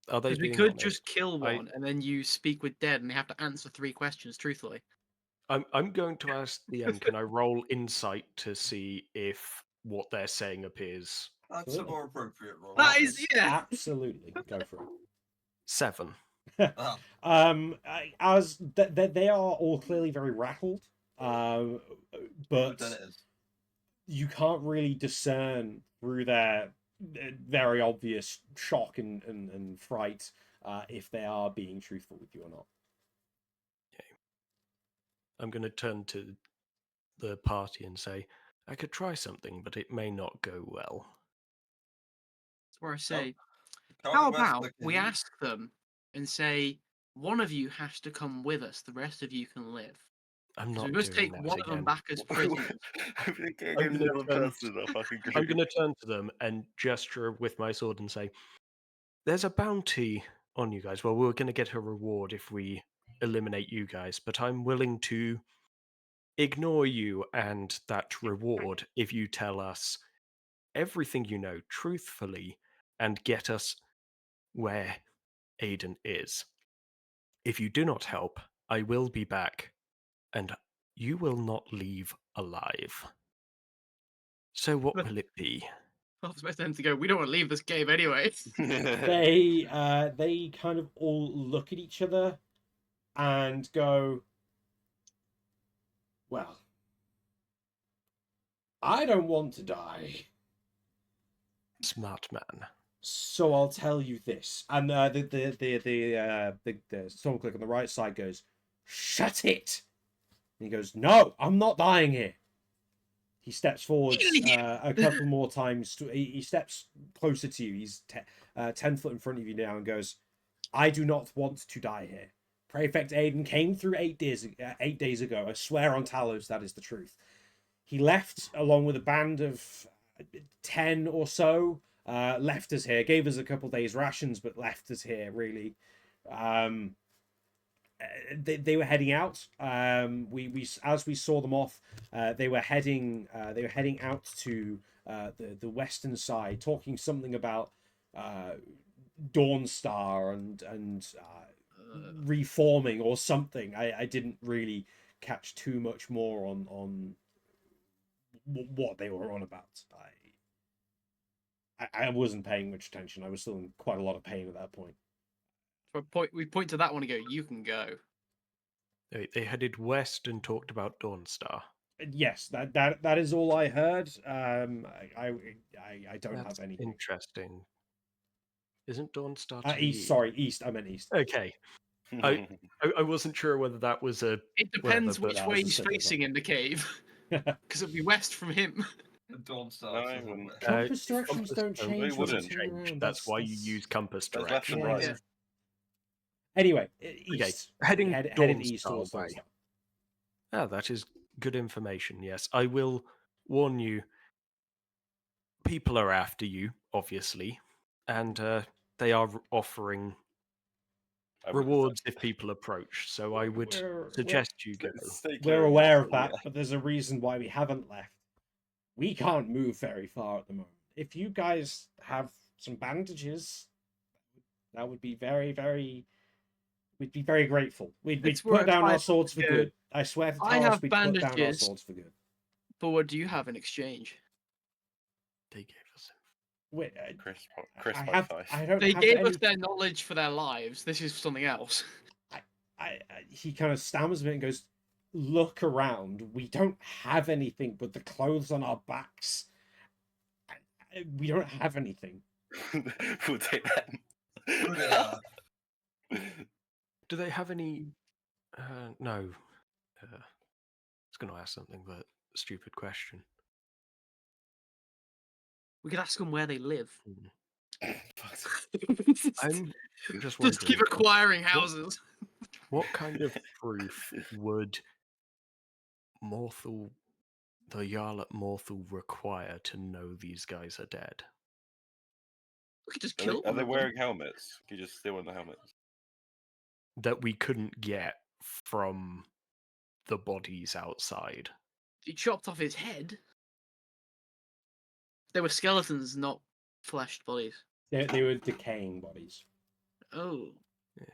Are they Because we being could honest? just kill one and then you speak with dead and they have to answer 3 questions truthfully. I'm going to ask DM, can I roll insight to see if what they're saying appears? That's Absolutely. a more appropriate role. That is, yeah. Absolutely, go for it. 7. Ah, As they are all clearly very rattled, who but done it is. you can't really discern through their very obvious shock and fright if they are being truthful with you or not. I'm going to turn to the party and say, I could try something, but it may not go well. That's where I say, Can't how we wait for about the we king? ask them and say, one of you has to come with us, the rest of you can live. I'm Because not we must doing take that one of them again. back as prisoners. I'm getting I'm gonna another turn- person in a fucking group. I'm going to turn to them and gesture with my sword and say, there's a bounty on you guys. Well, we're going to get a reward if we eliminate you guys, but I'm willing to ignore you and that reward if you tell us everything you know truthfully and get us where Aiden is. If you do not help, I will be back, and you will not leave alive. So what will it be? I was supposed to them to go, we don't want to leave this cave anyway. They kind of all look at each other and go, well, I don't want to die. Smart man. So I'll tell you this. And the storm click on the right side goes, shut it. And he goes, no, I'm not dying here. He steps forward a couple more times. He steps closer to you. He's 10 foot in front of you now and goes, I do not want to die here. Prefect Aiden came through 8 days ago. I swear on Talos that is the truth. He left along with a band of 10 or so. Left us here, gave us a couple days rations, but left us here really. They were heading out. We as we saw them off, they were heading out to the western side, talking something about Dawnstar and reforming or something. I didn't really catch too much more on what they were on about. I wasn't paying much attention. I was still in quite a lot of pain at that point. We point to that one and go, you can go. They headed west and talked about Dawnstar. Yes, that is all I heard. I don't That's have anything. Interesting. Isn't Dawnstar to East, you? sorry, east. I meant east. Okay. I wasn't sure whether that was a. It depends whatever, which but- way Yeah, he's it's a facing in the cave. Because it'll be west from him. Dawn Stars. No, I isn't wouldn't. it? Compass directions compass don't change. They when wouldn't you turn change. around. That's why you use compass That's left and directions. right. Yeah. Anyway, east. heading headed east Dawnstar towards way. Dawnstar. Ah, that is good information. Yes, I will warn you. People are after you, obviously, and they are offering rewards if people approach. So I would suggest you go. We're aware of that, but there's a reason why we haven't left. We can't move very far at the moment. If you guys have some bandages, that would be very, very. We'd be very grateful. We'd It's put worth down our five swords for to- good. I swear to I Talos, have we'd put down our bandages. swords for good. But what do you have in exchange? They gave us. Wait, Chris I by have. 5. I don't They have gave any. us their knowledge for their lives. This is something else. He kind of stammers a bit and goes, look around. We don't have anything but the clothes on our backs. We don't have anything. We'll take that. Put it up. Do they have any? No. I was going to ask something, but stupid question. We could ask them where they live. I'm just Just keep wondering, acquiring houses. what kind of proof would the Jarl at Morthal require to know these guys are dead? We could just Are kill they, are one they of them. wearing helmets? Can you just steal one of the helmets? That we couldn't get from the bodies outside. He chopped off his head. They were skeletons, not fleshed bodies. They were decaying bodies. Oh.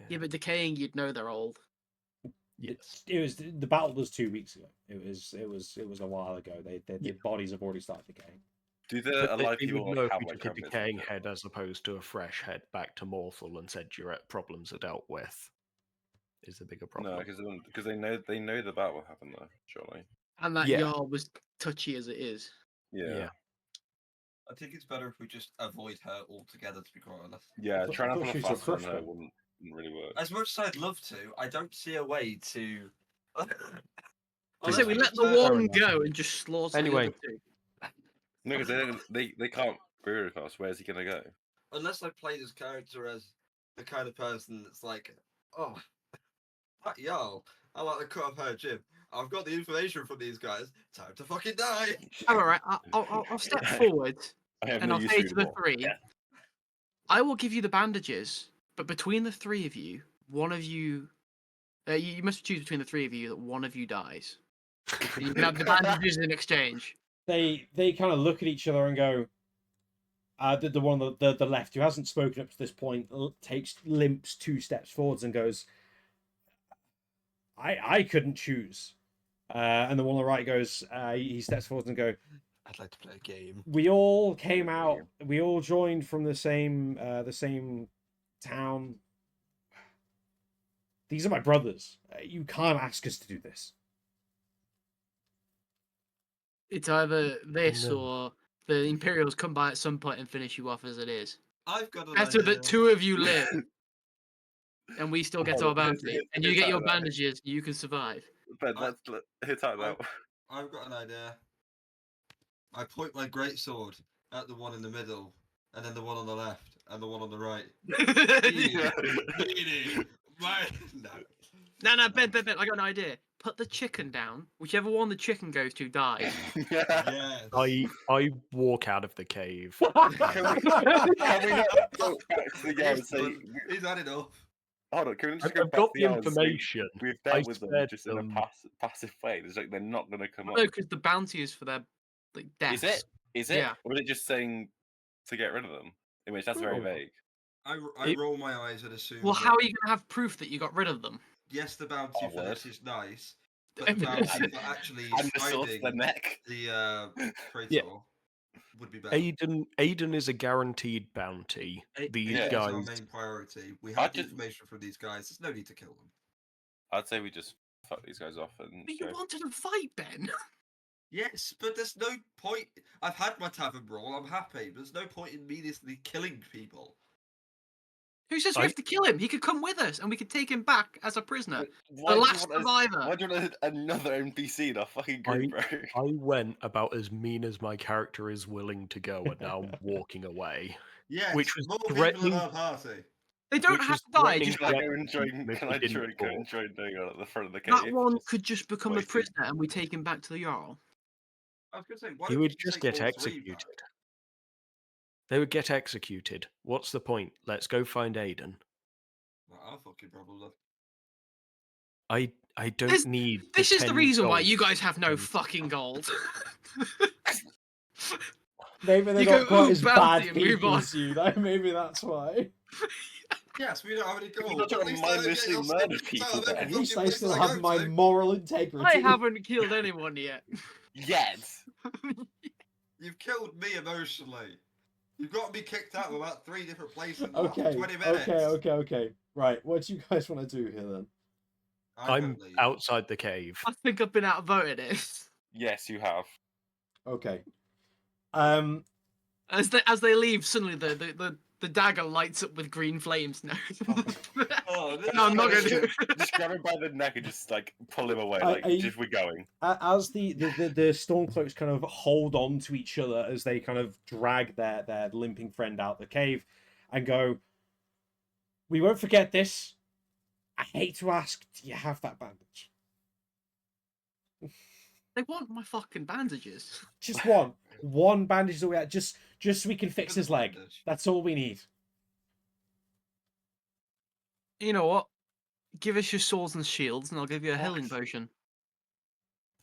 Yeah, but decaying, you'd know they're old. Yes. It was the battle was 2 weeks ago. It was a while ago. Their bodies have already started decaying. Do the But alive they people would know if have we like took a helmets? decaying head as opposed to a fresh head back to Morthal and said your problems are dealt with. Is the bigger problem? No, because they know the battle happened though. Surely. And that Yeah. Jarl was touchy as it is. Yeah. I think it's better if we just avoid her altogether, to be quite honest. Yeah, I trying to thought pull she a was a fast on crush her then. wouldn't really work. As much as I'd love to, I don't see a way to. I say we let the Fair one enough. go and just slaughter Anyway. the other two. No, because they can't agree with us. Where's he gonna go? Unless I play this character as the kind of person that's like, oh, that Jarl, I like to cut off her gym. I've got the information from these guys. Time to fucking die. Alright, I'll step forward I have and no I'll use say for to you the anymore. three, Yeah. I will give you the bandages, but between the three of you, one of you, you must choose between the three of you that one of you dies. And you can have the bandages in exchange. They kind of look at each other and go. The one on the left who hasn't spoken up to this point limps 2 steps forwards and goes, I couldn't choose. And the one on the right goes, he steps forward and go, I'd like to play a game. we all came out, we all joined from the same town. These are my brothers. You can't ask us to do this. It's either this No. or the Imperials come by at some point and finish you off as it is. I've got an Better idea. that 2 of you live, and we still get Hold our on, bounty, hit- and you hit get that your now. bandages, you can survive. But let's hit that now. I've got an idea. I point my great sword at the one in the middle, and then the one on the left, and the one on the right. Meaning, No, Ben, I got an idea. Put the chicken down. Whichever one the chicken goes to dies. Yes. I walk out of the cave. Can we not go back to the guy and say, He's had enough. hold on, can we just I've go back got to the the guy and say, information. we've I dealt with them spared just in a them. passive way. It's like they're not going to come No, up. because the bounty is for their deaths. Is it? Is it? Yeah. Or is it just saying to get rid of them? In which that's very Oh. vague. I roll my eyes and assume. Well, that, how are you going to have proof that you got rid of them? yes, the bounty Oh, for word. this is nice, but the bounty for actually And the sword to the finding neck. the Praetor Yeah. would be better. Aiden is a guaranteed bounty. These Aiden is guys. our main priority. We I have the just- information from these guys. There's no need to kill them. I'd say we just fuck these guys off and But you go. wanted to fight, Ben. Yes, but there's no point. I've had my tavern brawl. I'm happy. But there's no point in meaninglessly killing people. Who says we have to kill him? He could come with us, and we could take him back as a prisoner. Why The do you last want survivor. Why do you want another NPC in our fucking group, bro? I went about as mean as my character is willing to go, and now I'm walking away. Yes, Which was more people in threatening- our party. They don't Which have was to die. threatening Just Can I Yeah. go and join? If Can we I didn't go and talk. join doing it at the front of the cave? that one Just could just become a wasting- prisoner, and we take him back to the Jarl. I was going to say, why He don't we would just take get all 3 executed. back? They would get executed. What's the point? Let's go find Aiden. Well, our fucking problem. Then. I don't This- need. This is the 10 reason why gold. you guys have no fucking gold. Maybe they're You not go, quite "Ooh, as bounty," bad and move people on. as you. Though. Maybe that's why. Yes, we don't have any gold. You're not but at trying to least I don't mindlessly get your murder stuff people, out of every Ben. At least fucking I place still that have go my to. moral integrity. I haven't killed anyone yet. Yet. You've killed me emotionally. You've got me kicked out of about 3 different places in the Okay, last 20 minutes. okay. Right, what do you guys want to do here then? I'm outside the cave. I think I've been outvoted it. Yes, you have. Okay. As they leave, suddenly the dagger lights up with green flames. No. Oh, No, I'm not going to. Just grab him by the neck and just like pull him away. Just we're going. As the Stormcloaks kind of hold on to each other as they kind of drag their limping friend out the cave, and go, "We won't forget this. I hate to ask, do you have that bandage?" They want my fucking bandages. Just one bandage that we have, just so we can fix his leg. That's all we need. You know what? Give us your swords and shields, and I'll give you a healing potion.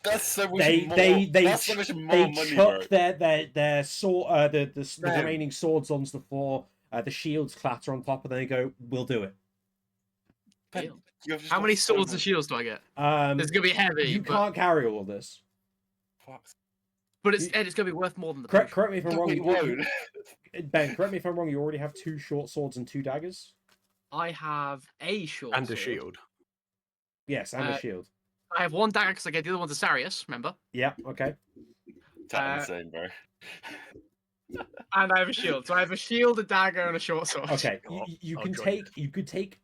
That's so much more. That's so much more they money, chuck bro. their sword, the Man. remaining swords onto the floor. The shields clatter on top, and they go, "We'll do it." Deal. You've just How got many so swords and much- shields do I get? It's gonna be heavy. You but... can't carry all of this. Fuck. But it's gonna be worth more than the Correct potion. me if I'm wrong. We won't. Ben, correct me if I'm wrong. You already have 2 short swords and 2 daggers. I have a short And a sword. shield. Yes, and a shield. I have 1 dagger because I gave the other one to Sarius. Remember? Yeah. Okay. That's insane, bro. And I have a shield. So I have a shield, a dagger, and a short sword. Okay. You could take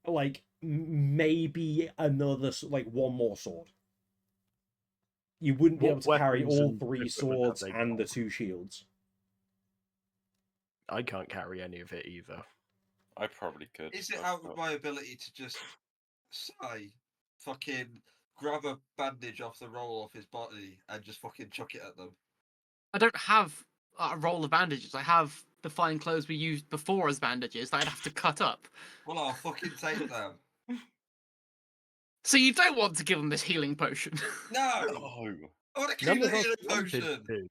like maybe another like 1 more sword. You wouldn't be able to carry all 3 swords and the 2 shields. I can't carry any of it either. I probably could. Is it out of my ability to just say, fucking grab a bandage off the roll off his body and just fucking chuck it at them? I don't have a roll of bandages. I have the fine clothes we used before as bandages that I'd have to cut up. Well, I'll fucking take them. So you don't want to give them this healing potion? No! No. I want to None keep of the us healing wanted potion! to.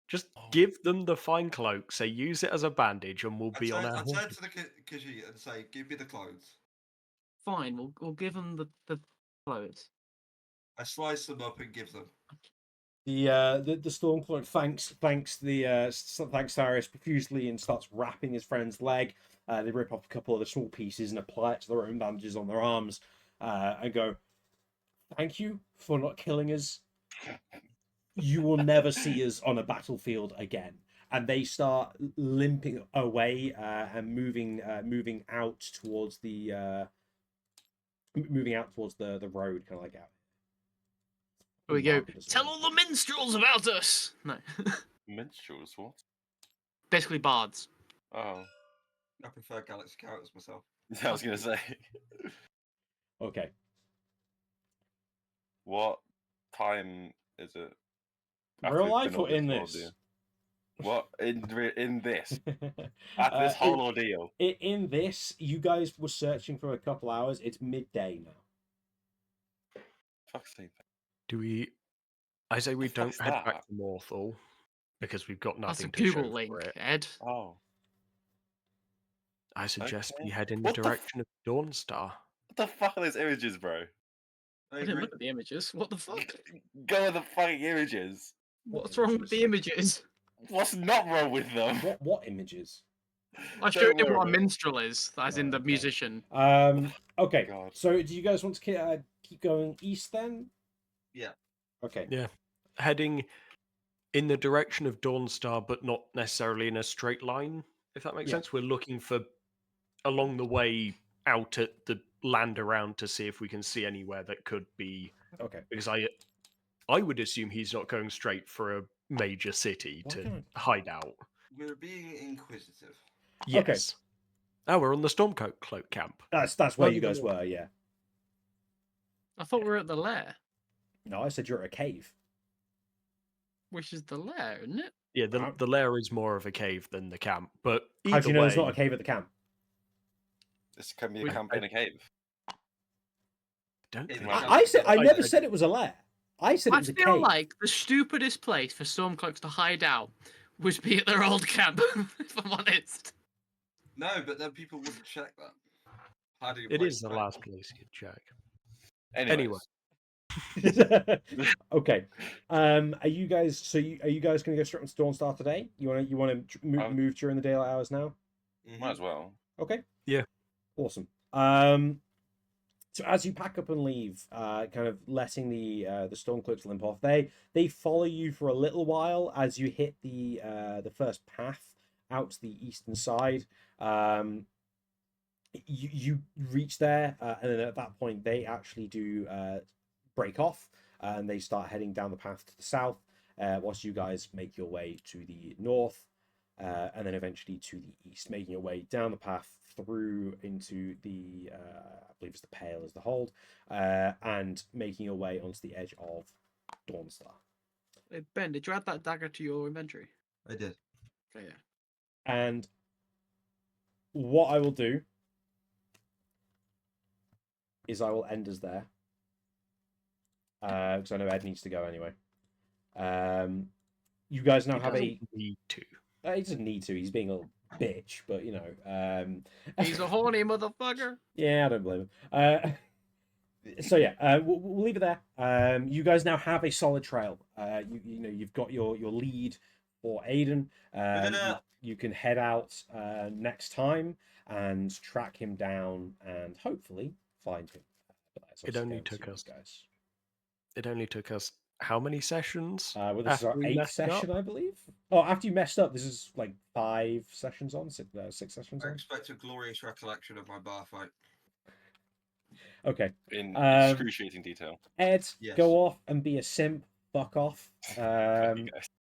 Just give them the fine cloak, say use it as a bandage, and we'll be on our I way. turn to the Khajiit and say, give me the clothes. Fine, we'll give them the clothes. I slice them up and give them. The Stormcloak thanks Sarius profusely and starts wrapping his friend's leg. They rip off a couple of the small pieces and apply it to their own bandages on their arms, and go, "Thank you for not killing us. You will never see us on a battlefield again." And they start limping away and moving out towards the road, kind of like out. Here we go. Tell all the minstrels about us. No. Minstrels, what? Basically bards. Oh. I prefer Galaxy Characters myself. I was going to say. Okay. What time is it? Real life or in this? What? In this? After this whole ordeal? In this, you guys were searching for a couple hours. It's midday now. Fuck's sake. Do we? I say we The don't fuck's head that? back to Morthal because we've got That's a nothing to show Google link, for it. Ed. Oh. I suggest we Okay. head in the What the direction of Dawnstar. What the fuck are those images, bro? I didn't look at the images. What the fuck? Go with the fucking images. What's wrong with the images? What's not wrong with them? What images? I showed him worry. what a minstrel is, as in the Okay. musician. Okay. God. So, do you guys want to keep going east then? Yeah. Okay. Yeah, heading in the direction of Dawnstar, but not necessarily in a straight line. If that makes Yeah. sense, we're looking for along the way out at the land around to see if we can see anywhere that could be. Okay. Because I would assume he's not going straight for a major city Why to can't hide out. We're being inquisitive. Yes. Oh, we're on the Stormcloak cloak camp. That's where you guys were. Yeah. I thought we were at the lair, No, I said you're at a cave. which is the lair, isn't it? Yeah, the lair is more of a cave than the camp. But How do you know way, there's not a cave at the camp? This can be a Wait, camp in a cave. don't Hey, think man. I never said it was a lair. I said it I was a feel cave. like the stupidest place for Stormcloaks to hide out would be at their old camp, if I'm honest. No, but then people wouldn't check that. Hiding in it plain is the sight. last place you could check. Anyways. Okay. Are you guys? So are you guys going to go straight on Dawnstar today? You want to move during the daylight hours now? Mhm. Might as well. Okay. Yeah. Awesome. So as you pack up and leave, kind of letting the Stormcloaks limp off, they follow you for a little while as you hit the first path out to the eastern side. You reach there, and then at that point they actually do break off, and they start heading down the path to the south, whilst you guys make your way to the north, and then eventually to the east, making your way down the path through into the I believe it's the Pale as the hold, and making your way onto the edge of Dawnstar. Hey, Ben, did you add that dagger to your inventory? I did. Okay, yeah. And what I will do is I will end us there, because I know Ed needs to go anyway. You guys now have a need to. He doesn't need to. He's being a little bitch, but you know, He's a horny motherfucker. Yeah, I don't blame him. So yeah, we'll leave it there. You guys now have a solid trail. You know you've got your lead for Aiden. You can head out next time and track him down and hopefully find him. It only took us, guys. It only took us how many sessions? Well, this is our 8th session, I believe. Oh, after you messed up, this is like 5 sessions on, 6 sessions I on. expect a glorious recollection of my bar fight. Okay. In excruciating detail. Ed, Yes. go off and be a simp. Fuck off.